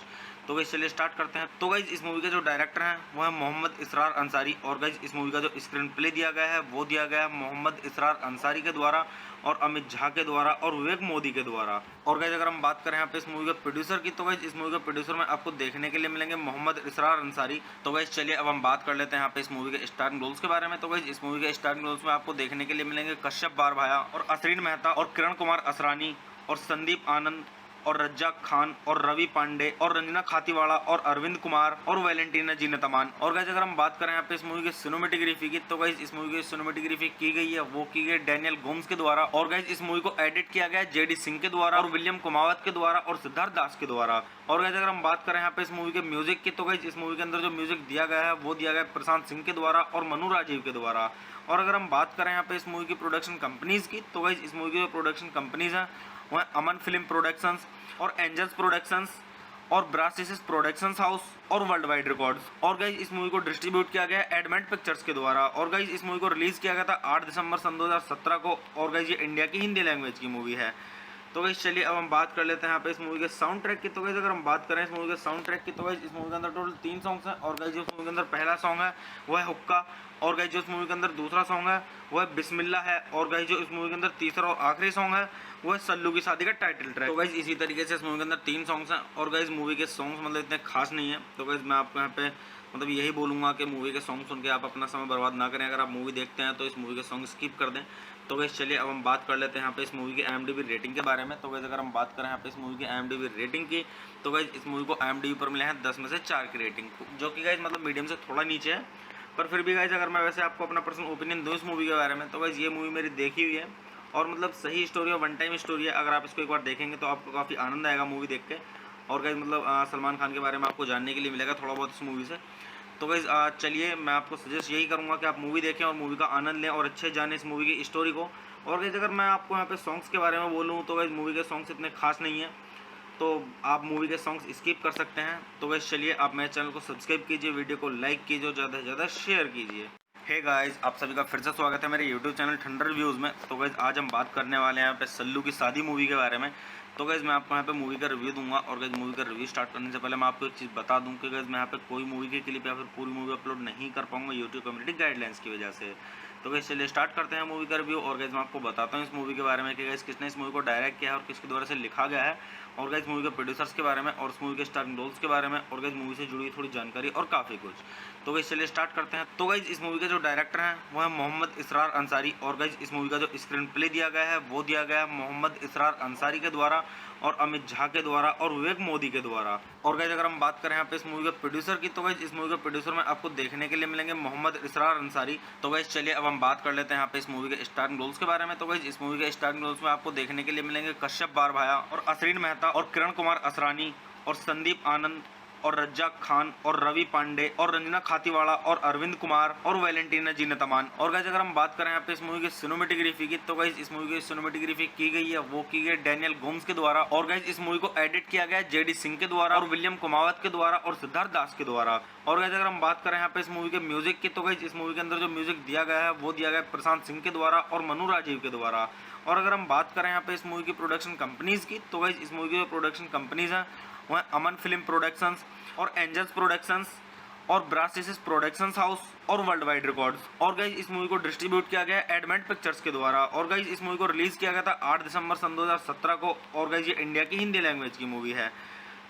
तो गाइस चलिए स्टार्ट करते हैं। तो गाइस इस मूवी के जो डायरेक्टर हैं वो है मोहम्मद इसरार अंसारी, और गाइस इस मूवी का जो स्क्रीन प्ले दिया गया है वो दिया गया है मोहम्मद इसरार अंसारी के द्वारा और अमित झा के द्वारा और विवेक मोदी के द्वारा। और गाइस अगर हम बात करें यहाँ पे इस मूवी के प्रोड्यूसर की, तो गाइस इस मूवी के प्रोड्यूसर में आपको देखने के लिए मिलेंगे मोहम्मद इसरार अंसारी। तो गाइस चलिए अब हम बात कर लेते हैं यहाँ पे इस मूवी के स्टारिंग रोल्स के बारे में। तो गाइस इस मूवी के स्टारिंग रोल्स में आपको देखने के लिए मिलेंगे कश्यप बारभाया और असरीन मेहता और किरण कुमार असरानी और संदीप आनंद और रज्जाक खान और रवि पांडे और रंजना खातीवाड़ा और अरविंद कुमार और वैलेंटीना जीनतमान। और गाइस अगर हम बात करें यहाँ पे इस मूवी की सिनेमेटोग्राफी की, तो गाइस इस मूवी की सिनेमेटोग्राफी की गई है वो की गई डैनियल गोम्स के द्वारा, और गाइस इस मूवी को एडिट किया गया है जेडी सिंह के द्वारा और विलियम कुमावत के द्वारा और सिद्धार्थ दास के द्वारा। और गाइस अगर हम बात करें यहाँ पे इस मूवी के म्यूजिक की, तो गाइस इस मूवी के अंदर जो म्यूजिक दिया गया है वो दिया गया है प्रशांत सिंह के द्वारा और मनु राजीव के द्वारा। और अगर हम बात करें यहाँ पे इस मूवी की प्रोडक्शन कंपनीज की, तो गाइस इस मूवी की जो प्रोडक्शन कंपनीज हैं वो है अमन फिल्म प्रोडक्शंस और एंजल्स प्रोडक्शंस और ब्रासिस प्रोडक्शंस हाउस और वर्ल्ड वाइड रिकॉर्ड्स। और गाइस इस मूवी को डिस्ट्रीब्यूट किया गया है एडमेंट पिक्चर्स के द्वारा। और गाइस इस मूवी को रिलीज किया गया था 8 दिसंबर सन 2017 को, और गाइस ये इंडिया की हिंदी लैंग्वेज की मूवी है। तो गाइस चलिए अब हम बात कर लेते हैं यहाँ पे इस मूवी के साउंड ट्रैक की। तो गाइस अगर हम बात करें इस मूवी के साउंड ट्रैक की तो गाइस इस मूवी के अंदर टोटल 3 सॉन्ग्स हैं। और गाइस जो इस मूवी के अंदर पहला सॉन्ग है वो है हुक्का। और गाइस जो इस मूवी के अंदर दूसरा सॉन्ग है वो है बिस्मिल्लाह है। और गाइस जो इस मूवी के अंदर तीसरा और आखिरी सॉन्ग है वो है सल्लू की शादी का टाइटल ट्रैक। तो गाइस इसी तरीके से इस मूवी के अंदर 3 सॉन्ग्स हैं। और गाइस मूवी के सॉन्ग्स मतलब इतने खास नहीं है। तो गाइस मैं आपको यहाँ पे मतलब यही बोलूँगा कि मूवी के सॉन्ग सुन के आप अपना समय बर्बाद ना करें। अगर आप मूवी देखते हैं तो इस मूवी के सॉन्ग स्किप कर दें। तो गाइस चलिए अब हम बात कर लेते हैं यहाँ पे इस मूवी की IMDb रेटिंग के बारे में। तो गाइस अगर हम बात करें यहाँ पे इस मूवी की IMDb रेटिंग की तो गाइस इस मूवी को IMDb पर मिले हैं 10 में से 4 की रेटिंग, जो कि गाइस मतलब मीडियम से थोड़ा नीचे है। पर फिर भी गाइस अगर मैं वैसे आपको अपना पर्सनल ओपिनियन दूँ इस मूवी के बारे में तो गाइस ये मूवी मेरी देखी हुई है और मतलब सही स्टोरी और वन टाइम स्टोरी है। अगर आप इसको एक बार देखेंगे तो आपको काफ़ी आनंद आएगा मूवी देख के। और गाइस मतलब सलमान खान के बारे में आपको जानने के लिए मिलेगा थोड़ा बहुत इस मूवी से। तो गाइस चलिए मैं आपको सजेस्ट यही करूंगा कि आप मूवी देखें और मूवी का आनंद लें और अच्छे जानें इस मूवी की स्टोरी को। और गाइस अगर मैं आपको यहाँ पे सॉन्ग्स के बारे में बोलूँ तो गाइस मूवी के सॉन्ग्स इतने खास नहीं है, तो आप मूवी के सॉन्ग्स स्किप कर सकते हैं। तो गाइस चलिए आप मेरे चैनल को सब्सक्राइब कीजिए, वीडियो को लाइक कीजिए और ज़्यादा से ज़्यादा शेयर कीजिए। हे गाइस, आप सभी का फिर से स्वागत है मेरे यूट्यूब चैनल ठंडर रिव्यूज़ में। तो गाइस आज हम बात करने वाले हैं यहाँ पे सल्लू की शादी मूवी के बारे में। तो गाइस मैं आपको यहाँ पे मूवी का रिव्यू दूंगा। और गाइस मूवी का रिव्यू स्टार्ट करने से पहले मैं आपको एक चीज़ बता दूं कि गाइस मैं यहाँ पे कोई मूवी के क्लिप या फिर पूरी मूवी अपलोड नहीं कर पाऊंगा यूट्यूब कम्युनिटी गाइडलाइंस की वजह से। तो गाइस चलिए स्टार्ट करते हैं मूवी का रिव्यू। और गाइस मैं आपको बताता हूँ इस मूवी के बारे में कि गाइस किसने इस मूवी को डायरेक्ट किया है और किसके द्वारा से लिखा गया है। और गाइस मूवी के प्रोड्यूसर्स के बारे में और इस मूवी के स्टारिंग रोल्स के बारे में और गाइस मूवी से जुड़ी थोड़ी जानकारी और काफ़ी कुछ। तो गाइस चलिए स्टार्ट करते हैं। तो गाइस इस मूवी के जो डायरेक्टर हैं वो है मोहम्मद इसरार अंसारी। और गाइस इस मूवी का जो स्क्रीन प्ले दिया गया है वो दिया गया है मोहम्मद इसरार अंसारी के द्वारा और अमित झा के द्वारा और विवेक मोदी के द्वारा। और गाइस अगर हम बात करें यहाँ पे इस मूवी के प्रोड्यूसर की तो गाइस इस मूवी के प्रोड्यूसर में आपको देखने के लिए मिलेंगे मोहम्मद इसरार अंसारी। तो गाइस चलिए अब हम बात कर लेते हैं यहाँ पे इस मूवी के स्टारिंग रोल्स के बारे में। तो गाइस इस मूवी के स्टारिंग रोल्स में आपको देखने के लिए मिलेंगे कश्यप बारभाया और असरीन मेहता और किरण कुमार असरानी और संदीप आनंद और रज्जाक खान और रवि पांडे और रंजना खातीवाड़ा और अरविंद कुमार और वैलेंटीना जीनतमान। और गाइस अगर हम बात करें यहाँ पे इस मूवी की सिनेमेटोग्राफी की तो गाइस इस मूवी की सिनेमेटोग्राफी की गई है वो की गई डैनियल गोम्स के द्वारा। और गाइस इस मूवी को एडिट किया गया है JD सिंह के द्वारा और विलियम कुमावत के द्वारा और सिद्धार्थ दास के द्वारा। और गाइस अगर हम बात करें यहाँ पे इस मूवी के म्यूजिक की तो गाइस इस मूवी के अंदर जो म्यूजिक दिया गया है वो दिया गया है प्रशांत सिंह के द्वारा और मनु राजीव के द्वारा। और अगर हम बात करें यहाँ पे इस मूवी की प्रोडक्शन कंपनीज की तो गाइस इस मूवी की जो प्रोडक्शन कंपनीज हैं वो है अमन फिल्म प्रोडक्शंस और एंजल्स प्रोडक्शंस और ब्रासिस प्रोडक्शंस हाउस और वर्ल्ड वाइड रिकॉर्ड्स। और गाइस इस मूवी को डिस्ट्रीब्यूट किया गया है एडमेंट पिक्चर्स के द्वारा। और गाइस इस मूवी को रिलीज किया गया था 8 दिसंबर सन 2017 को। और गाइस ये इंडिया की हिंदी लैंग्वेज की मूवी है।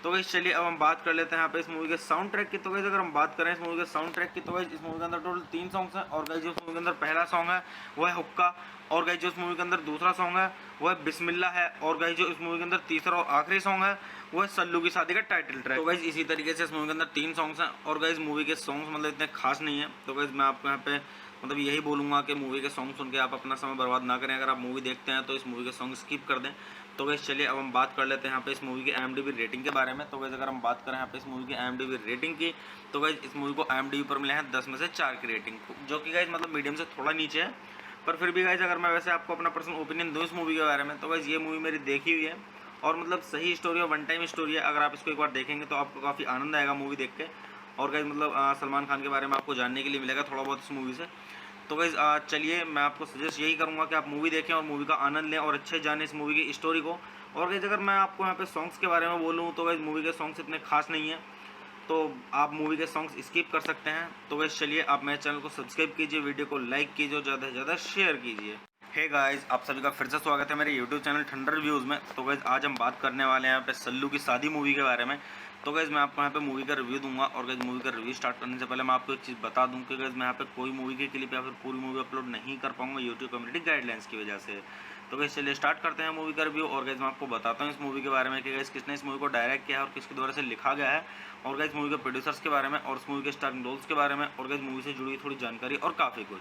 तो गाइस चलिए अब हम बात कर लेते हैं यहाँ पे इस मूवी के साउंड ट्रैक की। तो गाइस अगर हम बात करें इस मूवी के साउंड ट्रैक की तो गाइस इस मूवी के अंदर टोटल 3 सॉन्ग्स हैं। और गाइस जो इस मूवी के अंदर पहला सॉन्ग है वो है हुक्का। और गाइस जो इस मूवी के अंदर दूसरा सॉन्ग है वो है बिस्मिल्लाह है। और गाइस जो इस मूवी के अंदर तीसरा और आखिरी सॉन्ग है वो है सल्लू की शादी का टाइटल ट्रैक। तो गाइस इसी तरीके से इस मूवी के अंदर 3 सॉन्ग्स हैं। और गाइस मूवी के सॉन्ग्स मतलब इतने खास नहीं है। तो गाइस मैं आपको यहाँ पे मतलब यही बोलूँगा कि मूवी के सॉन्ग सुन के आप अपना समय बर्बाद ना करें। अगर आप मूवी देखते हैं तो इस मूवी के सॉन्ग स्किप कर दें। तो गाइस चलिए अब हम बात कर लेते हैं यहाँ पे इस मूवी की IMDb रेटिंग के बारे में। तो गाइस अगर हम बात करें यहाँ पे इस मूवी की IMDb रेटिंग की तो गाइस इस मूवी को IMDb पर मिले हैं 10 में से 4 की रेटिंग, जो कि गाइस मतलब मीडियम से थोड़ा नीचे है। पर फिर भी गाइस अगर मैं वैसे आपको अपना पर्सनल ओपिनियन दूँ इस मूवी के बारे में तो गाइस ये मूवी मेरी देखी हुई है और मतलब सही स्टोरी और वन टाइम स्टोरी है। अगर आप इसको एक बार देखेंगे तो आपको काफ़ी आनंद आएगा मूवी देख के। और गाइस मतलब सलमान खान के बारे में आपको जानने के लिए मिलेगा थोड़ा बहुत इस मूवी से। तो गाइस चलिए मैं आपको सजेस्ट यही करूंगा कि आप मूवी देखें और मूवी का आनंद लें और अच्छे जानें इस मूवी की स्टोरी को। और गाइस अगर मैं आपको यहाँ पे सॉन्ग्स के बारे में बोलूँ तो गाइस मूवी के सॉन्ग्स इतने खास नहीं है, तो आप मूवी के सॉन्ग्स स्किप कर सकते हैं। तो गाइस चलिए आप मेरे चैनल को सब्सक्राइब कीजिए, वीडियो को लाइक कीजिए और ज़्यादा से ज़्यादा शेयर कीजिए। हे गाइस, आप सभी का फिर से स्वागत है मेरे यूट्यूब चैनल ठंडर रिव्यूज़ में। तो गाइस आज हम बात करने वाले हैं यहाँ पे सल्लू की शादी मूवी के बारे में। तो गाइस मैं आपको यहाँ पे मूवी का रिव्यू दूंगा। और गाइस मूवी का रिव्यू स्टार्ट करने से पहले मैं आपको एक चीज़ बता दूं कि गाइस मैं यहाँ पे कोई मूवी के क्लिप या फिर पूरी मूवी अपलोड नहीं कर पाऊंगा यूट्यूब कम्युनिटी गाइडलाइंस की वजह से। तो गाइस चलिए स्टार्ट करते हैं मूवी का रिव्यू। और गाइस मैं आपको बताता हूँ इस मूवी के बारे में कि गाइस किसने इस मूवी को डायरेक्ट किया है और किसके द्वारा से लिखा गया है। और गाइस मूवी के प्रोड्यूसर्स के बारे में और इस मूवी के स्टारिंग रोल्स के बारे में और गाइस मूवी से जुड़ी थोड़ी जानकारी और काफ़ी कुछ।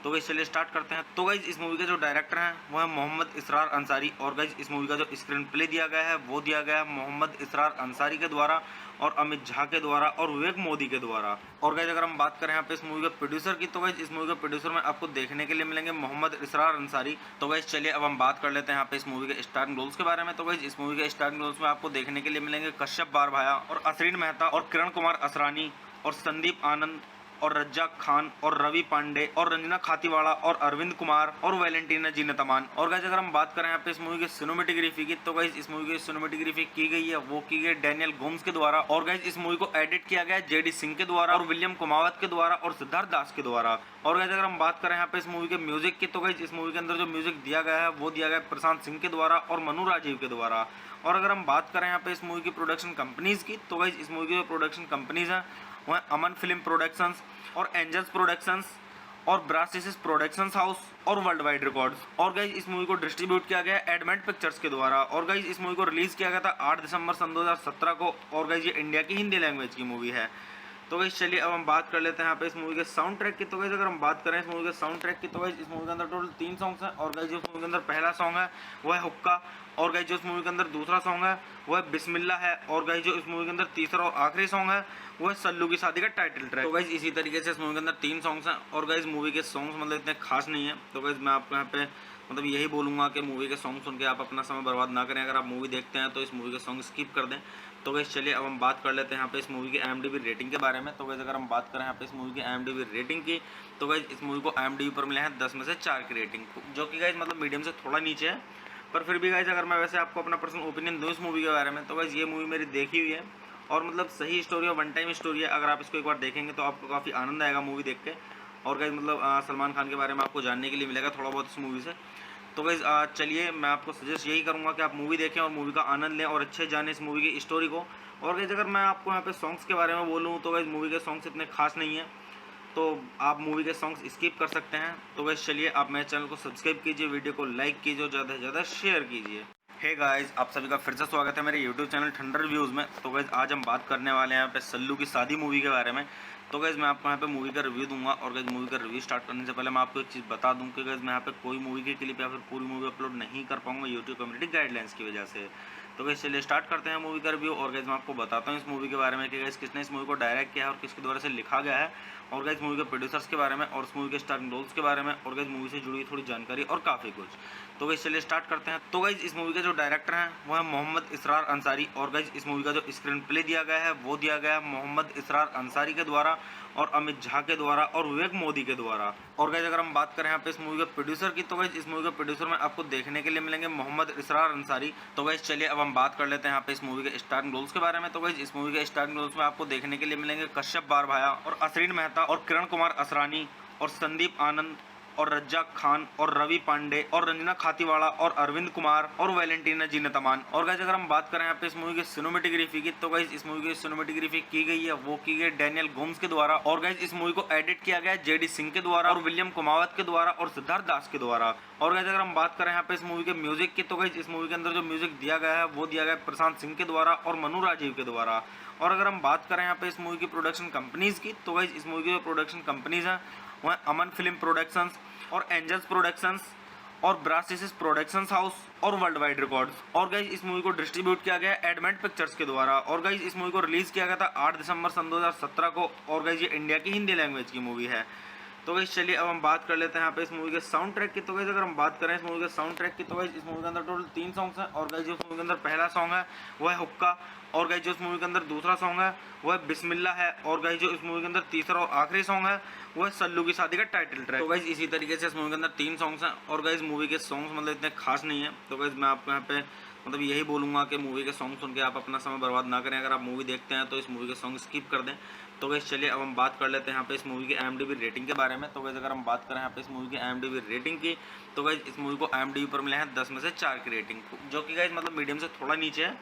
तो गाइस चलिए स्टार्ट करते हैं। तो गाइस इस मूवी के जो डायरेक्टर हैं वो है मोहम्मद इसरार अंसारी। और गाइस इस मूवी का जो स्क्रीन प्ले दिया गया है वो दिया गया है मोहम्मद इसरार अंसारी के द्वारा और अमित झा के द्वारा और विवेक मोदी के द्वारा। और गाइस अगर हम बात करें यहाँ पे इस मूवी के प्रोड्यूसर की तो गाइस इस मूवी के प्रोड्यूसर में आपको देखने के लिए मिलेंगे मोहम्मद इसरार अंसारी। तो गाइस चलिए अब हम बात कर लेते हैं यहाँ पे इस मूवी के स्टारिंग रोल्स के बारे में। तो गाइस इस मूवी के स्टारिंग रोल्स में आपको देखने के लिए मिलेंगे कश्यप बारभाया और असरीन मेहता और किरण कुमार असरानी और संदीप आनंद और रज्जाक खान और रवि पांडे और रंजना खातीवाड़ा और अरविंद कुमार और वैलेंटीना जीनतमान। और गाइस अगर हम बात करें यहाँ पे इस मूवी की सिनेमेटोग्राफी की, तो गाइस इस मूवी की सिनेमेटोग्राफी की गई है वो की गई डैनियल गोम्स के द्वारा। और गाइस इस मूवी को एडिट किया गया है जेडी सिंह के द्वारा और विलियम कुमावत के द्वारा और सिद्धार्थ दास के द्वारा। और गाइस अगर हम बात करें यहाँ पे इस मूवी के म्यूजिक की, तो गाइस इस मूवी के अंदर जो म्यूजिक दिया गया है वो दिया गया है प्रशांत सिंह के द्वारा और मनु राजीव के द्वारा। और अगर हम बात करें यहाँ पे इस मूवी की प्रोडक्शन कंपनीज की, तो गाइस इस मूवी की जो प्रोडक्शन कंपनीज हैं वो है अमन फिल्म प्रोडक्शंस और एंजल्स प्रोडक्शंस और ब्रासिस प्रोडक्शंस हाउस और वर्ल्ड वाइड रिकॉर्ड्स। और गाइस इस मूवी को डिस्ट्रीब्यूट किया गया है एडमेंट पिक्चर्स के द्वारा। और गाइस इस मूवी को रिलीज किया गया था 8 दिसंबर सन 2017 को। और गाइस ये इंडिया की हिंदी लैंग्वेज की मूवी है। तो गाइस चलिए अब हम बात कर लेते हैं यहाँ पे इस मूवी के साउंड ट्रैक की। तो गाइस अगर हम बात करें इस मूवी के साउंड ट्रैक की, तो गाइस इस मूवी के अंदर टोटल 3 सॉन्ग्स हैं। और गाइस जो इस मूवी के अंदर पहला सॉन्ग है वो है हुक्का। और गाइस जो इस मूवी के अंदर दूसरा सॉन्ग है वो है बिस्मिल्लाह है। और गाइस जो इस मूवी के अंदर तीसरा और आखिरी सॉन्ग है वो है सल्लू की शादी का टाइटल ट्रैक। तो गाइस इसी तरीके से इस मूवी के अंदर 3 सॉन्ग्स हैं। और गाइस मूवी के सॉन्ग्स मतलब इतने खास नहीं है। तो गाइस मैं आपको यहाँ पे मतलब यही बोलूँगा कि मूवी के सॉन्ग सुन के आप अपना समय बर्बाद ना करें। अगर आप मूवी देखते हैं तो इस मूवी के सॉन्ग स्किप कर दें। तो गाइस चलिए अब हम बात कर लेते हैं यहाँ पे इस मूवी की IMDb रेटिंग के बारे में। तो गाइस अगर हम बात करें यहाँ पे इस मूवी की IMDb रेटिंग की, तो गाइस इस मूवी को IMDb पर मिले हैं 10 में से 4 की रेटिंग, जो कि गाइस मतलब मीडियम से थोड़ा नीचे है। पर फिर भी गाइस अगर मैं वैसे आपको अपना पर्सनल ओपिनियन दूँ इस मूवी के बारे में, तो गाइस ये मूवी मेरी देखी हुई है और मतलब सही स्टोरी और वन टाइम स्टोरी है। अगर आप इसको एक बार देखेंगे तो आपको काफ़ी आनंद आएगा मूवी देख के। और गाइस मतलब सलमान खान के बारे में आपको जानने के लिए मिलेगा थोड़ा बहुत इस मूवी से। तो गाइस चलिए मैं आपको सजेस्ट यही करूंगा कि आप मूवी देखें और मूवी का आनंद लें और अच्छे जानें इस मूवी की स्टोरी को। और गाइस अगर मैं आपको यहाँ पे सॉन्ग्स के बारे में बोलूँ, तो गाइस मूवी के सॉन्ग्स इतने खास नहीं है, तो आप मूवी के सॉन्ग्स स्किप कर सकते हैं। तो गाइस चलिए आप मेरे चैनल को सब्सक्राइब कीजिए, वीडियो को लाइक कीजिए और ज़्यादा से ज़्यादा शेयर कीजिए। हे गाइस आप सभी का फिर से स्वागत है मेरे यूट्यूब चैनल ठंडर रिव्यूज़ में। तो गाइस आज हम बात करने वाले हैं यहाँ पे सल्लू की शादी मूवी के बारे में। तो गाइस मैं आपको यहाँ पे मूवी का रिव्यू दूंगा। और गाइस मूवी का रिव्यू स्टार्ट करने से पहले मैं आपको एक चीज़ बता दूं कि गाइस मैं यहाँ पे कोई मूवी की क्लिप या फिर पूरी मूवी अपलोड नहीं कर पाऊंगा यूट्यूब कम्युनिटी गाइडलाइंस की वजह से। तो गाइस चलिए स्टार्ट करते हैं मूवी का रिव्यू। और गाइस मैं आपको बताता हूँ इस मूवी के बारे में कि गाइस किसने इस मूवी को डायरेक्ट किया है और किसके द्वारा से लिखा गया है। और गाइस मूवी के प्रोड्यूसर्स के बारे में और इस मूवी के स्टारिंग रोल्स के बारे में और गाइस मूवी से जुड़ी हुई थोड़ी जानकारी और काफ़ी कुछ। तो गाइस चलिए स्टार्ट करते हैं। तो गाइस इस मूवी के जो डायरेक्टर हैं वो है मोहम्मद इसरार अंसारी। और गाइस इस मूवी का जो स्क्रीन प्ले दिया गया है वो दिया गया है मोहम्मद इसरार अंसारी के द्वारा और अमित झा के द्वारा और विवेक मोदी के द्वारा। और गाइस अगर हम बात करें यहाँ पे इस मूवी के प्रोड्यूसर की, तो गाइस इस मूवी के प्रोड्यूसर में आपको देखने के लिए मिलेंगे मोहम्मद इसरार अंसारी। तो गाइस चलिए अब हम बात कर लेते हैं यहाँ पे इस मूवी के स्टारिंग रोल्स के बारे में। तो गाइस इस मूवी के स्टारिंग रोल्स में आपको देखने के लिए मिलेंगे कश्यप बारभाया और असरीन मेहता और किरण कुमार असरानी और संदीप आनंद और रज्जाक खान और रवि पांडे और रंजना खातीवाड़ा और अरविंद कुमार और वैलेंटीना जीनतमान। और गाइस अगर हम बात करें यहाँ पे इस मूवी की सिनेमेटोग्राफी की, तो गाइस इस मूवी की सिनेमेटोग्राफी की गई है वो की गई डैनियल गोम्स के द्वारा। और गाइस इस मूवी को एडिट किया गया है जेडी सिंह के द्वारा और विलियम कुमावत के द्वारा और सिद्धार्थ दास के द्वारा। और गाइस अगर हम बात करें यहाँ पे इस मूवी के म्यूजिक की, तो गाइस इस मूवी के अंदर जो म्यूजिक दिया गया है वो दिया गया है प्रशांत सिंह के द्वारा और मनु राजीव के द्वारा। और अगर हम बात करें यहाँ पे इस मूवी की प्रोडक्शन कंपनीज की, तो गाइस इस मूवी की जो प्रोडक्शन कंपनीज हैं वो है अमन फिल्म प्रोडक्शंस और एंजल्स प्रोडक्शंस और ब्रासिस प्रोडक्शंस हाउस और वर्ल्ड वाइड रिकॉर्ड्स। और गाइस इस मूवी को डिस्ट्रीब्यूट किया गया है एडमेंट पिक्चर्स के द्वारा। और गाइस इस मूवी को रिलीज किया गया था 8 दिसंबर सन 2017 को। और गाइस ये इंडिया की हिंदी लैंग्वेज की मूवी है। तो गाइस चलिए अब हम बात कर लेते हैं यहाँ पे इस मूवी के साउंड ट्रैक की। तो गाइस अगर हम बात करें इस मूवी के साउंड ट्रैक की, तो गाइस इस मूवी के अंदर टोटल 3 सॉन्ग्स हैं। और गाइस जो इस मूवी के अंदर पहला सॉन्ग है वो है हुक्का। और गाइस जो इस मूवी के अंदर दूसरा सॉन्ग है वो है बिस्मिल्लाह है। और गाइस जो इस मूवी के अंदर तीसरा और आखिरी सॉन्ग है वो है सल्लू की शादी का टाइटल ट्रैक। तो गाइस इसी तरीके से इस मूवी के अंदर 3 सॉन्ग्स हैं। और गाइस मूवी के सॉन्ग्स मतलब इतने खास नहीं है। तो गाइस मैं आपको यहाँ पे मतलब यही बोलूँगा कि मूवी के सॉन्ग सुन के आप अपना समय बर्बाद ना करें। अगर आप मूवी देखते हैं तो इस मूवी के सॉन्ग स्किप कर दें। तो गाइस चलिए अब हम बात कर लेते हैं यहाँ पे इस मूवी की IMDb रेटिंग के बारे में। तो गाइस अगर हम बात करें यहाँ पे इस मूवी की IMDb रेटिंग की, तो गाइस इस मूवी को IMDb पर मिले हैं 10 में से 4 की रेटिंग, जो कि गाइस मतलब मीडियम से थोड़ा नीचे है।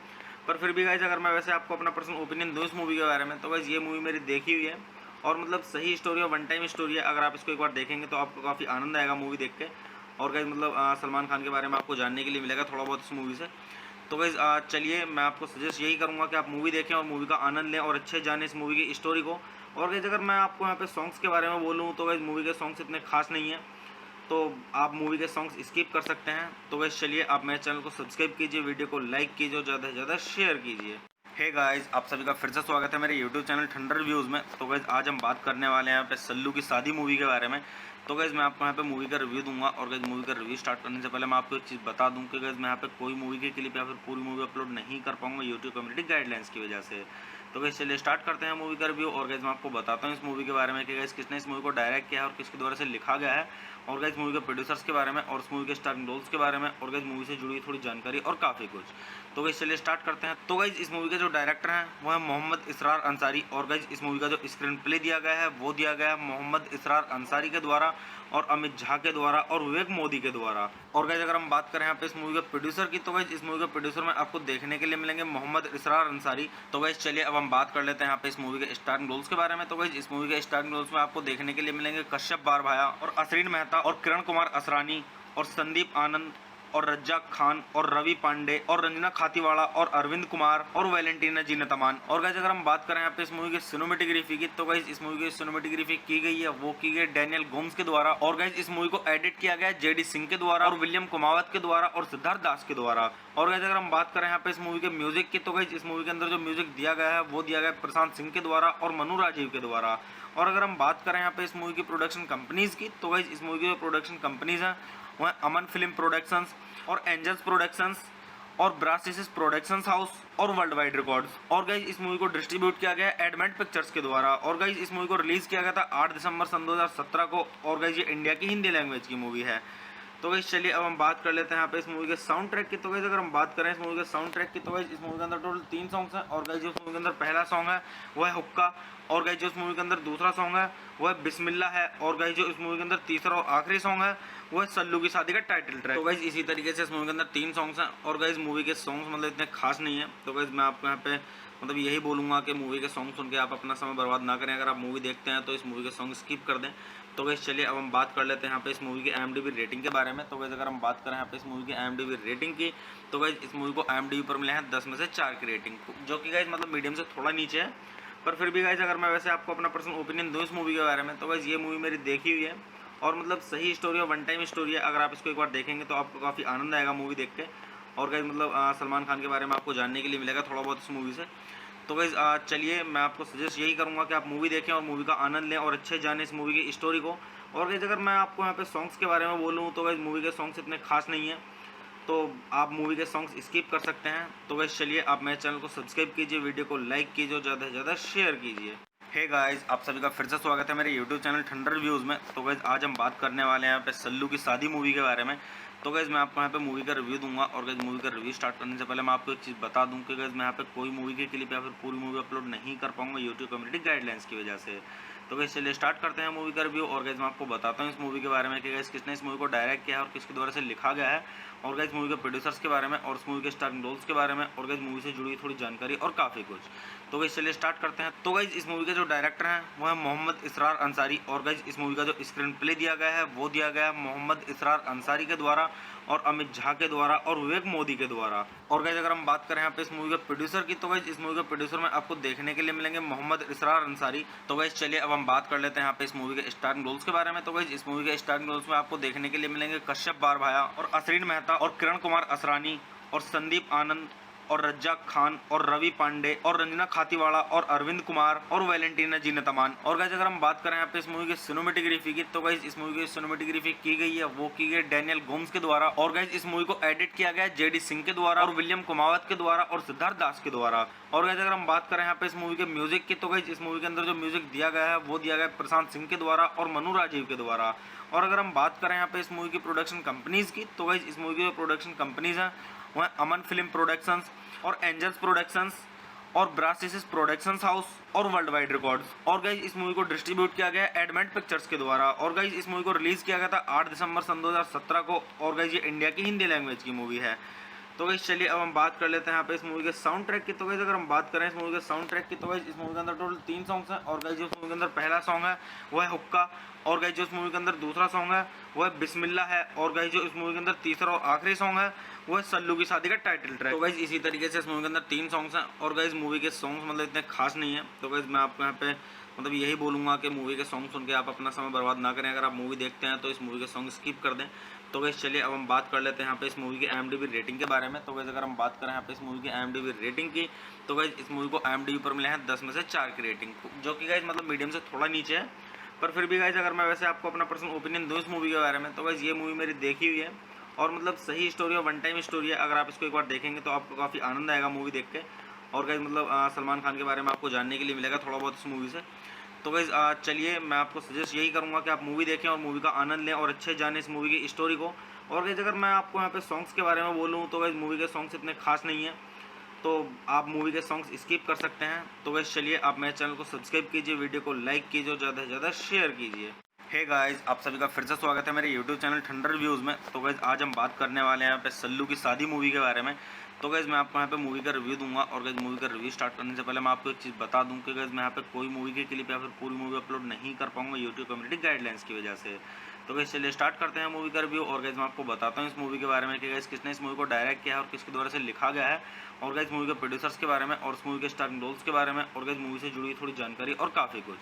पर फिर भी गाइस अगर मैं वैसे आपको अपना पर्सनल ओपिनियन दूँ इस मूवी के बारे में, तो गाइस ये मूवी मेरी देखी हुई है और मतलब सही स्टोरी और वन टाइम स्टोरी है। अगर आप इसको एक बार देखेंगे तो आपको काफ़ी आनंद आएगा मूवी देख के। और गाइस मतलब सलमान खान के बारे में आपको जानने के लिए मिलेगा थोड़ा बहुत इस मूवी से। तो गाइस चलिए मैं आपको सजेस्ट यही करूंगा कि आप मूवी देखें और मूवी का आनंद लें और अच्छे जानें इस मूवी की स्टोरी को। और गाइस अगर मैं आपको यहाँ पे सॉन्ग्स के बारे में बोलूँ, तो गाइस मूवी के सॉन्ग्स इतने खास नहीं है, तो आप मूवी के सॉन्ग्स स्किप कर सकते हैं। तो गाइस चलिए आप मेरे चैनल को सब्सक्राइब कीजिए, वीडियो को लाइक कीजिए और ज़्यादा से ज़्यादा शेयर कीजिए। हे गाइस आप सभी का फिर से स्वागत है मेरे यूट्यूब चैनल ठंडर रिव्यूज़ में। तो गाइस आज हम बात करने वाले हैं यहाँ पे सल्लू की शादी मूवी के बारे में। तो गाइस मैं आपको यहाँ पे मूवी का रिव्यू दूंगा। और गाइस मूवी का रिव्यू स्टार्ट करने से पहले मैं आपको एक चीज़ बता दूं कि गाइस मैं यहाँ पे कोई मूवी की क्लिप या फिर पूरी मूवी अपलोड नहीं कर पाऊंगा यूट्यूब कम्युनिटी गाइडलाइंस की वजह से। तो गाइस चलिए स्टार्ट करते हैं मूवी का रिव्यू। और गाइस मैं आपको बताता हूँ इस मूवी के बारे में कि गाइस किसने इस मूवी को डायरेक्ट किया है और किसके द्वारा से लिखा गया है, और गाइस मूवी के प्रोड्यूसर्स के बारे में और इस मूवी के स्टारिंग रोल्स के बारे में, और गाइस मूवी से जुड़ी हुई थोड़ी जानकारी और काफ़ी कुछ। तो गाइस चलिए स्टार्ट करते हैं। तो गाइस इस मूवी के जो डायरेक्टर हैं वो है मोहम्मद इसरार अंसारी, और गाइस इस मूवी का जो स्क्रीन प्ले दिया गया है वो दिया गया है मोहम्मद इसरार अंसारी के द्वारा और अमित झा के द्वारा और विवेक मोदी के द्वारा। और गाइस अगर हम बात करें यहाँ पे इस मूवी के प्रोड्यूसर की, तो गाइस इस मूवी के प्रोड्यूसर में आपको देखने के लिए मिलेंगे मोहम्मद इसरार अंसारी। तो गाइस चलिए अब हम बात कर लेते हैं यहाँ पे इस मूवी के स्टारिंग रोल्स के बारे में। तो गाइस इस मूवी के स्टारिंग रोल्स में आपको देखने के लिए मिलेंगे कश्यप बारभाया और असरीन मेहता और किरण कुमार असरानी और संदीप आनंद और रज्जाक खान और रवि पांडे और रंजना खातीवाड़ा और अरविंद कुमार और वैलेंटीना जीनतमान। और गाइस अगर हम बात करें यहाँ पे इस मूवी की सिनेमेटोग्राफी की, तो गाइस इस मूवी की सिनेमेटोग्राफी की गई है वो की गई डैनियल गोम्स के द्वारा, और गाइस इस मूवी को एडिट किया गया है जेडी सिंह के द्वारा और विलियम कुमावत के द्वारा और सिद्धार्थ दास के द्वारा। और गाइस अगर हम बात करें यहाँ पे इस मूवी के म्यूजिक की, तो गाइस इस मूवी के अंदर जो म्यूजिक दिया गया है वो दिया गया है प्रशांत सिंह के द्वारा और मनु राजीव के द्वारा। और अगर हम बात करें यहाँ पे इस मूवी की प्रोडक्शन कंपनीज की, तो गाइस इस मूवी की जो प्रोडक्शन कंपनीज हैं वो है अमन फिल्म प्रोडक्शंस और एंजल्स प्रोडक्शंस और ब्रासिस प्रोडक्शंस हाउस और वर्ल्ड वाइड रिकॉर्ड्स। और गाइस इस मूवी को डिस्ट्रीब्यूट किया गया है एडमेंट पिक्चर्स के द्वारा। और गाइस इस मूवी को रिलीज किया गया था 8 दिसंबर सन 2017 को, और गाइस ये इंडिया की हिंदी लैंग्वेज की मूवी है। तो गाइस चलिए अब हम बात कर लेते हैं यहाँ पे इस मूवी के साउंड ट्रैक की। तो गाइस अगर हम बात करें इस मूवी के साउंड ट्रैक की, तो गाइस इस मूवी के अंदर टोटल 3 सॉन्ग्स हैं। और गाइस जो मूवी के अंदर पहला सॉन्ग है वो है हुक्का, और गाइस जो इस मूवी के अंदर दूसरा सॉन्ग है वो है बिस्मिल्लाह है, और गाइस जो इस मूवी के अंदर तीसरा और आखिरी सॉन्ग है वो है सल्लू की शादी का टाइटल ट्रैक। तो गाइस इसी तरीके से इस मूवी के अंदर 3 सॉन्ग्स हैं, और गाइस मूवी के सॉन्ग्स मतलब इतने खास नहीं है। तो गाइस मैं आपको यहाँ पे मतलब यही बोलूँगा कि मूवी के सॉन्ग सुन के आप अपना समय बर्बाद ना करें। अगर आप मूवी देखते हैं तो इस मूवी के सॉन्ग स्किप कर दें। तो गाइस चलिए अब हम बात कर लेते हैं यहाँ पे इस मूवी की IMDb रेटिंग के बारे में। तो गाइस अगर हम बात करें यहाँ पे इस मूवी की IMDb रेटिंग की, तो गाइस इस मूवी को IMDb पर मिले हैं 10 में से 4 की रेटिंग, जो कि गाइस मतलब मीडियम से थोड़ा नीचे है। पर फिर भी गाइस अगर मैं वैसे आपको अपना पर्सनल ओपिनियन दूँ इस मूवी के बारे में, तो गाइस ये मूवी मेरी देखी हुई है और मतलब सही स्टोरी और वन टाइम स्टोरी है। अगर आप इसको एक बार देखेंगे तो आपको काफ़ी आनंद आएगा मूवी देख के। और गाइस मतलब सलमान खान के बारे में आपको जानने के लिए मिलेगा थोड़ा बहुत इस मूवी से। तो गाइस चलिए मैं आपको सजेस्ट यही करूंगा कि आप मूवी देखें और मूवी का आनंद लें और अच्छे जानें इस मूवी की स्टोरी को। और गाइस अगर मैं आपको यहाँ पे सॉन्ग्स के बारे में बोलूँ, तो गाइस मूवी के सॉन्ग्स इतने खास नहीं है, तो आप मूवी के सॉन्ग्स स्किप कर सकते हैं। तो गाइस चलिए आप मेरे चैनल को सब्सक्राइब कीजिए, वीडियो को लाइक कीजिए और ज़्यादा से ज़्यादा शेयर कीजिए। हे गाइस, आप सभी का फिर से स्वागत है मेरे यूट्यूब चैनल ठंडर व्यूज़ में। तो गाइस आज हम बात करने वाले हैं यहाँ पे सल्लू की शादी मूवी के बारे में। तो गाइस मैं आपको यहाँ पे मूवी का रिव्यू दूंगा, और गाइस मूवी का रिव्यू स्टार्ट करने से पहले मैं आपको एक चीज़ बता दूं कि गाइस मैं यहाँ पे कोई मूवी के क्लिप या फिर पूरी मूवी अपलोड नहीं कर पाऊंगा यूट्यूब कम्युनिटी गाइडलाइंस की वजह से। तो गाइस चलिए स्टार्ट करते हैं मूवी का रिव्यू। और गाइस मैं आपको बताता हूँ इस मूवी के बारे में कि गाइस किसने इस मूवी को डायरेक्ट किया है और किसके द्वारा से लिखा गया है, और गाइस मूवी के प्रोड्यूसर्स के बारे में और इस मूवी के स्टारिंग रोल्स के बारे में, और गाइस मूवी से जुड़ी हुई थोड़ी जानकारी और काफ़ी कुछ। तो गाइस चलिए स्टार्ट करते हैं। तो गाइस इस मूवी के जो डायरेक्टर हैं वो है मोहम्मद इसरार अंसारी, और गाइस इस मूवी का जो स्क्रीन प्ले दिया गया है वो दिया गया है मोहम्मद इसरार अंसारी के द्वारा और अमित झा के द्वारा और विवेक मोदी के द्वारा। और गाइस अगर हम बात करें यहाँ पे इस मूवी के प्रोड्यूसर की, तो गाइस इस मूवी के प्रोड्यूसर में आपको देखने के लिए मिलेंगे मोहम्मद इसरार अंसारी। तो गाइस चलिए अब हम बात कर लेते हैं यहाँ पे इस मूवी के स्टारिंग रोल्स के बारे में। तो गाइस इस मूवी के स्टारिंग रोल्स में आपको देखने के लिए मिलेंगे कश्यप बारभाया और असरीन मेहता और किरण कुमार असरानी और संदीप आनंद और रज्जाक खान और रवि पांडे और रंजना खातीवाड़ा और अरविंद कुमार और वैलेंटीना जीनतमान। और गाइस अगर हम बात करें यहाँ पे इस मूवी की सिनेमेटोग्राफी की, तो गाइस इस मूवी की सिनेमेटोग्राफी की गई है वो की गई डैनियल गोम्स के द्वारा, और गाइस इस मूवी को एडिट किया गया है जेडी सिंह के द्वारा और विलियम कुमावत के द्वारा और सिद्धार्थ दास के द्वारा। और गाइस अगर हम बात करें यहाँ पे इस मूवी के म्यूजिक की, तो गाइस इस मूवी के अंदर जो म्यूजिक दिया गया है वो दिया गया है प्रशांत सिंह के द्वारा और मनु राजीव के द्वारा। और अगर हम बात करें यहाँ पे इस मूवी की प्रोडक्शन कंपनीज की, तो गाइस इस मूवी की जो प्रोडक्शन कंपनीज हैं वो है अमन फिल्म प्रोडक्शंस और एंजल्स प्रोडक्शंस और ब्रासिस प्रोडक्शंस हाउस और वर्ल्ड वाइड रिकॉर्ड्स। और गाइस इस मूवी को डिस्ट्रीब्यूट किया गया है एडमेंट पिक्चर्स के द्वारा। और गाइस इस मूवी को रिलीज किया गया था 8 दिसंबर सन 2017 को, और गाइस ये इंडिया की हिंदी लैंग्वेज की मूवी है। तो गाइस चलिए अब हम बात कर लेते हैं यहाँ पे इस मूवी के साउंड ट्रैक की। तो गाइस अगर हम बात करें इस मूवी के साउंड ट्रैक की, तो गाइस इस मूवी के अंदर टोटल 3 सॉन्ग्स हैं। और गाइस जो इस मूवी के अंदर पहला सॉन्ग है वो है हुक्का, और गाइस जो इस मूवी के अंदर दूसरा सॉन्ग है वो है बिस्मिल्लाह है, और गाइस जो इस मूवी के अंदर तीसरा और आखिरी सॉन्ग है वो है सल्लू की शादी का टाइटल ट्रैक। तो गाइस इसी तरीके से इस मूवी के अंदर 3 सॉन्ग्स हैं, और गाइस मूवी के सॉन्ग्स मतलब इतने खास नहीं है। तो गाइस मैं आपको यहाँ पे मतलब यही बोलूँगा कि मूवी के सॉन्ग सुन के आप अपना समय बर्बाद ना करें। अगर आप मूवी देखते हैं तो इस मूवी के सॉन्ग स्किप कर दें। तो गाइस चलिए अब हम बात कर लेते हैं यहाँ पे इस मूवी की IMDb रेटिंग के बारे में। तो गाइस अगर हम बात करें यहाँ पे इस मूवी की IMDb रेटिंग की, तो गाइस इस मूवी को IMDb पर मिले हैं 10 में से 4 की रेटिंग, जो कि गाइस मतलब मीडियम से थोड़ा नीचे है। पर फिर भी गाइस अगर मैं वैसे आपको अपना पर्सनल ओपिनियन दूँ इस मूवी के बारे में, तो गाइस ये मूवी मेरी देखी हुई है और मतलब सही स्टोरी और वन टाइम स्टोरी है। अगर आप इसको एक बार देखेंगे तो आपको काफ़ी आनंद आएगा मूवी देख के। और गाइज मतलब सलमान खान के बारे में आपको जानने के लिए मिलेगा थोड़ा बहुत इस मूवी से। तो गाइज चलिए मैं आपको सजेस्ट यही करूँगा कि आप मूवी देखें और मूवी का आनंद लें और अच्छे जाने इस मूवी की स्टोरी को। और गाइज अगर मैं आपको यहाँ पे सॉन्ग्स के बारे में बोलूँ तो गाइज मूवी के सॉन्ग्स इतने खास नहीं है, तो आप मूवी के सॉन्ग्स स्किप कर सकते हैं। तो गाइज चलिए आप मेरे चैनल को सब्सक्राइब कीजिए, वीडियो को लाइक कीजिए और ज़्यादा से ज़्यादा शेयर कीजिए। हे गाइस, आप सभी का फिर से स्वागत है मेरे यूट्यूब चैनल ठंडर रिव्यूज़ में। तो गाइस आज हम बात करने वाले हैं यहाँ पे सल्लू की शादी मूवी के बारे में। तो गाइस मैं आपको यहाँ पे मूवी का रिव्यू दूंगा और गाइस मूवी का रिव्यू स्टार्ट करने से पहले मैं आपको एक चीज़ बता दूं कि गाइस मैं यहाँ पे कोई मूवी के क्लिप या फिर पूरी मूवी अपलोड नहीं कर पाऊंगा यूट्यूब कम्युनिटी गाइडलाइंस की वजह से। तो गाइस चलिए स्टार्ट करते हैं मूवी का रिव्यू। और गाइस मैं आपको बताता हूँ इस मूवी के बारे में कि गाइस किसने इस मूवी को डायरेक्ट किया है और किसके द्वारा से लिखा गया है, और गाइस मूवी के प्रोड्यूसर्स के बारे में और इस मूवी के स्टारिंग रोल्स के बारे में, और गाइस मूवी से जुड़ी थोड़ी जानकारी और काफ़ी कुछ।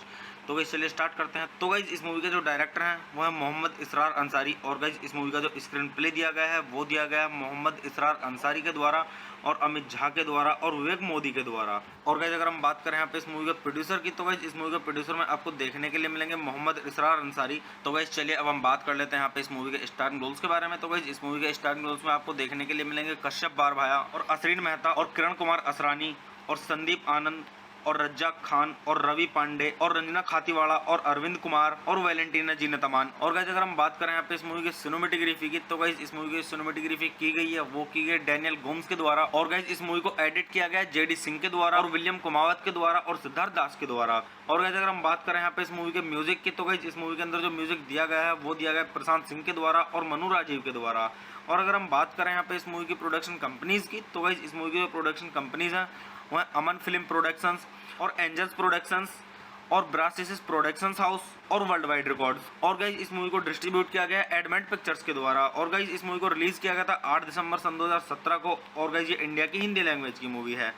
तो गाइस चलिए स्टार्ट करते हैं। तो गाइस इस मूवी के जो डायरेक्टर हैं वो है मोहम्मद इसरार अंसारी, और गाइस इस मूवी का जो स्क्रीन प्ले दिया गया है वो दिया गया है मोहम्मद इसरार अंसारी के द्वारा और अमित झा के द्वारा और विवेक मोदी के द्वारा। और गाइस अगर हम बात करें यहाँ पे इस मूवी के प्रोड्यूसर की, तो गाइस इस मूवी के प्रोड्यूसर में आपको देखने के लिए मिलेंगे मोहम्मद इसरार अंसारी। तो गाइस चलिए अब हम बात कर लेते हैं यहाँ पे इस मूवी के स्टारिंग रोल्स के बारे में। तो गाइस इस मूवी के स्टारिंग रोल्स में आपको देखने के लिए मिलेंगे कश्यप बारभाया और असरीन मेहता और किरण कुमार असरानी और संदीप आनंद और रज्जाक खान और रवि पांडे और रंजना खातीवाड़ा और अरविंद कुमार और वैलेंटीना जीनतमान। और गाइस अगर हम बात करें यहाँ पे इस मूवी की सिनेमेटोग्राफी की, तो गाइस इस मूवी की सिनेमेटोग्राफी की गई है वो की गई डैनियल गोम्स के द्वारा, और गाइस इस मूवी को एडिट किया गया है जेडी सिंह के द्वारा और विलियम कुमावत के द्वारा और सिद्धार्थ दास के द्वारा। और गाइस अगर हम बात करें यहाँ पे इस मूवी के म्यूजिक की, तो गाइस इस मूवी के अंदर जो म्यूजिक दिया गया है वो दिया गया है प्रशांत सिंह के द्वारा और मनु राजीव के द्वारा। और अगर हम बात करें यहाँ पे इस मूवी की प्रोडक्शन कंपनीज की, तो गाइस इस मूवी की जो प्रोडक्शन कंपनीज हैं वो है अमन फिल्म प्रोडक्शंस और एंजल्स प्रोडक्शंस और ब्रासिस प्रोडक्शंस हाउस और वर्ल्ड वाइड रिकॉर्ड्स। और गाइस इस मूवी को डिस्ट्रीब्यूट किया गया है एडमेंट पिक्चर्स के द्वारा। और गाइस इस मूवी को रिलीज किया गया था 8 दिसंबर सन 2017 को। और गाइस ये इंडिया की हिंदी लैंग्वेज की मूवी है।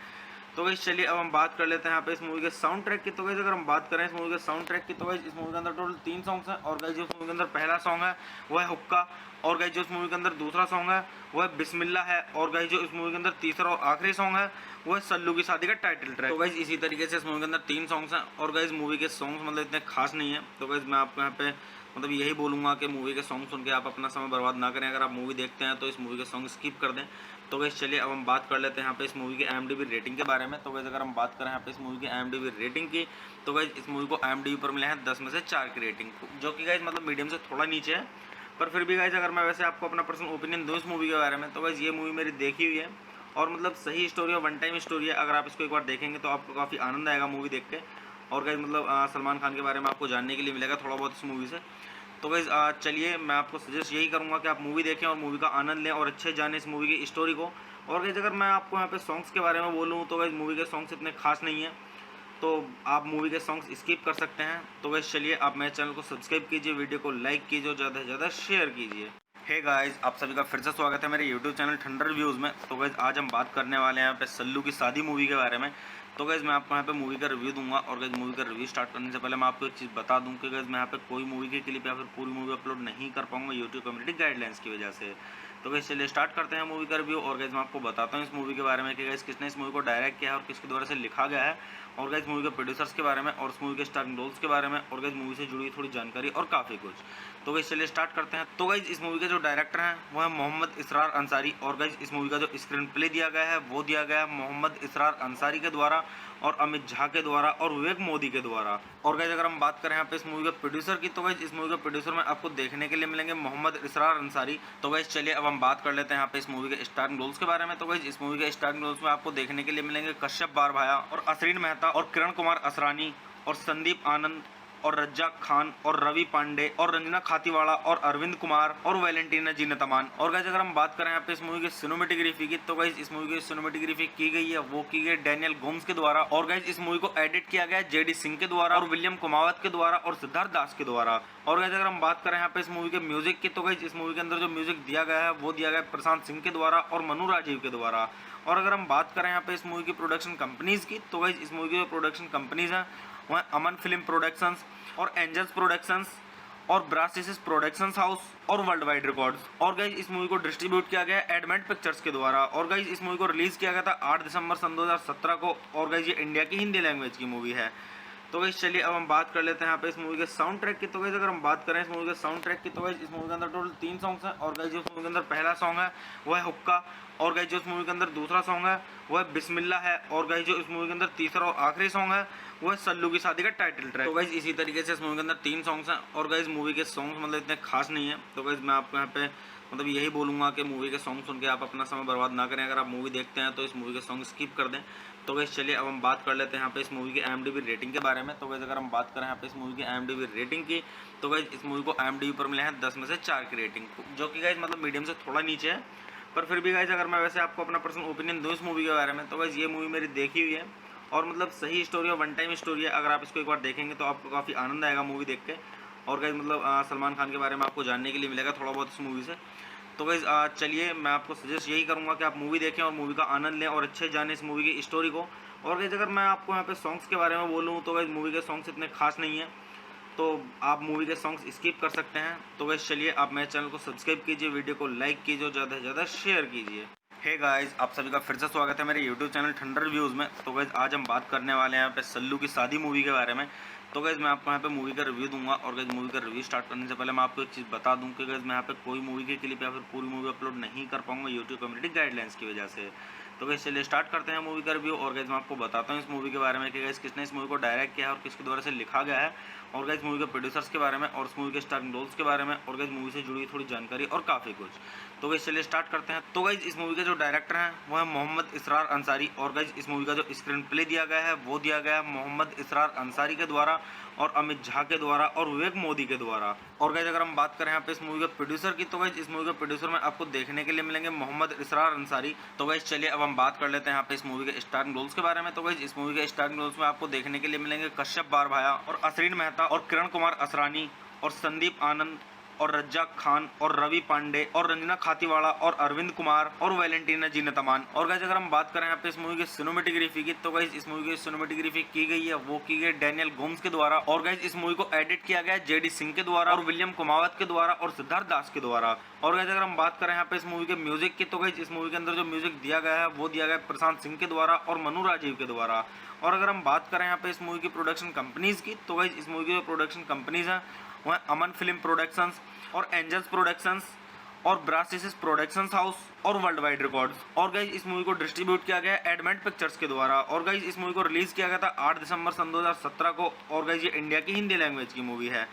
तो गाइस चलिए अब हम बात कर लेते हैं यहाँ पे इस मूवी के साउंड ट्रैक की। तो गाइस अगर हम बात करें इस मूवी के साउंड ट्रैक की, तो गाइस इस मूवी के अंदर टोटल 3 सॉन्ग्स हैं। और गाइस जो इस मूवी के अंदर पहला सॉन्ग है वो है हुक्का, और गाइस जो इस मूवी के अंदर दूसरा सॉन्ग है वो है बिस्मिल्लाह है, और गाइस जो इस मूवी के अंदर तीसरा और आखिरी सॉन्ग है वो है सल्लू की शादी का टाइटल ट्रैक। तो गाइस इसी तरीके से इस मूवी के अंदर 3 सॉन्ग्स हैं। और गाइस मूवी के सॉन्ग्स मतलब इतने खास नहीं है। तो गाइस मैं आपको यहाँ पे मतलब यही बोलूँगा कि मूवी के सॉन्ग सुन के आप अपना समय बर्बाद ना करें। अगर आप मूवी देखते हैं तो इस मूवी के सॉन्ग स्किप कर दें। तो गाइस चलिए अब हम बात कर लेते हैं यहाँ पे इस मूवी की IMDb रेटिंग के बारे में। तो गाइस अगर हम बात करें यहाँ पे इस मूवी की IMDb रेटिंग की, तो गाइस इस मूवी को IMDb पर मिले हैं 10 में से 4 की रेटिंग, जो कि गाइस मतलब मीडियम से थोड़ा नीचे है। पर फिर भी गाइस अगर मैं वैसे आपको अपना पर्सनल ओपिनियन दूँ इस मूवी के बारे में, तो गाइस ये मूवी मेरी देखी हुई है और मतलब सही स्टोरी और वन टाइम स्टोरी है। अगर आप इसको एक बार देखेंगे तो आपको काफ़ी आनंद आएगा मूवी देख के। और गाइस मतलब सलमान खान के बारे में आपको जानने के लिए मिलेगा थोड़ा बहुत इस मूवी से। तो गाइस चलिए मैं आपको सजेस्ट यही करूँगा कि आप मूवी देखें और मूवी का आनंद लें और अच्छे जाने इस मूवी की स्टोरी को। और गाइस अगर मैं आपको यहाँ पे सॉन्ग्स के बारे में बोलूँ तो गाइस मूवी के सॉन्ग्स इतने खास नहीं है, तो आप मूवी के सॉन्ग्स स्किप कर सकते हैं। तो गाइस चलिए आप मेरे चैनल को सब्सक्राइब कीजिए, वीडियो को लाइक कीजिए और ज़्यादा से ज़्यादा शेयर कीजिए। हे गाइस, आप सभी का फिर से स्वागत है मेरे यूट्यूब चैनल ठंडर रिव्यूज़ में। तो गाइस आज हम बात करने वाले हैं यहाँ पे सल्लू की शादी मूवी के बारे में। तो गाइस मैं आपको यहाँ पे मूवी का रिव्यू दूंगा। और गाइस मूवी का रिव्यू स्टार्ट करने से पहले मैं आपको एक चीज़ बता दूं कि गाइस मैं यहाँ पे कोई मूवी के क्लिप या फिर पूरी मूवी अपलोड नहीं कर पाऊंगा यूट्यूब कम्युनिटी गाइडलाइंस की वजह से। तो गाइस चलिए स्टार्ट करते हैं मूवी का रिव्यू। और गाइस मैं आपको बताता हूँ इस मूवी के बारे में कि गाइस किसने इस मूवी को डायरेक्ट किया है और किसके द्वारा से लिखा गया है, और गाइस मूवी के प्रोड्यूसर्स के बारे में और इस मूवी के स्टारिंग रोल्स के बारे में, और गाइस मूवी से जुड़ी थोड़ी जानकारी और काफ़ी कुछ। तो गाइस चलिए स्टार्ट करते हैं। तो गाइस इस मूवी के जो डायरेक्टर हैं वो है मोहम्मद इसरार अंसारी, और गाइस इस मूवी का जो स्क्रीन प्ले दिया गया है वो दिया गया है मोहम्मद इसरार अंसारी के द्वारा और अमित झा के द्वारा और विवेक मोदी के द्वारा। और गाइस अगर हम बात करें यहाँ पे इस मूवी के प्रोड्यूसर की, तो गाइस इस मूवी के प्रोड्यूसर में आपको देखने के लिए मिलेंगे मोहम्मद इसरार अंसारी। तो गाइस चलिए अब हम बात कर लेते हैं यहाँ पे इस मूवी के स्टारिंग रोल्स के बारे में। तो गाइस इस मूवी के स्टारिंग रोल्स में आपको देखने के लिए मिलेंगे कश्यप बारभाया और असरीन मेहता और किरण कुमार असरानी और संदीप आनंद और रज्जाक खान और रवि पांडे और रंजना खातीवाड़ा और अरविंद कुमार और वैलेंटीना जीनतमान। और गाइस अगर हम बात करें यहाँ पे इस मूवी की सिनेमेटोग्राफी की, तो गाइस इस मूवी की सिनेमेटोग्राफी की गई है वो की गई डैनियल गोम्स के द्वारा, और गाइस इस मूवी को एडिट किया गया है जेडी सिंह के द्वारा और विलियम कुमावत के द्वारा और सिद्धार्थ दास के द्वारा। और गाइस अगर हम बात करें यहाँ पे इस मूवी के म्यूजिक की, तो गाइस इस मूवी के अंदर जो म्यूजिक दिया गया है वो दिया गया है प्रशांत सिंह के द्वारा और मनु राजीव के द्वारा। और अगर हम बात करें यहाँ पे इस मूवी की प्रोडक्शन कंपनीज की, तो गाइस इस मूवी की जो प्रोडक्शन कंपनीज हैं वो है अमन फिल्म प्रोडक्शंस और एंजल्स प्रोडक्शंस और ब्रासिस प्रोडक्शंस हाउस और वर्ल्ड वाइड रिकॉर्ड्स। और गाइस इस मूवी को डिस्ट्रीब्यूट किया गया है एडमेंट पिक्चर्स के द्वारा। और गाइस इस मूवी को रिलीज किया गया था 8 दिसंबर सन 2017 को। और गाइस ये इंडिया की हिंदी लैंग्वेज की मूवी है। तो गाइस चलिए अब हम बात कर लेते हैं यहाँ पे इस मूवी के साउंड ट्रैक की। तो गाइस अगर हम बात करें इस मूवी के साउंड ट्रैक की, तो गाइस इस मूवी के अंदर टोटल 3 सॉन्ग्स हैं। और गाइस जो इस मूवी के अंदर पहला सॉन्ग है वो है हुक्का। और गाइस जो इस मूवी के अंदर दूसरा सॉन्ग है वो है बिस्मिल्लाह है। और गाइस जो इस मूवी के अंदर तीसरा और आखिरी सॉन्ग है वो है सल्लू की शादी का टाइटल ट्रैक। तो गाइस इसी तरीके से इस मूवी के अंदर 3 सॉन्ग्स हैं। और गाइस मूवी के सॉन्ग्स मतलब इतने खास नहीं है। तो गाइस मैं आपको यहाँ पे मतलब यही बोलूँगा कि मूवी के सॉन्ग सुन के आप अपना समय बर्बाद ना करें। अगर आप मूवी देखते हैं तो इस मूवी के सॉन्ग स्किप कर दें। तो गाइस चलिए अब हम बात कर लेते हैं यहाँ पे इस मूवी की IMDb रेटिंग के बारे में। तो गाइस अगर हम बात करें यहाँ पे इस मूवी की IMDb रेटिंग की, तो गाइस इस मूवी को IMDb पर मिले हैं 10 में से 4 की रेटिंग, जो कि गाइस मतलब मीडियम से थोड़ा नीचे है। पर फिर भी गाइस अगर मैं वैसे आपको अपना पर्सनल ओपिनियन दूँ इस मूवी के बारे में, तो गाइस ये मूवी मेरी देखी हुई है और मतलब सही स्टोरी और वन टाइम स्टोरी है। अगर आप इसको एक बार देखेंगे तो आपको काफ़ी आनंद आएगा मूवी देख के। और गाइस मतलब सलमान खान के बारे में आपको जानने के लिए मिलेगा थोड़ा बहुत इस मूवी से। तो गाइस चलिए मैं आपको सजेस्ट यही करूंगा कि आप मूवी देखें और मूवी का आनंद लें और अच्छे जानें इस मूवी की स्टोरी को। और गाइस अगर मैं आपको यहाँ पे सॉन्ग्स के बारे में बोलूँ तो गाइस मूवी के सॉन्ग्स इतने खास नहीं है, तो आप मूवी के सॉन्ग्स स्किप कर सकते हैं। तो गाइस चलिए आप मेरे चैनल को सब्सक्राइब कीजिए, वीडियो को लाइक कीजिए और ज़्यादा से ज़्यादा शेयर कीजिए। हे गाइस, आप सभी का फिर से स्वागत है मेरे यूट्यूब चैनल ठंडर व्यूज़ में। तो गाइस आज हम बात करने वाले हैं यहाँ पे सल्लू की शादी मूवी के बारे में। तो गाइस मैं आपको यहाँ पे मूवी का रिव्यू दूंगा। और गाइस मूवी का रिव्यू स्टार्ट करने से पहले मैं आपको एक चीज़ बता दूं कि गाइस मैं यहाँ पे कोई मूवी के क्लिप या फिर पूरी मूवी अपलोड नहीं कर पाऊंगा यूट्यूब कम्युनिटी गाइडलाइंस की वजह से। तो गाइस चलिए स्टार्ट करते हैं मूवी का रिव्यू। और गाइस मैं आपको बताता हूँ इस मूवी के बारे में कि गाइस किसने इस मूवी को डायरेक्ट किया है और किसके द्वारा से लिखा गया है। और गाइस मूवी के प्रोड्यूसर्स के बारे में और इस मूवी के स्टारिंग रोल्स के बारे में और गाइस मूवी से जुड़ी थोड़ी जानकारी और काफ़ी कुछ। तो गाइस चलिए स्टार्ट करते हैं। तो गाइस इस मूवी के जो डायरेक्टर हैं वो है मोहम्मद इसरार अंसारी। और गाइस इस मूवी का जो स्क्रीन प्ले दिया गया है वो दिया गया है मोहम्मद इसरार अंसारी के द्वारा और अमित झा के द्वारा और विवेक मोदी के द्वारा। और गाइस अगर हम बात करें यहाँ पे इस मूवी के प्रोड्यूसर की, तो गाइस इस मूवी के प्रोड्यूसर में आपको देखने के लिए मिलेंगे मोहम्मद इसरार अंसारी। तो गाइस चलिए अब हम बात कर लेते हैं यहाँ पे इस मूवी के स्टारिंग रोल्स के बारे में। तो गाइस इस मूवी के स्टारिंग रोल्स में आपको देखने के लिए मिलेंगे कश्यप बारभाया और असरीन मेहता और किरण कुमार असरानी और संदीप आनंद और रज्जाक खान और रवि पांडे और रंजना खातीवाड़ा और अरविंद कुमार और वैलेंटीना जीनतमान। और गाइस अगर हम बात करें यहाँ पे इस मूवी की सिनेमेटोग्राफी की, तो गाइस इस मूवी की सिनेमेटोग्राफी की गई है वो की गई डैनियल गोम्स के द्वारा। और गाइस इस मूवी को एडिट किया गया है JD सिंह के द्वारा और विलियम कुमावत के द्वारा और सिद्धार्थ दास के द्वारा। और गाइस अगर हम बात करें यहाँ पे इस मूवी के म्यूजिक की, तो गाइस इस मूवी के अंदर जो म्यूजिक दिया गया है वो दिया गया है प्रशांत सिंह के द्वारा और मनु राजीव के द्वारा। और अगर हम बात करें यहाँ पे इस मूवी की प्रोडक्शन कंपनीज की, तो गाइस इस मूवी की जो प्रोडक्शन कंपनीज हैं वो है अमन फिल्म प्रोडक्शंस और एंजल्स प्रोडक्शंस और ब्रासिस प्रोडक्शंस हाउस और वर्ल्ड वाइड रिकॉर्ड्स। और गाइस इस मूवी को डिस्ट्रीब्यूट किया गया है एडमेंट पिक्चर्स के द्वारा। और गाइस इस मूवी को रिलीज किया गया था 8 दिसंबर सन 2017 को। और गाइस ये इंडिया की हिंदी लैंग्वेज की मूवी है।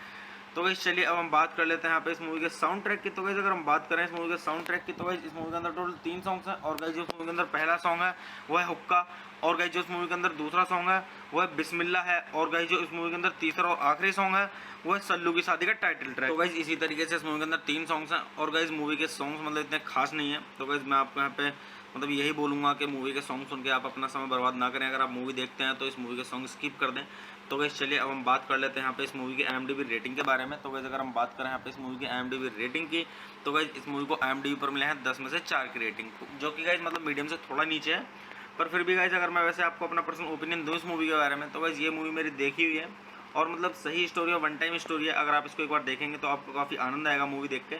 तो गाइस चलिए अब हम बात कर लेते हैं यहाँ पे इस मूवी के साउंड ट्रैक की। तो गाइस अगर हम बात करें इस मूवी के साउंड ट्रैक की, तो गाइस इस मूवी के अंदर टोटल 3 सॉन्ग्स हैं। और गाइस जो इस मूवी के अंदर पहला सॉन्ग है वो है हुक्का। और गाइस जो इस मूवी के अंदर दूसरा सॉन्ग है वो है बिस्मिल्लाह है। और गाइस जो इस मूवी के अंदर तीसरा और आखिरी सॉन्ग है वो है सल्लू की शादी का टाइटल ट्रैक। तो गाइस इसी तरीके से इस मूवी के अंदर 3 सॉन्ग्स हैं। और गाइस मूवी के सॉन्ग्स मतलब इतने खास नहीं है। तो गाइस मैं आपको यहाँ पे मतलब यही बोलूँगा कि मूवी के सॉन्ग सुन के आप अपना समय बर्बाद ना करें। अगर आप मूवी देखते हैं तो इस मूवी के सॉन्ग स्किप कर दें। तो गाइस चलिए अब हम बात कर लेते हैं यहाँ पे इस मूवी की IMDb रेटिंग के बारे में। तो गाइस अगर हम बात करें यहाँ पे इस मूवी की IMDb रेटिंग की, तो गाइस इस मूवी को IMDb पर मिले हैं 10 में से 4 की रेटिंग, जो कि गाइस मतलब मीडियम से थोड़ा नीचे है। पर फिर भी गाइस अगर मैं वैसे आपको अपना पर्सनल ओपिनियन दूँ इस मूवी के बारे में, तो गाइस ये मूवी मेरी देखी हुई है और मतलब सही स्टोरी और वन टाइम स्टोरी है। अगर आप इसको एक बार देखेंगे तो आपको काफ़ी आनंद आएगा मूवी देख के।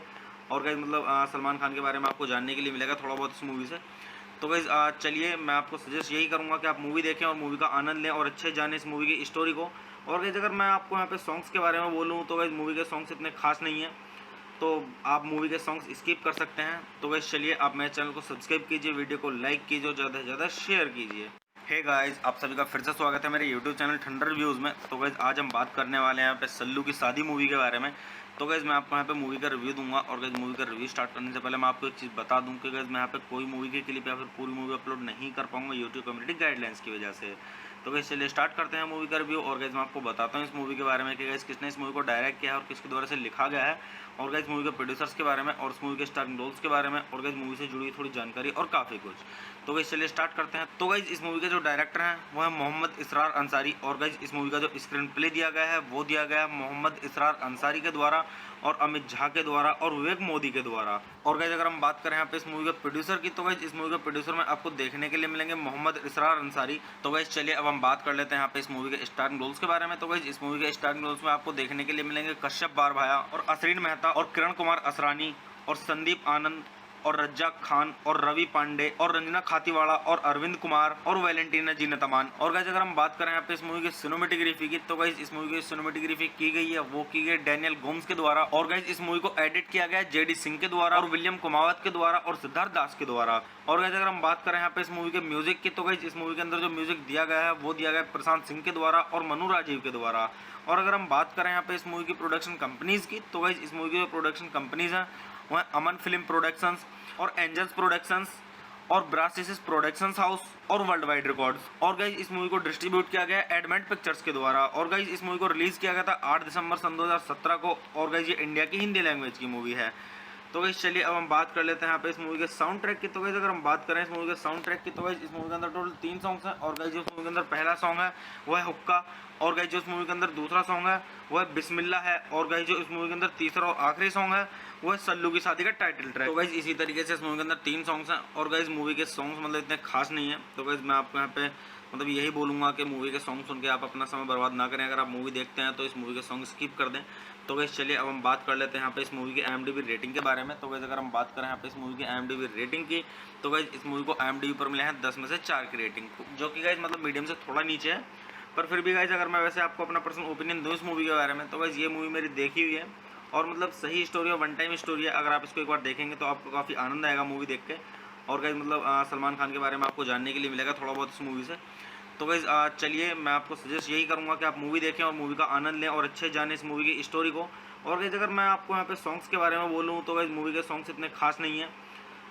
और गाइस मतलब सलमान खान के बारे में आपको जानने के लिए मिलेगा थोड़ा बहुत इस मूवी से। तो गाइस चलिए मैं आपको सजेस्ट यही करूंगा कि आप मूवी देखें और मूवी का आनंद लें और अच्छे जानें इस मूवी की स्टोरी को। और गाइस अगर मैं आपको यहाँ पे सॉन्ग्स के बारे में बोलूँ तो गाइस मूवी के सॉन्ग्स इतने खास नहीं है, तो आप मूवी के सॉन्ग्स स्किप कर सकते हैं। तो गाइस चलिए आप मेरे चैनल को सब्सक्राइब कीजिए, वीडियो को लाइक कीजिए और ज़्यादा से ज़्यादा शेयर कीजिए। हे गाइस, आप सभी का फिर से स्वागत है मेरे यूट्यूब चैनल ठंडर व्यूज़ में। तो गाइस आज हम बात करने वाले हैं यहाँ पे सल्लू की शादी मूवी के बारे में। तो गाइस मैं आपको यहाँ पे मूवी का रिव्यू दूंगा। और गाइस मूवी का रिव्यू स्टार्ट करने से पहले मैं आपको एक चीज़ बता दूं कि गाइस मैं यहाँ पे कोई मूवी के क्लिप या फिर पूरी मूवी अपलोड नहीं कर पाऊंगा यूट्यूब कम्युनिटी गाइडलाइंस की वजह से। तो गाइस चलिए स्टार्ट करते हैं मूवी का रिव्यू। और गाइस मैं आपको बताता हूँ इस मूवी के बारे में कि गाइस किसने इस मूवी को डायरेक्ट किया है और किसके द्वारा से लिखा गया है। और गाइस मूवी के प्रोड्यूसर्स के बारे में और इस मूवी के स्टारिंग रोल्स के बारे में और गाइस मूवी से जुड़ी थोड़ी जानकारी और काफ़ी कुछ। तो गाइस चलिए स्टार्ट करते हैं। तो गाइस इस मूवी के जो डायरेक्टर हैं वो है मोहम्मद इसरार अंसारी। और गाइस इस मूवी का जो स्क्रीन प्ले दिया गया है वो दिया गया है मोहम्मद इसरार अंसारी के द्वारा और अमित झा के द्वारा और विवेक मोदी के द्वारा। और गाइस अगर हम बात करें यहाँ पे इस मूवी के प्रोड्यूसर की, तो गाइस इस मूवी के प्रोड्यूसर में आपको देखने के लिए मिलेंगे मोहम्मद इसरार अंसारी। तो गाइस चलिए अब हम बात कर लेते हैं यहाँ पे इस मूवी के स्टारिंग रोल्स के बारे में। तो गाइस इस मूवी के स्टारिंग रोल्स में आपको देखने के लिए मिलेंगे कश्यप बारभाया और असरीन मेहता और किरण कुमार असरानी और संदीप आनंद और रज्जाक खान और रवि पांडे और रंजना खातीवाड़ा और अरविंद कुमार और वैलेंटीना जी नतमान। और गाइस अगर हम बात करें यहाँ पे इस मूवी की सिनेमेटोग्राफी की, तो गाइस इस मूवी की सिनेमेटोग्राफी की गई है वो की गई डैनियल गोम्स के द्वारा। और गाइस इस मूवी को एडिट किया गया है जेडी सिंह के द्वारा और विलियम कुमावत के द्वारा और सिद्धार्थ दास के द्वारा। और गाइस अगर हम बात करें यहाँ पे इस मूवी के म्यूजिक की, तो गाइस इस मूवी के अंदर जो म्यूजिक दिया गया है वो दिया गया है प्रशांत सिंह के द्वारा और मनु राजीव के द्वारा। और अगर हम बात करें यहाँ पे इस मूवी की प्रोडक्शन कंपनीज की, तो गाइस इस मूवी की जो प्रोडक्शन कंपनीज हैं वो है अमन फिल्म प्रोडक्शंस और एंजल्स प्रोडक्शंस और ब्रासिस प्रोडक्शंस हाउस और वर्ल्ड वाइड रिकॉर्ड्स। और गाइस इस मूवी को डिस्ट्रीब्यूट किया गया एडमेंट पिक्चर्स के द्वारा। और गाइस इस मूवी को रिलीज किया गया था 8 दिसंबर सन 2017 को। और गाइस ये इंडिया की हिंदी लैंग्वेज की मूवी है। तो गाइस चलिए अब हम बात कर लेते हैं यहाँ पे इस मूवी के साउंड ट्रैक की। तो गाइस अगर हम बात करें इस मूवी के साउंड ट्रैक की, तो गाइस इस मूवी के अंदर टोटल 3 सॉन्ग्स हैं। और गाइस जो इस मूवी के अंदर पहला सॉन्ग है वो है हुक्का। और गाइस जो इस मूवी के अंदर दूसरा सॉन्ग है वो है बिस्मिल्लाह है। और गाइस जो इस मूवी के अंदर तीसरा और आखिरी सॉन्ग है वो है सल्लू की शादी का टाइटल ट्रैक। तो गाइस इसी तरीके से इस मूवी के अंदर 3 सॉन्ग्स हैं। और गाइस मूवी के सॉन्ग्स मतलब इतने खास नहीं है। तो गाइस मैं आपको यहाँ पे मतलब यही बोलूँगा कि मूवी के सॉन्ग सुन के आप अपना समय बर्बाद ना करें। अगर आप मूवी देखते हैं तो इस मूवी के सॉन्ग स्किप कर दें। तो गाइस चलिए अब हम बात कर लेते हैं यहाँ पे इस मूवी की IMDb रेटिंग के बारे में। तो गाइस अगर हम बात करें यहाँ पे इस मूवी की IMDb रेटिंग की, तो गाइस इस मूवी को IMDb पर मिले हैं 10 में से 4 की रेटिंग, जो कि गाइस मतलब मीडियम से थोड़ा नीचे है। पर फिर भी गाइस अगर मैं वैसे आपको अपना पर्सनल ओपिनियन दूँ इस मूवी के बारे में, तो गाइस ये मूवी मेरी देखी हुई है और मतलब सही स्टोरी और वन टाइम स्टोरी है। अगर आप इसको एक बार देखेंगे तो आपको काफ़ी आनंद आएगा मूवी देख के। और गाइस मतलब सलमान खान के बारे में आपको जानने के लिए मिलेगा थोड़ा बहुत इस मूवी से। तो गाइस चलिए मैं आपको सजेस्ट यही करूंगा कि आप मूवी देखें और मूवी का आनंद लें और अच्छे जाने इस मूवी की स्टोरी को। और गाइस अगर मैं आपको यहाँ पे सॉन्ग्स के बारे में बोलूँ तो गाइस मूवी के सॉन्ग्स इतने खास नहीं है,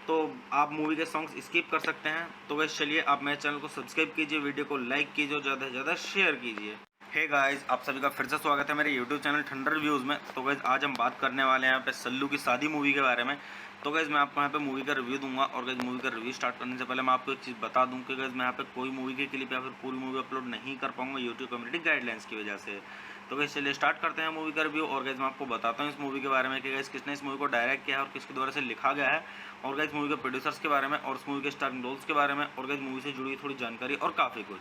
तो आप मूवी के सॉन्ग्स स्किप कर सकते हैं। तो गाइस चलिए आप मेरे चैनल को सब्सक्राइब कीजिए, वीडियो को लाइक कीजिए और ज़्यादा से ज़्यादा शेयर कीजिए। हे गाइस आप सभी का फिर से स्वागत है मेरे यूट्यूब चैनल ठंडर रिव्यूज़ में। तो गाइस आज हम बात करने वाले हैं यहाँ पे सल्लू की शादी मूवी के बारे में। तो गाइस मैं आपको यहाँ पे मूवी का रिव्यू दूंगा। और गाइस मूवी का रिव्यू स्टार्ट करने से पहले मैं आपको एक चीज़ बता दूं कि गाइस मैं यहाँ पे कोई मूवी के क्लिप या फिर पूरी मूवी अपलोड नहीं कर पाऊंगा यूट्यूब कम्युनिटी गाइडलाइंस की वजह से। तो गाइस चलिए स्टार्ट करते हैं मूवी का रिव्यू। और गाइस मैं आपको बताता हूँ इस मूवी के बारे में कि गाइस किसने इस मूवी को डायरेक्ट किया है और किसके द्वारा से लिखा गया है। और गाइस मूवी के प्रोड्यूसर्स के बारे में और इस मूवी के स्टारिंग रोल्स के बारे में और गाइस मूवी से जुड़ी थोड़ी जानकारी और काफ़ी कुछ।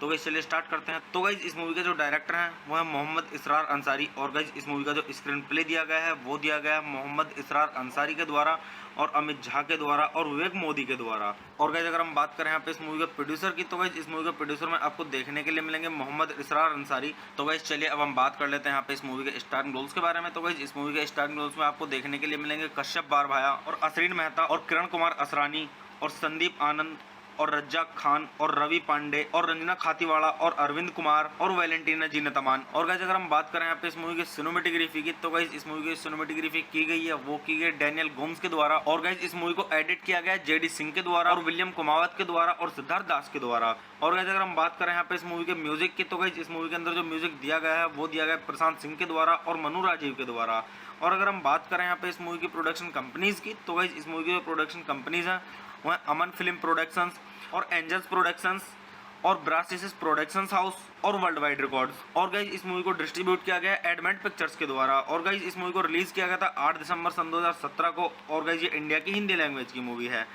तो गाइस चलिए स्टार्ट करते हैं। तो गाइस इस मूवी के जो डायरेक्टर हैं वो है मोहम्मद इसरार अंसारी। और गाइस इस मूवी का जो स्क्रीन प्ले दिया गया है वो दिया गया है मोहम्मद इसरार अंसारी के द्वारा और अमित झा के द्वारा और विवेक मोदी के द्वारा। और गाइस अगर हम बात करें यहाँ पे इस मूवी के प्रोड्यूसर की, तो गाइस इस मूवी के प्रोड्यूसर में आपको देखने के लिए मिलेंगे मोहम्मद इसरार अंसारी। तो गाइस चलिए अब हम बात कर लेते हैं यहाँ पे इस मूवी के स्टारिंग रोल्स के बारे में। तो गाइस इस मूवी के स्टारिंग रोल्स में आपको देखने के लिए मिलेंगे कश्यप बारभाया और असरीन मेहता और किरण कुमार असरानी और संदीप आनंद और रज्जाक खान और रवि पांडे और रंजना खातीवाड़ा और अरविंद कुमार और वैलेंटीना जी नतमान। और गाइस अगर हम बात करें यहाँ पे इस मूवी की सिनेमेटोग्राफी की, तो गाइस इस मूवी की सिनेमेटोग्राफी की गई है वो की गई डैनियल गोम्स के द्वारा। और गाइस इस मूवी को एडिट किया गया है जेडी सिंह के द्वारा और विलियम कुमावत के द्वारा और सिद्धार्थ दास के द्वारा। और गाइस अगर हम बात करें यहाँ पे इस मूवी के म्यूजिक की, तो गाइस इस मूवी के अंदर जो म्यूजिक दिया गया है वो दिया गया है प्रशांत सिंह के द्वारा और मनु राजीव के द्वारा। और अगर हम बात करें यहाँ पे इस मूवी की प्रोडक्शन कंपनीज की, तो गाइस इस मूवी की जो प्रोडक्शन कंपनीज हैं वो है अमन फिल्म प्रोडक्शंस और एंजल्स प्रोडक्शंस और ब्रासिस प्रोडक्शंस हाउस और वर्ल्ड वाइड रिकॉर्ड्स। और गाइस इस मूवी को डिस्ट्रीब्यूट किया गया एडमेंट पिक्चर्स के द्वारा। और गाइस इस मूवी को रिलीज किया गया था 8 दिसंबर सन 2017 को। और गाइस ये इंडिया की हिंदी लैंग्वेज की मूवी है।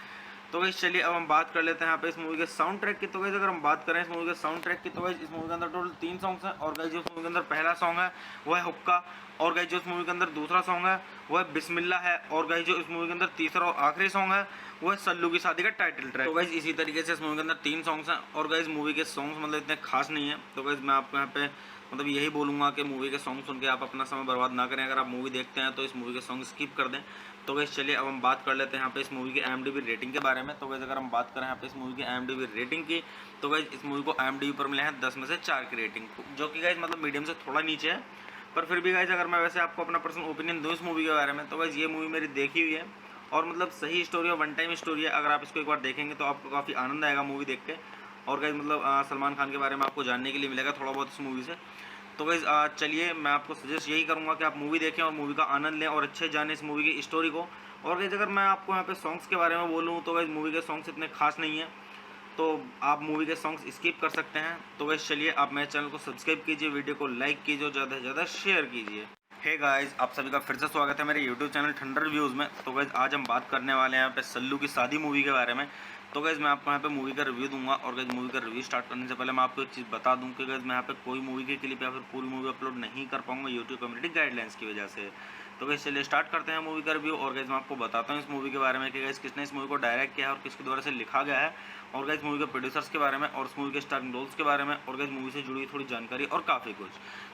तो गाइस चलिए अब हम बात कर लेते हैं यहाँ पे इस मूवी के साउंड ट्रैक की। तो गाइस अगर हम बात करें इस मूवी के साउंड ट्रैक की, तो गाइस इस मूवी के अंदर टोटल 3 सॉन्ग्स हैं। और गाइस जो इस मूवी के अंदर पहला सॉन्ग है वो है हुक्का। और गाइस जो इस मूवी के अंदर दूसरा सॉन्ग है वो है बिस्मिल्लाह है। और गाइस जो इस मूवी के अंदर तीसरा और आखिरी सॉन्ग है वो है सल्लू की शादी का टाइटल ट्रैक। तो गाइस इसी तरीके से इस मूवी के अंदर 3 सॉन्ग्स हैं। और गाइस मूवी के सॉन्ग्स मतलब इतने खास नहीं है। तो गाइस मैं आपको यहाँ पे मतलब यही बोलूँगा कि मूवी के सॉन्ग सुन के आप अपना समय बर्बाद ना करें। अगर आप मूवी देखते हैं तो इस मूवी के सॉन्ग स्किप कर दें। तो गाइस चलिए अब हम बात कर लेते हैं यहाँ पे इस मूवी की IMDb रेटिंग के बारे में। तो गाइस अगर हम बात करें यहाँ पे इस मूवी की IMDb रेटिंग की, तो गाइस इस मूवी को IMDb पर मिले हैं 10 में से 4 की रेटिंग, जो कि गाइस मतलब मीडियम से थोड़ा नीचे है। पर फिर भी गाइस अगर मैं वैसे आपको अपना पर्सनल ओपिनियन दूँ इस मूवी के बारे में, तो गाइस ये मूवी मेरी देखी हुई है और मतलब सही स्टोरी और वन टाइम स्टोरी है। अगर आप इसको एक बार देखेंगे तो आपको काफ़ी आनंद आएगा मूवी देख के। और गाइस मतलब सलमान खान के बारे में आपको जानने के लिए मिलेगा थोड़ा बहुत इस मूवी से। तो गाइस चलिए मैं आपको सजेस्ट यही करूंगा कि आप मूवी देखें और मूवी का आनंद लें और अच्छे जाने इस मूवी की स्टोरी को। और गाइस अगर मैं आपको यहाँ पे सॉन्ग्स के बारे में बोलूँ तो गाइस मूवी के सॉन्ग्स इतने खास नहीं है, तो आप मूवी के सॉन्ग्स स्किप कर सकते हैं। तो गाइस चलिए आप मेरे चैनल को सब्सक्राइब कीजिए, वीडियो को लाइक कीजिए और ज़्यादा से ज़्यादा शेयर कीजिए। हे गाइस आप सभी का फिर से स्वागत है मेरे यूट्यूब चैनल ठंडर रिव्यूज़ में। तो गाइस आज हम बात करने वाले हैं यहाँ पे सल्लू की शादी मूवी के बारे में। तो गाइज मैं आपको यहाँ पे मूवी का रिव्यू दूंगा और गाइज मूवी का रिव्यू स्टार्ट करने से पहले मैं आपको एक चीज़ बता दूं कि गाइज मैं यहाँ पे कोई मूवी के क्लिप या फिर पूरी मूवी अपलोड नहीं कर पाऊंगा यूट्यूब कम्युनिटी गाइडलाइंस की वजह से। तो गाइज चलिए स्टार्ट करते हैं मूवी का रिव्यू और गाइज मैं आपको बताता हूँ इस मूवी के बारे में कि गाइज किसने इस मूवी को डायरेक्ट किया है और किसके द्वारा से लिखा गया है, और गाइज मूवी के प्रोड्यूसर्स के बारे में और इस मूवी के स्टारिंग रोल्स के बारे में और गाइज मूवी से जुड़ी थोड़ी जानकारी और काफ़ी कुछ।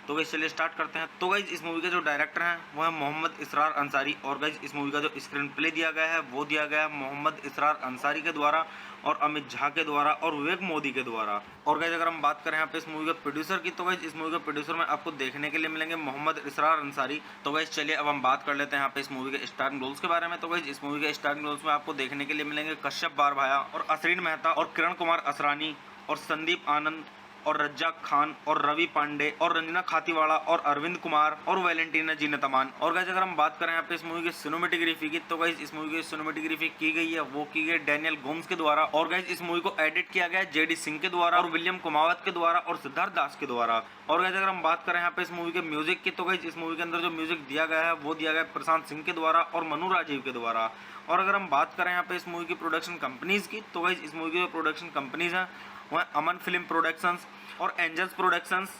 तो गाइज चलिए स्टार्ट करते हैं। तो गाइज इस मूवी के जो डायरेक्टर हैं वो है मोहम्मद इसरार अंसारी, और गाइज इस मूवी का जो स्क्रीन प्ले दिया गया है वो दिया गया है मोहम्मद इसरार अंसारी के द्वारा और अमित झा के द्वारा और विवेक मोदी के द्वारा। और गाइज अगर हम बात करें यहाँ पे इस मूवी के प्रोड्यूसर की, तो गाइज इस मूवी के प्रोड्यूसर में आपको देखने के लिए मिलेंगे मोहम्मद इसरार अंसारी। तो गाइज चलिए अब हम बात कर लेते हैं यहाँ पे इस मूवी के स्टारिंग रोल्स के बारे में। तो गाइज इस मूवी के स्टारिंग रोल्स में आपको देखने के लिए मिलेंगे कश्यप बारभाया और असरीन मेहता और किरण कुमार असरानी और संदीप आनंद और रज्जाक खान और रवि पांडे और रंजना खातीवाड़ा और अरविंद कुमार और वैलेंटीना जीनतमान। और गाइज अगर हम बात करें यहाँ पे इस मूवी की सिनेमेटोग्राफी की, तो गाइज इस मूवी की सिनेमेटोग्राफी की गई है वो की गई डैनियल गोम्स के द्वारा, और गाइज इस मूवी को एडिट किया गया है जेडी सिंह के द्वारा और विलियम कुमावत के द्वारा और सिद्धार्थ दास के द्वारा। और गाइज अगर हम बात करें यहाँ पे इस मूवी के म्यूजिक की, तो गाइज इस मूवी के अंदर जो म्यूजिक दिया गया है वो दिया गया है प्रशांत सिंह के द्वारा और मनु राजीव के द्वारा। और अगर हम बात करें यहाँ पे इस मूवी की प्रोडक्शन कंपनीज की, तो गाइज इस मूवी की जो प्रोडक्शन कंपनीज हैं वो है अमन फिल्म प्रोडक्शंस और एंजल्स प्रोडक्शंस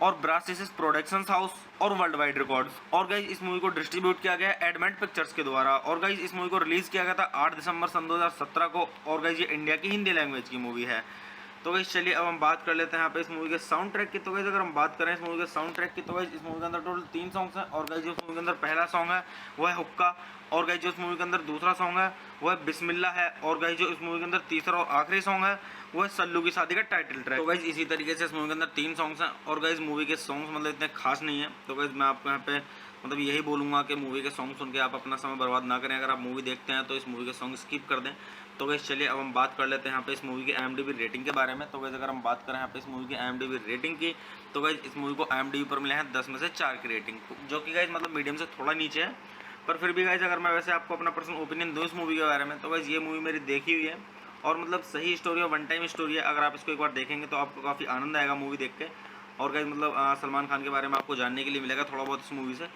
और ब्रासिस प्रोडक्शंस हाउस और वर्ल्ड वाइड रिकॉर्ड्स। और गाइज इस मूवी को डिस्ट्रीब्यूट किया गया है एडमेंट पिक्चर्स के द्वारा। और गाइज इस मूवी को रिलीज किया गया था 8 दिसंबर सन 2017 को, और गाइज ये इंडिया की हिंदी लैंग्वेज की मूवी है। तो गाइज चलिए अब हम बात कर लेते हैं यहाँ पे इस मूवी के साउंड ट्रैक की। तो गाइज अगर हम बात करें इस मूवी के साउंड ट्रैक की, तो गाइज इस मूवी के अंदर टोटल 3 सॉन्ग्स हैं। और गाइज इस मूवी के अंदर पहला सॉन्ग है वो है हुक्का, और गाइज जो इस मूवी के अंदर दूसरा सॉन्ग है वो है बिस्मिल्लाह है, और गाइज जो इस मूवी के अंदर तीसरा और आखिरी सॉन्ग है वो है सल्लू की शादी का टाइटल ट्रैक। तो गाइज इसी तरीके से इस मूवी के अंदर 3 सॉन्ग्स हैं, और गाइज मूवी के सॉन्ग्स मतलब इतने खास नहीं है। तो गाइज मैं आपको यहाँ पे मतलब यही बोलूँगा कि मूवी के सॉन्ग सुन के आप अपना समय बर्बाद ना करें। अगर आप मूवी देखते हैं तो इस मूवी के सॉन्ग स्किप कर दें। तो गाइज चलिए अब हम बात कर लेते हैं यहाँ पे इस मूवी की IMDb रेटिंग के बारे में। तो गाइज अगर हम बात करें यहाँ पे इस मूवी की IMDb रेटिंग की, तो गाइज इस मूवी को IMDb पर मिले हैं 10 में से 4 की रेटिंग, जो कि गाइज मतलब मीडियम से थोड़ा नीचे है। पर फिर भी गाइज अगर मैं वैसे आपको अपना पर्सनल ओपिनियन दूँ इस मूवी के बारे में, तो गाइज ये मूवी मेरी देखी हुई है और मतलब सही स्टोरी और वन टाइम स्टोरी है। अगर आप इसको एक बार देखेंगे तो आपको काफ़ी आनंद आएगा मूवी देख के। और गाइज मतलब सलमान खान के बारे में आपको जानने के लिए मिलेगा थोड़ा बहुत इस मूवी से।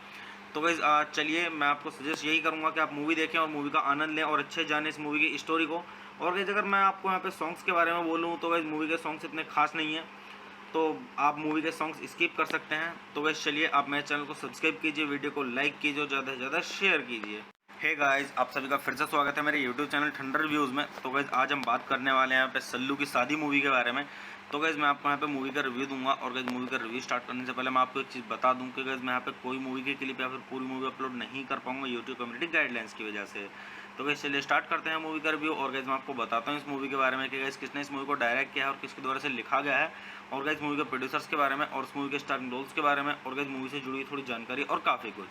तो गाइज चलिए मैं आपको सजेस्ट यही करूँगा कि आप मूवी देखें और मूवी का आनंद लें और अच्छे जाने इस मूवी की स्टोरी को। और गाइज अगर मैं आपको यहाँ पे सॉन्ग्स के बारे में बोलूँ, तो गाइज मूवी के सॉन्ग्स इतने खास नहीं है, तो आप मूवी के सॉन्ग्स स्किप कर सकते हैं। तो गाइज चलिए आप मेरे चैनल को सब्सक्राइब कीजिए, वीडियो को लाइक कीजिए और ज़्यादा से ज़्यादा शेयर कीजिए। हे गाइस, आप सभी का फिर से स्वागत है मेरे यूट्यूब चैनल ठंडर रिव्यूज़ में। तो गाइस आज हम बात करने वाले हैं यहाँ पे सल्लू की शादी मूवी के बारे में। तो गाइस मैं आपको यहाँ पे मूवी का रिव्यू दूंगा, और गाइस मूवी का रिव्यू स्टार्ट करने से पहले मैं आपको एक चीज़ बता दूं कि गाइस मैं यहाँ पे कोई मूवी के क्लिप या फिर पूरी मूवी अपलोड नहीं कर पाऊंगा यूट्यूब कम्युनिटी गाइडलाइंस की वजह से। तो गाइस चलिए स्टार्ट करते हैं मूवी का रिव्यू, और गाइस मैं आपको बताता हूँ इस मूवी के बारे में कि गाइस किसने इस मूवी को डायरेक्ट किया है और किसके द्वारा से लिखा गया है, और गाइस मूवी के प्रोड्यूसर्स के बारे में और इस मूवी के स्टारिंग रोल्स के बारे में और गाइस मूवी से जुड़ी थोड़ी जानकारी और काफ़ी कुछ।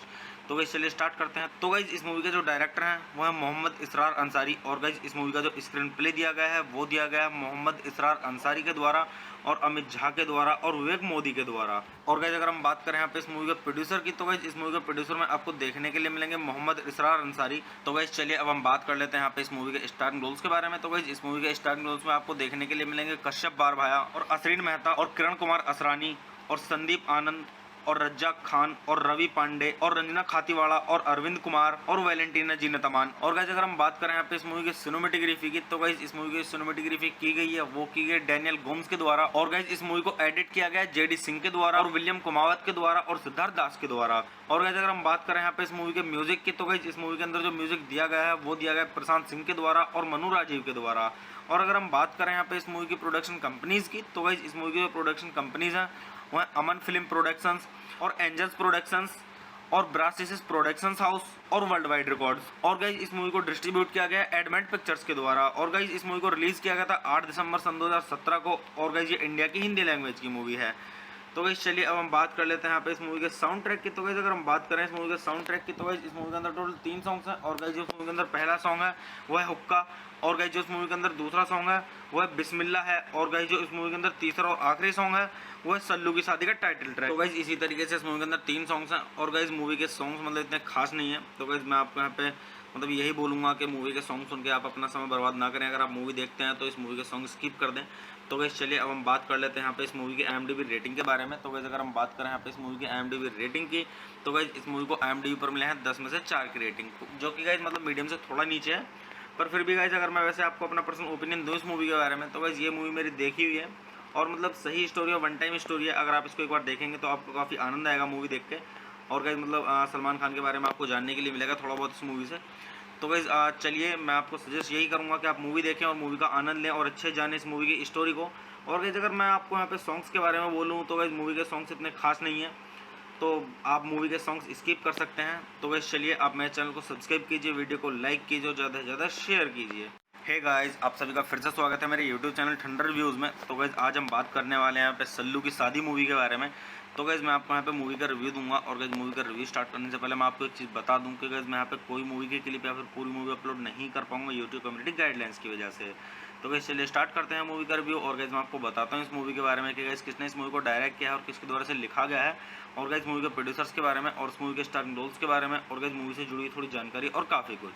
तो गाइस चलिए स्टार्ट करते हैं। तो गाइस इस मूवी के जो डायरेक्टर हैं वो है मोहम्मद इसरार अंसारी, और गाइस इस मूवी का जो स्क्रीन प्ले दिया गया है वो दिया गया है मोहम्मद इसरार अंसारी के द्वारा और अमित झा के द्वारा और विवेक मोदी के द्वारा। और गाइस अगर हम बात करें यहाँ पे इस मूवी के प्रोड्यूसर की, तो गाइस इस मूवी के प्रोड्यूसर में आपको देखने के लिए मिलेंगे मोहम्मद इसरार अंसारी। तो गाइस चलिए अब हम बात कर लेते हैं यहाँ पे इस मूवी के स्टारिंग रोल्स के बारे में। तो गाइस इस मूवी के स्टारिंग रोल्स में आपको देखने के लिए मिलेंगे कश्यप बारभाया और असरीन मेहता और किरण कुमार असरानी और संदीप आनंद और रज्जाक खान और रवि पांडे और रंजना खातीवाड़ा और अरविंद कुमार और वैलेंटीना जीनतमान। और गाइस अगर हम बात करें यहाँ पे इस मूवी की सिनेमेटोग्राफी की, तो गाइस इस मूवी की सिनेमेटोग्राफी की गई है वो की गई डैनियल गोम्स के द्वारा, और गाइस इस मूवी को एडिट किया गया है जेडी सिंह के द्वारा और विलियम कुमावत के द्वारा और सिद्धार्थ दास के द्वारा। और गाइस अगर हम बात करें यहाँ पे इस मूवी के म्यूजिक की, तो गाइस इस मूवी के अंदर जो म्यूजिक दिया गया है वो दिया गया है प्रशांत सिंह के द्वारा और मनु राजीव के द्वारा। और अगर हम बात करें यहाँ पे इस मूवी की प्रोडक्शन कंपनीज की, तो गाइस इस मूवी की जो प्रोडक्शन कंपनीज हैं वो है अमन फिल्म प्रोडक्शंस और एंजल्स प्रोडक्शंस और ब्रासिस प्रोडक्शंस हाउस और वर्ल्ड वाइड रिकॉर्ड्स। और गाइज इस मूवी को डिस्ट्रीब्यूट किया गया है एडमेंट पिक्चर्स के द्वारा। और गाइज इस मूवी को रिलीज किया गया था 8 दिसंबर सन 2017 को, और गाइज ये इंडिया की हिंदी लैंग्वेज की मूवी है। तो गाइज चलिए अब हम बात कर लेते हैं यहाँ पे इस मूवी के साउंड ट्रैक की। तो गाइज अगर हम बात करें इस मूवी के साउंड ट्रैक की, तो गाइज इस मूवी के अंदर टोटल 3 सॉन्ग्स हैं। और गाइज जो इस मूवी के अंदर पहला सॉन्ग है वो है हुक्का, और गाइज जो इस मूवी के अंदर दूसरा सॉन्ग है वो है बिस्मिल्लाह है, और गाइज जो इस मूवी के अंदर तीसरा और आखिरी सॉन्ग है वो है सल्लू की शादी का टाइटल ट्रैक। तो गाइज इसी तरीके से इस मूवी के अंदर 3 सॉन्ग्स हैं, और गाइज मूवी के सॉन्ग्स मतलब इतने खास नहीं है। तो गाइज मैं आपको यहाँ पे मतलब यही बोलूँगा कि मूवी के सॉन्ग सुन के आप अपना समय बर्बाद ना करें। अगर आप मूवी देखते हैं तो इस मूवी के सॉन्ग स्किप कर दें। तो गाइस चलिए अब हम बात कर लेते हैं यहाँ पे इस मूवी की IMDb रेटिंग के बारे में। तो गाइस अगर हम बात करें यहाँ पे इस मूवी की IMDb रेटिंग की, तो गाइस इस मूवी को IMDb पर मिले हैं 10 में से 4 की रेटिंग, जो कि गाइस मतलब मीडियम से थोड़ा नीचे है। पर फिर भी गाइज अगर मैं वैसे आपको अपना पर्सनल ओपिनियन दूँ इस मूवी के बारे में, तो गाइज ये मूवी मेरी देखी हुई है और मतलब सही स्टोरी और वन टाइम स्टोरी है। अगर आप इसको एक बार देखेंगे तो आपको काफ़ी आनंद आएगा मूवी देख के। और गाइज मतलब सलमान खान के बारे में आपको जानने के लिए मिलेगा थोड़ा बहुत इस मूवी से। तो गाइज चलिए मैं आपको सजेस्ट यही करूँगा कि आप मूवी देखें और मूवी का आनंद लें और अच्छे जाने इस मूवी की स्टोरी को। और गाइज अगर मैं आपको यहाँ पे सॉन्ग्स के बारे में बोलूँ तो गाइज मूवी के सॉन्ग्स इतने खास नहीं हैं, तो आप मूवी के सॉन्ग्स स्किप कर सकते हैं। तो गाइज चलिए आप मेरे चैनल को सब्सक्राइब कीजिए, वीडियो को लाइक कीजिए और ज़्यादा से ज़्यादा शेयर कीजिए। हे गाइस, आप सभी का फिर से स्वागत है मेरे यूट्यूब चैनल ठंडर रिव्यूज़ में। तो गाइस आज हम बात करने वाले हैं यहाँ पे सल्लू की शादी मूवी के बारे में। तो गाइस मैं आपको यहाँ पे मूवी का रिव्यू दूंगा और गाइस मूवी का रिव्यू स्टार्ट करने से पहले मैं आपको एक चीज़ बता दूं कि गाइस मैं यहाँ पे कोई मूवी के क्लिप या फिर पूरी मूवी अपलोड नहीं कर पाऊंगा यूट्यूब कम्युनिटी गाइडलाइंस की वजह से। तो गाइस चलिए स्टार्ट करते हैं मूवी का रिव्यू। और गाइस मैं आपको बताता हूँ इस मूवी के बारे में कि गाइस किसने इस मूवी को डायरेक्ट किया है और किसके द्वारा से लिखा गया है, और गाइस मूवी के प्रोड्यूसर्स के बारे में और इस मूवी के स्टारिंग रोल्स के बारे में, और गाइस मूवी से जुड़ी थोड़ी जानकारी और काफ़ी कुछ।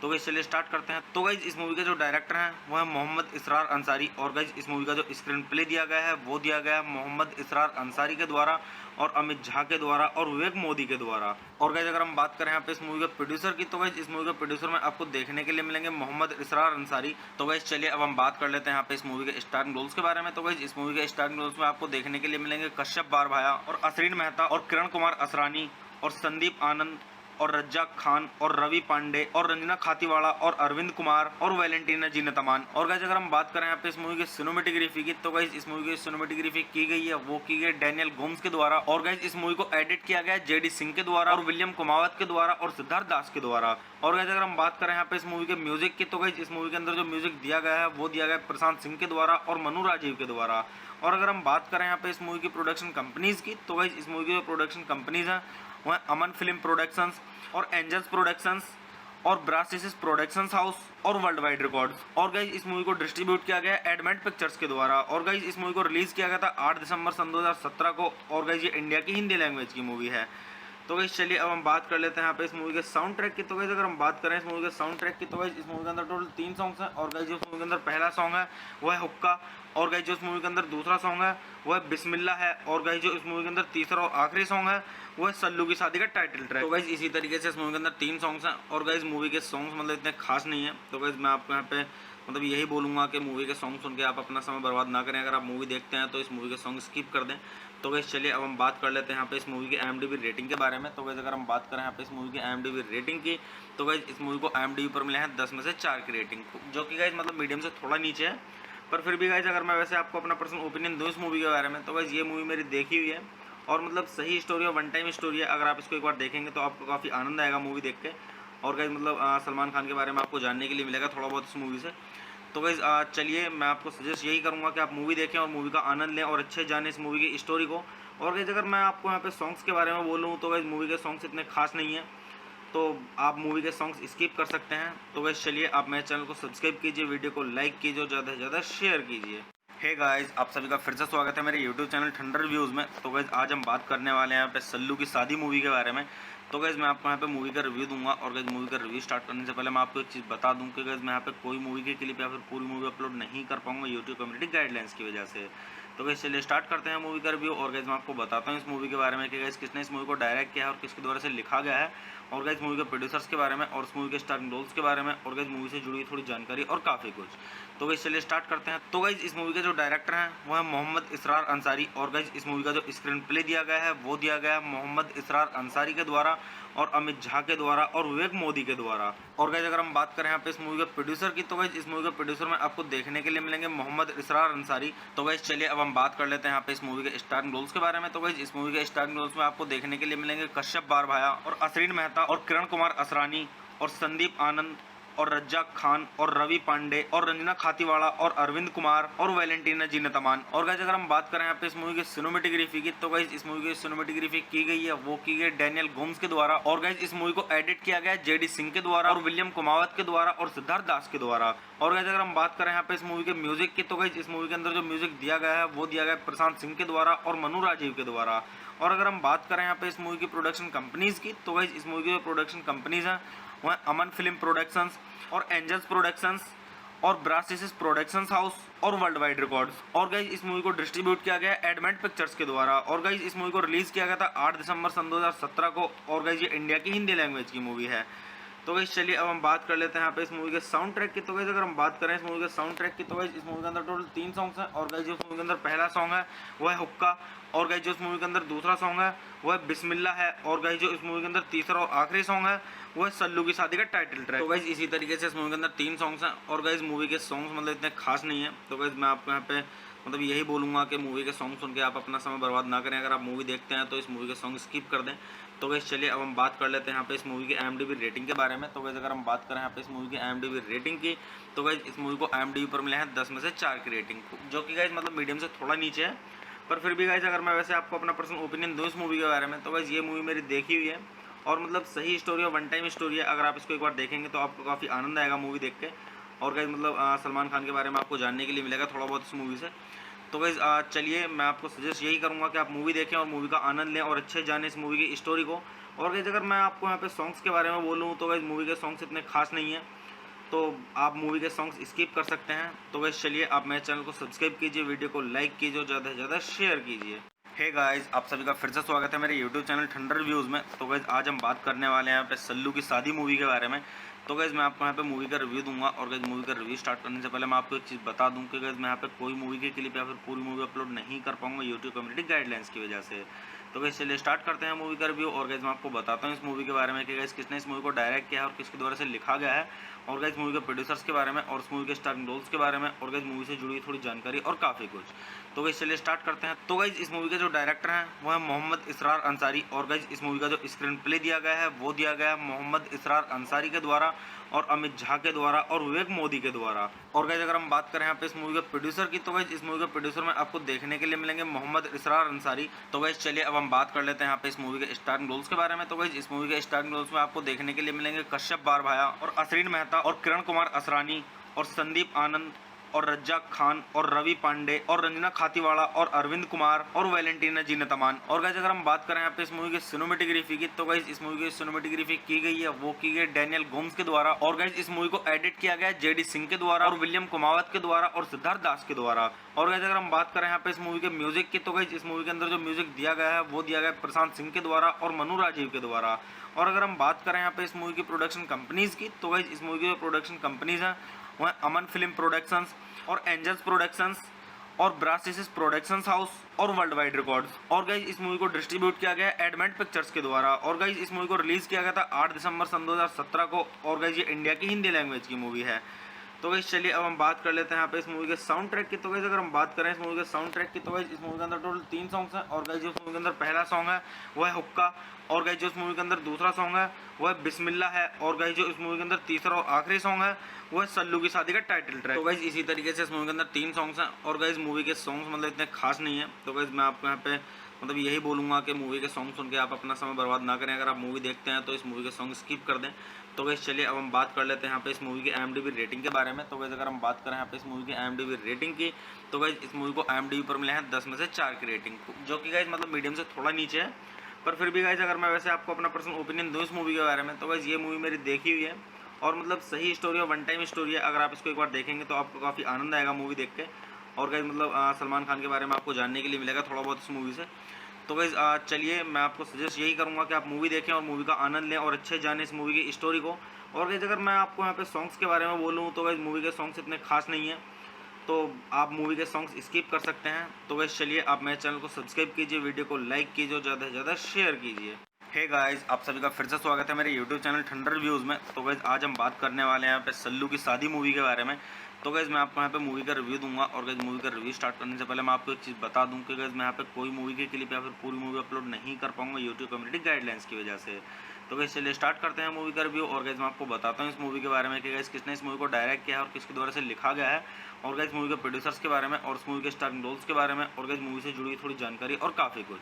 तो गाइस चलिए स्टार्ट करते हैं। तो गाइस इस मूवी के जो डायरेक्टर हैं वो है मोहम्मद इसरार अंसारी, और गाइस इस मूवी का जो स्क्रीन प्ले दिया गया है वो दिया गया है मोहम्मद इसरार अंसारी के द्वारा और अमित झा के द्वारा और विवेक मोदी के द्वारा। और गाइस अगर हम बात करें यहाँ पे इस मूवी के प्रोड्यूसर की, तो गाइस इस मूवी के प्रोड्यूसर में आपको देखने के लिए मिलेंगे मोहम्मद इसरार अंसारी। तो गाइस चलिए अब हम बात कर लेते हैं यहाँ पे इस मूवी के स्टारिंग रोल्स के बारे में। तो गाइस इस मूवी के स्टारिंग रोल्स में आपको देखने के लिए मिलेंगे कश्यप बारभाया और असरीन मेहता और किरण कुमार असरानी और संदीप आनंद और रज्जाक खान और रवि पांडे और रंजना खातीवाड़ा और अरविंद कुमार और वैलेंटीना जीनतमान। और गाइस अगर हम बात करें यहाँ पे इस मूवी की सिनेमेटोग्राफी की, तो गाइस इस मूवी की सिनेमेटोग्राफी की गई है वो की गई डैनियल गोम्स के द्वारा। और गाइस इस मूवी को एडिट किया गया है जेडी सिंह के द्वारा और विलियम कुमावत के द्वारा और सिद्धार्थ दास के द्वारा। और गाइस अगर हम बात करें यहाँ पे इस मूवी के म्यूजिक की, तो गाइस इस मूवी के अंदर जो म्यूजिक दिया गया है वो दिया गया है प्रशांत सिंह के द्वारा और मनु राजीव के द्वारा। और अगर हम बात करें यहाँ पे इस मूवी की प्रोडक्शन कंपनीज की, तो गाइस इस मूवी की जो प्रोडक्शन कंपनीज हैं वो है अमन फिल्म प्रोडक्शंस और एंजल्स प्रोडक्शंस और ब्रासिस प्रोडक्शंस हाउस और वर्ल्ड वाइड रिकॉर्ड्स। और गाइस इस मूवी को डिस्ट्रीब्यूट किया गया है एडमेंट पिक्चर्स के द्वारा। और गाइस इस मूवी को रिलीज किया गया था 8 दिसंबर सन 2017 को। और गाइस ये इंडिया की हिंदी लैंग्वेज की मूवी है। तो गाइस चलिए अब हम बात कर लेते हैं यहाँ पे इस मूवी के साउंड ट्रैक की। तो गाइस अगर हम बात करें इस मूवी के साउंड ट्रैक की, तो गाइस इस मूवी के अंदर टोटल 3 सॉन्ग्स हैं। और गाइस जो मूवी के अंदर पहला सॉन्ग है वो है हुक्का, और गाइस जो इस मूवी के अंदर दूसरा सॉन्ग है वो है बिस्मिल्लाह है, और गाइस जो इस मूवी के अंदर तीसरा और आखिरी सॉन्ग है वो है सल्लू की शादी का टाइटल ट्रैक। तो गाइस इसी तरीके से इस मूवी के अंदर 3 सॉन्ग्स हैं। और गाइस मूवी के सॉन्ग्स मतलब इतने खास नहीं है। तो गाइस मैं आपको यहाँ पे मतलब यही बोलूँगा कि मूवी के सॉन्ग सुन के आप अपना समय बर्बाद ना करें। अगर आप मूवी देखते हैं तो इस मूवी के सॉन्ग स्किप कर दें। तो गाइस चलिए अब हम बात कर लेते हैं यहाँ पे इस मूवी की IMDb रेटिंग के बारे में। तो गाइस अगर हम बात करें यहाँ पे इस मूवी की IMDb रेटिंग की, तो गाइस इस मूवी को IMDb पर मिले हैं 10 में से 4 की रेटिंग, जो कि गाइस मतलब मीडियम से थोड़ा नीचे है। पर फिर भी गाइस अगर मैं वैसे आपको अपना पर्सनल ओपिनियन दूँ इस मूवी के बारे में, तो गाइस ये मूवी मेरी देखी हुई है और मतलब सही स्टोरी और वन टाइम स्टोरी है। अगर आप इसको एक बार देखेंगे तो आपको काफ़ी आनंद आएगा मूवी देख के। और गाइस मतलब सलमान खान के बारे में आपको जानने के लिए मिलेगा थोड़ा बहुत इस मूवी से। तो गाइस चलिए मैं आपको सजेस्ट यही करूँगा कि आप मूवी देखें और मूवी का आनंद लें और अच्छे जाने इस मूवी की स्टोरी को। और गाइस अगर मैं आपको यहाँ पे सॉन्ग्स के बारे में बोलूँ तो गाइस मूवी के सॉन्ग्स इतने खास नहीं हैं, तो आप मूवी के सॉन्ग्स स्किप कर सकते हैं। तो गाइस चलिए आप मेरे चैनल को सब्सक्राइब कीजिए, वीडियो को लाइक कीजिए और ज़्यादा से ज़्यादा शेयर कीजिए। हे गाइस, आप सभी का फिर से स्वागत है मेरे यूट्यूब चैनल ठंडर रिव्यूज़ में। तो गाइस आज हम बात करने वाले हैं यहाँ पे सल्लू की शादी मूवी के बारे में। तो गाइस मैं आपको यहाँ पे मूवी का रिव्यू दूंगा। और गाइस मूवी का रिव्यू स्टार्ट करने से पहले मैं आपको एक चीज़ बता दूं कि गाइस मैं यहाँ पे कोई मूवी के क्लिप या फिर पूरी मूवी अपलोड नहीं कर पाऊंगा यूट्यूब कम्युनिटी गाइडलाइंस की वजह से। तो गाइस चलिए स्टार्ट करते हैं मूवी का रिव्यू। और गाइस मैं आपको बताता हूँ इस मूवी के बारे में कि गाइस किसने इस मूवी को डायरेक्ट किया है और किसके द्वारा से लिखा गया है, और गाइस मूवी के प्रोड्यूसर्स के बारे में और इस मूवी के स्टारिंग रोल्स के बारे में, और गाइस मूवी से जुड़ी थोड़ी जानकारी और काफ़ी कुछ। तो गाइस चलिए स्टार्ट करते हैं। तो गाइस इस मूवी के जो डायरेक्टर हैं वो है मोहम्मद इसरार अंसारी, और गाइस इस मूवी का जो स्क्रीन प्ले दिया गया है वो दिया गया है मोहम्मद इसरार अंसारी के द्वारा और अमित झा के द्वारा और विवेक मोदी के द्वारा। और गाइस अगर हम बात करें यहाँ पे इस मूवी के प्रोड्यूसर की, तो गाइस इस मूवी के प्रोड्यूसर में आपको देखने के लिए मिलेंगे मोहम्मद इसरार अंसारी। तो गाइस चलिए अब हम बात कर लेते हैं यहाँ पे इस मूवी के स्टारिंग रोल्स के बारे में। तो गाइस इस मूवी के स्टारिंग रोल्स में आपको देखने के लिए मिलेंगे कश्यप बारभाया और असरीन मेहता और किरण कुमार असरानी और संदीप आनंद और रज्जाक खान और रवि पांडे और रंजना खातीवाड़ा और अरविंद कुमार और वैलेंटीना जीनतमान। और गाइस अगर हम बात करें यहाँ पे इस मूवी की सिनेमेटोग्राफी की, तो गाइस इस मूवी की सिनेमेटोग्राफी की गई है वो की गई डैनियल गोम्स के द्वारा। और गाइस इस मूवी को एडिट किया गया है जेडी सिंह के द्वारा और विलियम कुमावत के द्वारा और सिद्धार्थ दास के द्वारा। और गाइस अगर हम बात करें यहाँ पे इस मूवी के म्यूजिक की, तो गाइस इस मूवी के अंदर जो म्यूजिक दिया गया है वो दिया गया है प्रशांत सिंह के द्वारा और मनु राजीव के द्वारा। और अगर हम बात करें यहाँ पे इस मूवी की प्रोडक्शन कंपनीज की, तो गाइस इस मूवी की जो प्रोडक्शन कंपनीज हैं वो है अमन फिल्म प्रोडक्शंस और एंजल्स प्रोडक्शंस और ब्रासिस प्रोडक्शंस हाउस और वर्ल्ड वाइड रिकॉर्ड्स। और गाइस इस मूवी को डिस्ट्रीब्यूट किया गया है एडमेंट पिक्चर्स के द्वारा। और गाइस इस मूवी को रिलीज किया गया था 8 दिसंबर सन 2017 को। और गाइस ये इंडिया की हिंदी लैंग्वेज की मूवी है। तो गाइस चलिए अब हम बात कर लेते हैं यहाँ पे इस मूवी के साउंड ट्रैक की। तो गाइस अगर हम बात करें इस मूवी के साउंड ट्रैक की, तो गाइस इस मूवी के अंदर टोटल 3 सॉन्ग्स हैं। और गाइस जो इस मूवी के अंदर पहला सॉन्ग है वो है हुक्का। और गाइस जो इस मूवी के अंदर दूसरा सॉन्ग है वो है बिस्मिल्लाह है। और गाइस जो इस मूवी के अंदर तीसरा और आखिरी सॉन्ग है वो है सल्लू की शादी का टाइटल ट्रैक। तो गाइस इसी तरीके से इस मूवी के अंदर 3 सॉन्ग्स हैं। और गाइस मूवी के सॉन्ग्स मतलब इतने खास नहीं है। तो गाइस मैं आपको यहाँ पे मतलब यही बोलूँगा कि मूवी के सॉन्ग सुन के आप अपना समय बर्बाद ना करें। अगर आप मूवी देखते हैं तो इस मूवी के सॉन्ग स्किप कर दें। तो गाइस चलिए अब हम बात कर लेते हैं यहाँ पे इस मूवी की IMDb रेटिंग के बारे में। तो गाइस अगर हम बात करें यहाँ पे इस मूवी की IMDb रेटिंग की, तो गाइस इस मूवी को IMDb पर मिले हैं 10 में से 4 की रेटिंग, जो कि गाइस मतलब मीडियम से थोड़ा नीचे है। पर फिर भी गाइस अगर मैं वैसे आपको अपना पर्सनल ओपिनियन दूँ इस मूवी के बारे में, तो गाइस ये मूवी मेरी देखी हुई है और मतलब सही स्टोरी और वन टाइम स्टोरी है। अगर आप इसको एक बार देखेंगे तो आपको काफ़ी आनंद आएगा मूवी देख के। और गाइस मतलब सलमान खान के बारे में आपको जानने के लिए मिलेगा थोड़ा बहुत इस मूवी से। तो गाइस चलिए मैं आपको सजेस्ट यही करूंगा कि आप मूवी देखें और मूवी का आनंद लें और अच्छे जाने इस मूवी की स्टोरी को। और गाइस अगर मैं आपको यहाँ पे सॉन्ग्स के बारे में बोलूँ तो गाइस मूवी के सॉन्ग्स इतने खास नहीं है, तो आप मूवी के सॉन्ग्स स्किप कर सकते हैं। तो गाइस चलिए आप मेरे चैनल को सब्सक्राइब कीजिए, वीडियो को लाइक कीजिए और ज़्यादा से ज़्यादा शेयर कीजिए। हे गाइस, आप सभी का फिर से स्वागत है मेरे यूट्यूब चैनल ठंडर रिव्यूज़ में। तो गाइस आज हम बात करने वाले हैं यहाँ पे सल्लू की शादी मूवी के बारे में। तो गाइस मैं आपको यहाँ पे मूवी का रिव्यू दूंगा। और गाइस मूवी का रिव्यू स्टार्ट करने से पहले मैं आपको एक चीज़ बता दूं कि गाइस मैं यहाँ पे कोई मूवी के क्लिप या फिर पूरी मूवी अपलोड नहीं कर पाऊंगा यूट्यूब कम्युनिटी गाइडलाइंस की वजह से। तो गाइस चलिए स्टार्ट करते हैं मूवी का रिव्यू। और गाइस मैं आपको बताता हूँ इस मूवी के बारे में कि गाइस किसने इस मूवी को डायरेक्ट किया है और किसके द्वारा से लिखा गया है। और गाइस मूवी के प्रोड्यूसर्स के बारे में और इस मूवी के स्टाररिंग रोल्स के बारे में और गाइस मूवी से जुड़ी थोड़ी जानकारी और काफ़ी कुछ। तो गाइस चलिए स्टार्ट करते हैं। तो गाइस इस मूवी के जो डायरेक्टर हैं वो है मोहम्मद इसरार अंसारी। और गाइस इस मूवी का जो स्क्रीन प्ले दिया गया है वो दिया गया है मोहम्मद इसरार अंसारी के द्वारा और अमित झा के द्वारा और विवेक मोदी के द्वारा। और गाइस अगर हम बात करें यहाँ पे इस मूवी के प्रोड्यूसर की, तो गाइस इस मूवी के प्रोड्यूसर में आपको देखने के लिए मिलेंगे मोहम्मद इसरार अंसारी। तो गाइस चलिए अब हम बात कर लेते हैं यहाँ पे इस मूवी के स्टाररिंग रोल्स के बारे में। तो गाइस इस मूवी के स्टाररिंग रोल्स में आपको देखने के लिए मिलेंगे कश्यप बारभाया और असरीन मेहता और किरण कुमार असरानी और संदीप आनंद और रज्जाक खान और रवि पांडे और रंजना खातीवाड़ा और अरविंद कुमार और वैलेंटीना जीनतमान। और गाइस अगर हम बात करें यहाँ पे इस मूवी की सिनेमेटोग्राफी की, तो गाइस इस मूवी की सिनेमेटोग्राफी की गई है वो की गई डैनियल गोम्स के द्वारा। और गाइस इस मूवी को एडिट किया गया है JD सिंह के द्वारा और विलियम कुमावत के द्वारा और सिद्धार्थ दास के द्वारा। और गाइस अगर हम बात करें यहाँ पे इस मूवी के म्यूजिक की, तो गाइस इस मूवी के अंदर जो म्यूजिक दिया गया है वो दिया गया है प्रशांत सिंह के द्वारा और मनु राजीव के द्वारा। और अगर हम बात करें यहाँ पे इस मूवी की प्रोडक्शन कंपनीज की, तो गाइस इस मूवी की जो प्रोडक्शन कंपनीज हैं वो है अमन फिल्म प्रोडक्शंस और एंजल्स प्रोडक्शंस और ब्रासिस प्रोडक्शंस हाउस और वर्ल्ड वाइड रिकॉर्ड्स। और गाइस इस मूवी को डिस्ट्रीब्यूट किया गया है एडमेंट पिक्चर्स के द्वारा। और गाइस इस मूवी को रिलीज किया गया था 8 दिसंबर सन 2017 को। और गाइस ये इंडिया की हिंदी लैंग्वेज की मूवी है। तो गाइस चलिए अब हम बात कर लेते हैं यहाँ पे इस मूवी के साउंड ट्रैक की। तो गाइस अगर हम बात करें इस मूवी के साउंड ट्रैक की, तो गाइस इस मूवी के अंदर टोटल 3 सॉन्ग्स हैं। और गाइस जो इस मूवी के अंदर पहला सॉन्ग है वो है हुक्का। और गाइस जो इस मूवी के अंदर दूसरा सॉन्ग है वो है बिस्मिल्लाह है। और गाइस जो इस मूवी के अंदर तीसरा और आखिरी सॉन्ग है वो है सल्लू की शादी का टाइटल ट्रैक। तो गाइस इसी तरीके से इस मूवी के अंदर 3 सॉन्ग्स हैं। और गाइस मूवी के सॉन्ग्स मतलब इतने खास नहीं है। तो गाइस मैं आपको यहाँ पे मतलब यही बोलूँगा कि मूवी के सॉन्ग सुन के आप अपना समय बर्बाद ना करें। अगर आप मूवी देखते हैं तो इस मूवी के सॉन्ग स्किप कर दें। तो गाइस चलिए अब हम बात कर लेते हैं यहाँ पे इस मूवी की IMDb रेटिंग के बारे में। तो गाइस अगर हम बात करें यहाँ पे इस मूवी की IMDb रेटिंग की, तो गाइस इस मूवी को IMDb पर मिले हैं 10 में से 4 की रेटिंग, जो कि गाइस मतलब मीडियम से थोड़ा नीचे है। पर फिर भी गाइस अगर मैं वैसे आपको अपना पर्सनल ओपिनियन दूँ इस मूवी के बारे में, तो गाइस ये मूवी मेरी देखी हुई है और मतलब सही स्टोरी और वन टाइम स्टोरी है। अगर आप इसको एक बार देखेंगे तो आपको काफ़ी आनंद आएगा मूवी देख के। और गाइस मतलब सलमान खान के बारे में आपको जानने के लिए मिलेगा थोड़ा बहुत इस मूवी से। तो गाइस चलिए मैं आपको सजेस्ट यही करूंगा कि आप मूवी देखें और मूवी का आनंद लें और अच्छे जाने इस मूवी की स्टोरी को। और गाइस अगर मैं आपको यहाँ पे सॉन्ग्स के बारे में बोलूँ तो गाइस मूवी के सॉन्ग्स इतने खास नहीं है, तो आप मूवी के सॉन्ग्स स्किप कर सकते हैं। तो गाइस चलिए आप मेरे चैनल को सब्सक्राइब कीजिए, वीडियो को लाइक कीजिए और ज़्यादा से ज़्यादा शेयर कीजिए। हे गाइस, आप सभी का फिर से स्वागत है मेरे यूट्यूब चैनल ठंडर रिव्यूज़ में। तो गाइस आज हम बात करने वाले हैं यहाँ पे सल्लू की शादी मूवी के बारे में। तो गाइस मैं आपको यहाँ पे मूवी का रिव्यू दूंगा। और गाइस मूवी का रिव्यू स्टार्ट करने से पहले मैं आपको एक चीज़ बता दूं कि गाइस मैं यहाँ पे कोई मूवी के क्लिप या फिर पूरी मूवी अपलोड नहीं कर पाऊंगा यूट्यूब कम्युनिटी गाइडलाइंस की वजह से। तो गाइस चलिए स्टार्ट करते हैं मूवी का रिव्यू। और गाइस मैं आपको बताता हूँ इस मूवी के बारे में कि गाइस किसने इस मूवी को डायरेक्ट किया है और किसके द्वारा से लिखा गया है। और गाइस मूवी के प्रोड्यूसर्स के बारे में और इस मूवी के स्टाररिंग रोल्स के बारे में और गाइस मूवी से जुड़ी थोड़ी जानकारी और काफ़ी कुछ।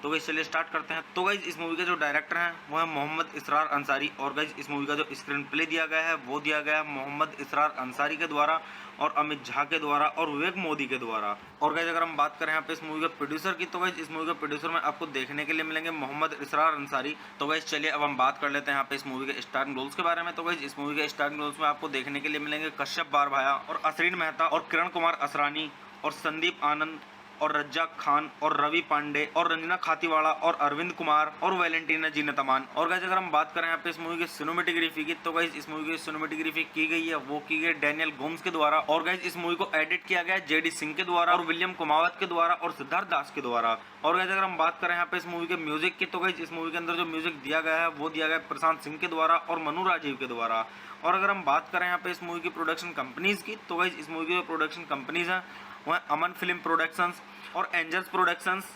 तो गाइस चलिए स्टार्ट करते हैं। तो गाइस इस मूवी के जो डायरेक्टर हैं वो है मोहम्मद इसरार अंसारी। और गाइस इस मूवी का जो स्क्रीन प्ले दिया गया है वो दिया गया है मोहम्मद इसरार अंसारी के द्वारा और अमित झा के द्वारा और विवेक मोदी के द्वारा। और गाइस अगर हम बात करें यहाँ पे इस मूवी के प्रोड्यूसर की, तो गाइस इस मूवी के प्रोड्यूसर में आपको देखने के लिए मिलेंगे मोहम्मद इसरार अंसारी। तो गाइस चलिए अब हम बात कर लेते हैं यहाँ पे इस मूवी के स्टाररिंग रोल्स के बारे में। तो गाइस इस मूवी के स्टाररिंग रोल्स में आपको देखने के लिए मिलेंगे कश्यप बारभाया और असरीन मेहता और किरण कुमार असरानी और संदीप आनंद और रज्जाक खान और रवि पांडे और रंजना खातीवाड़ा और अरविंद कुमार और वैलेंटीना जीनतमान। और गाइस अगर हम बात करें यहाँ पे इस मूवी की सिनेमेटोग्राफी की, तो गाइस इस मूवी की सिनेमेटोग्राफी की गई है वो की गई डैनियल गोम्स के द्वारा। और गाइस इस मूवी को एडिट किया गया है जेडी सिंह के द्वारा और विलियम कुमावत के द्वारा और सिद्धार्थ दास के द्वारा। और गाइस अगर हम बात करें यहाँ पे इस मूवी के म्यूजिक की, तो गाइस इस मूवी के अंदर जो म्यूजिक दिया गया है वो दिया गया है प्रशांत सिंह के द्वारा और मनु राजीव के द्वारा। और अगर हम बात करें यहाँ पे इस मूवी की प्रोडक्शन कंपनीज की, तो गाइस इस मूवी की जो प्रोडक्शन कंपनीज हैं वो है अमन फिल्म प्रोडक्शंस और एंजल्स प्रोडक्शंस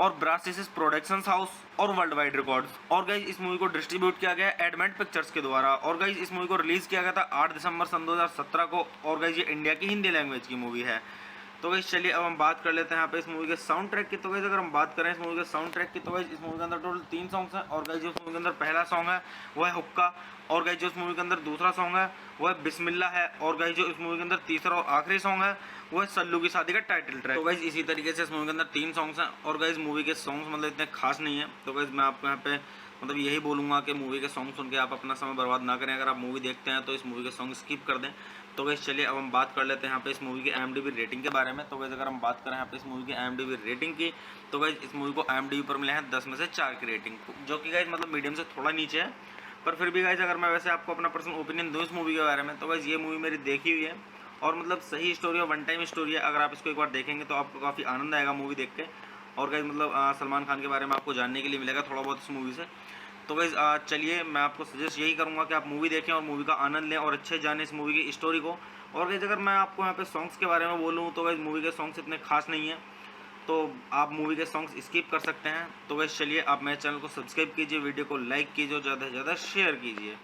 और ब्रासिस प्रोडक्शंस हाउस और वर्ल्ड वाइड रिकॉर्ड्स। और गाइस इस मूवी को डिस्ट्रीब्यूट किया गया है एडमेंट पिक्चर्स के द्वारा। और गाइस इस मूवी को रिलीज किया गया था 8 दिसंबर सन 2017 को। और गाइस ये इंडिया की हिंदी लैंग्वेज की मूवी है। तो गाइस चलिए अब हम बात कर लेते हैं यहाँ पे इस मूवी के साउंड ट्रैक की। तो गाइस अगर हम बात करें इस मूवी के साउंड ट्रैक की, तो गाइस इस मूवी के अंदर टोटल 3 सॉन्ग्स हैं। और गाइस जो इस मूवी के अंदर पहला सॉन्ग है वो है हुक्का। और गाइस जो इस मूवी के अंदर दूसरा सॉन्ग है वो है बिस्मिल्लाह है। और गाइस जो इस मूवी के अंदर तीसरा और आखिरी सॉन्ग है वो है सल्लू की शादी का टाइटल ट्रैक। तो गाइस इसी तरीके से इस मूवी के अंदर 3 सॉन्ग्स हैं। और गाइस मूवी के सॉन्ग्स मतलब इतने खास नहीं है। तो गाइस मैं आपको यहाँ पे मतलब यही बोलूँगा कि मूवी के सॉन्ग सुन के आप अपना समय बर्बाद ना करें। अगर आप मूवी देखते हैं तो इस मूवी के सॉन्ग स्किप कर दें। तो गाइस चलिए अब हम बात कर लेते हैं यहाँ पे इस मूवी की IMDb रेटिंग के बारे में। तो गाइस अगर हम बात करें यहाँ पे इस मूवी की IMDb रेटिंग की, तो गाइस इस मूवी को IMDb पर मिले हैं 10 में से 4 की रेटिंग, जो कि गाइस मतलब मीडियम से थोड़ा नीचे है। पर फिर भी गाइस अगर मैं वैसे आपको अपना पर्सनल ओपिनियन दूँ इस मूवी के बारे में, तो गाइस ये मूवी मेरी देखी हुई है और मतलब सही स्टोरी और वन टाइम स्टोरी है। अगर आप इसको एक बार देखेंगे तो आपको काफ़ी आनंद आएगा मूवी देख के। और गाइस मतलब सलमान खान के बारे में आपको जानने के लिए मिलेगा थोड़ा बहुत इस मूवी से। तो गाइस चलिए मैं आपको सजेस्ट यही करूंगा कि आप मूवी देखें और मूवी का आनंद लें और अच्छे जानें इस मूवी की स्टोरी को। और गाइस अगर मैं आपको यहाँ पे सॉन्ग्स के बारे में बोलूँ, तो गाइस मूवी के सॉन्ग्स इतने खास नहीं है, तो आप मूवी के सॉन्ग्स स्किप कर सकते हैं। तो गाइस चलिए आप मेरे चैनल को सब्सक्राइब कीजिए, वीडियो को लाइक कीजिए और ज़्यादा से ज़्यादा शेयर कीजिए।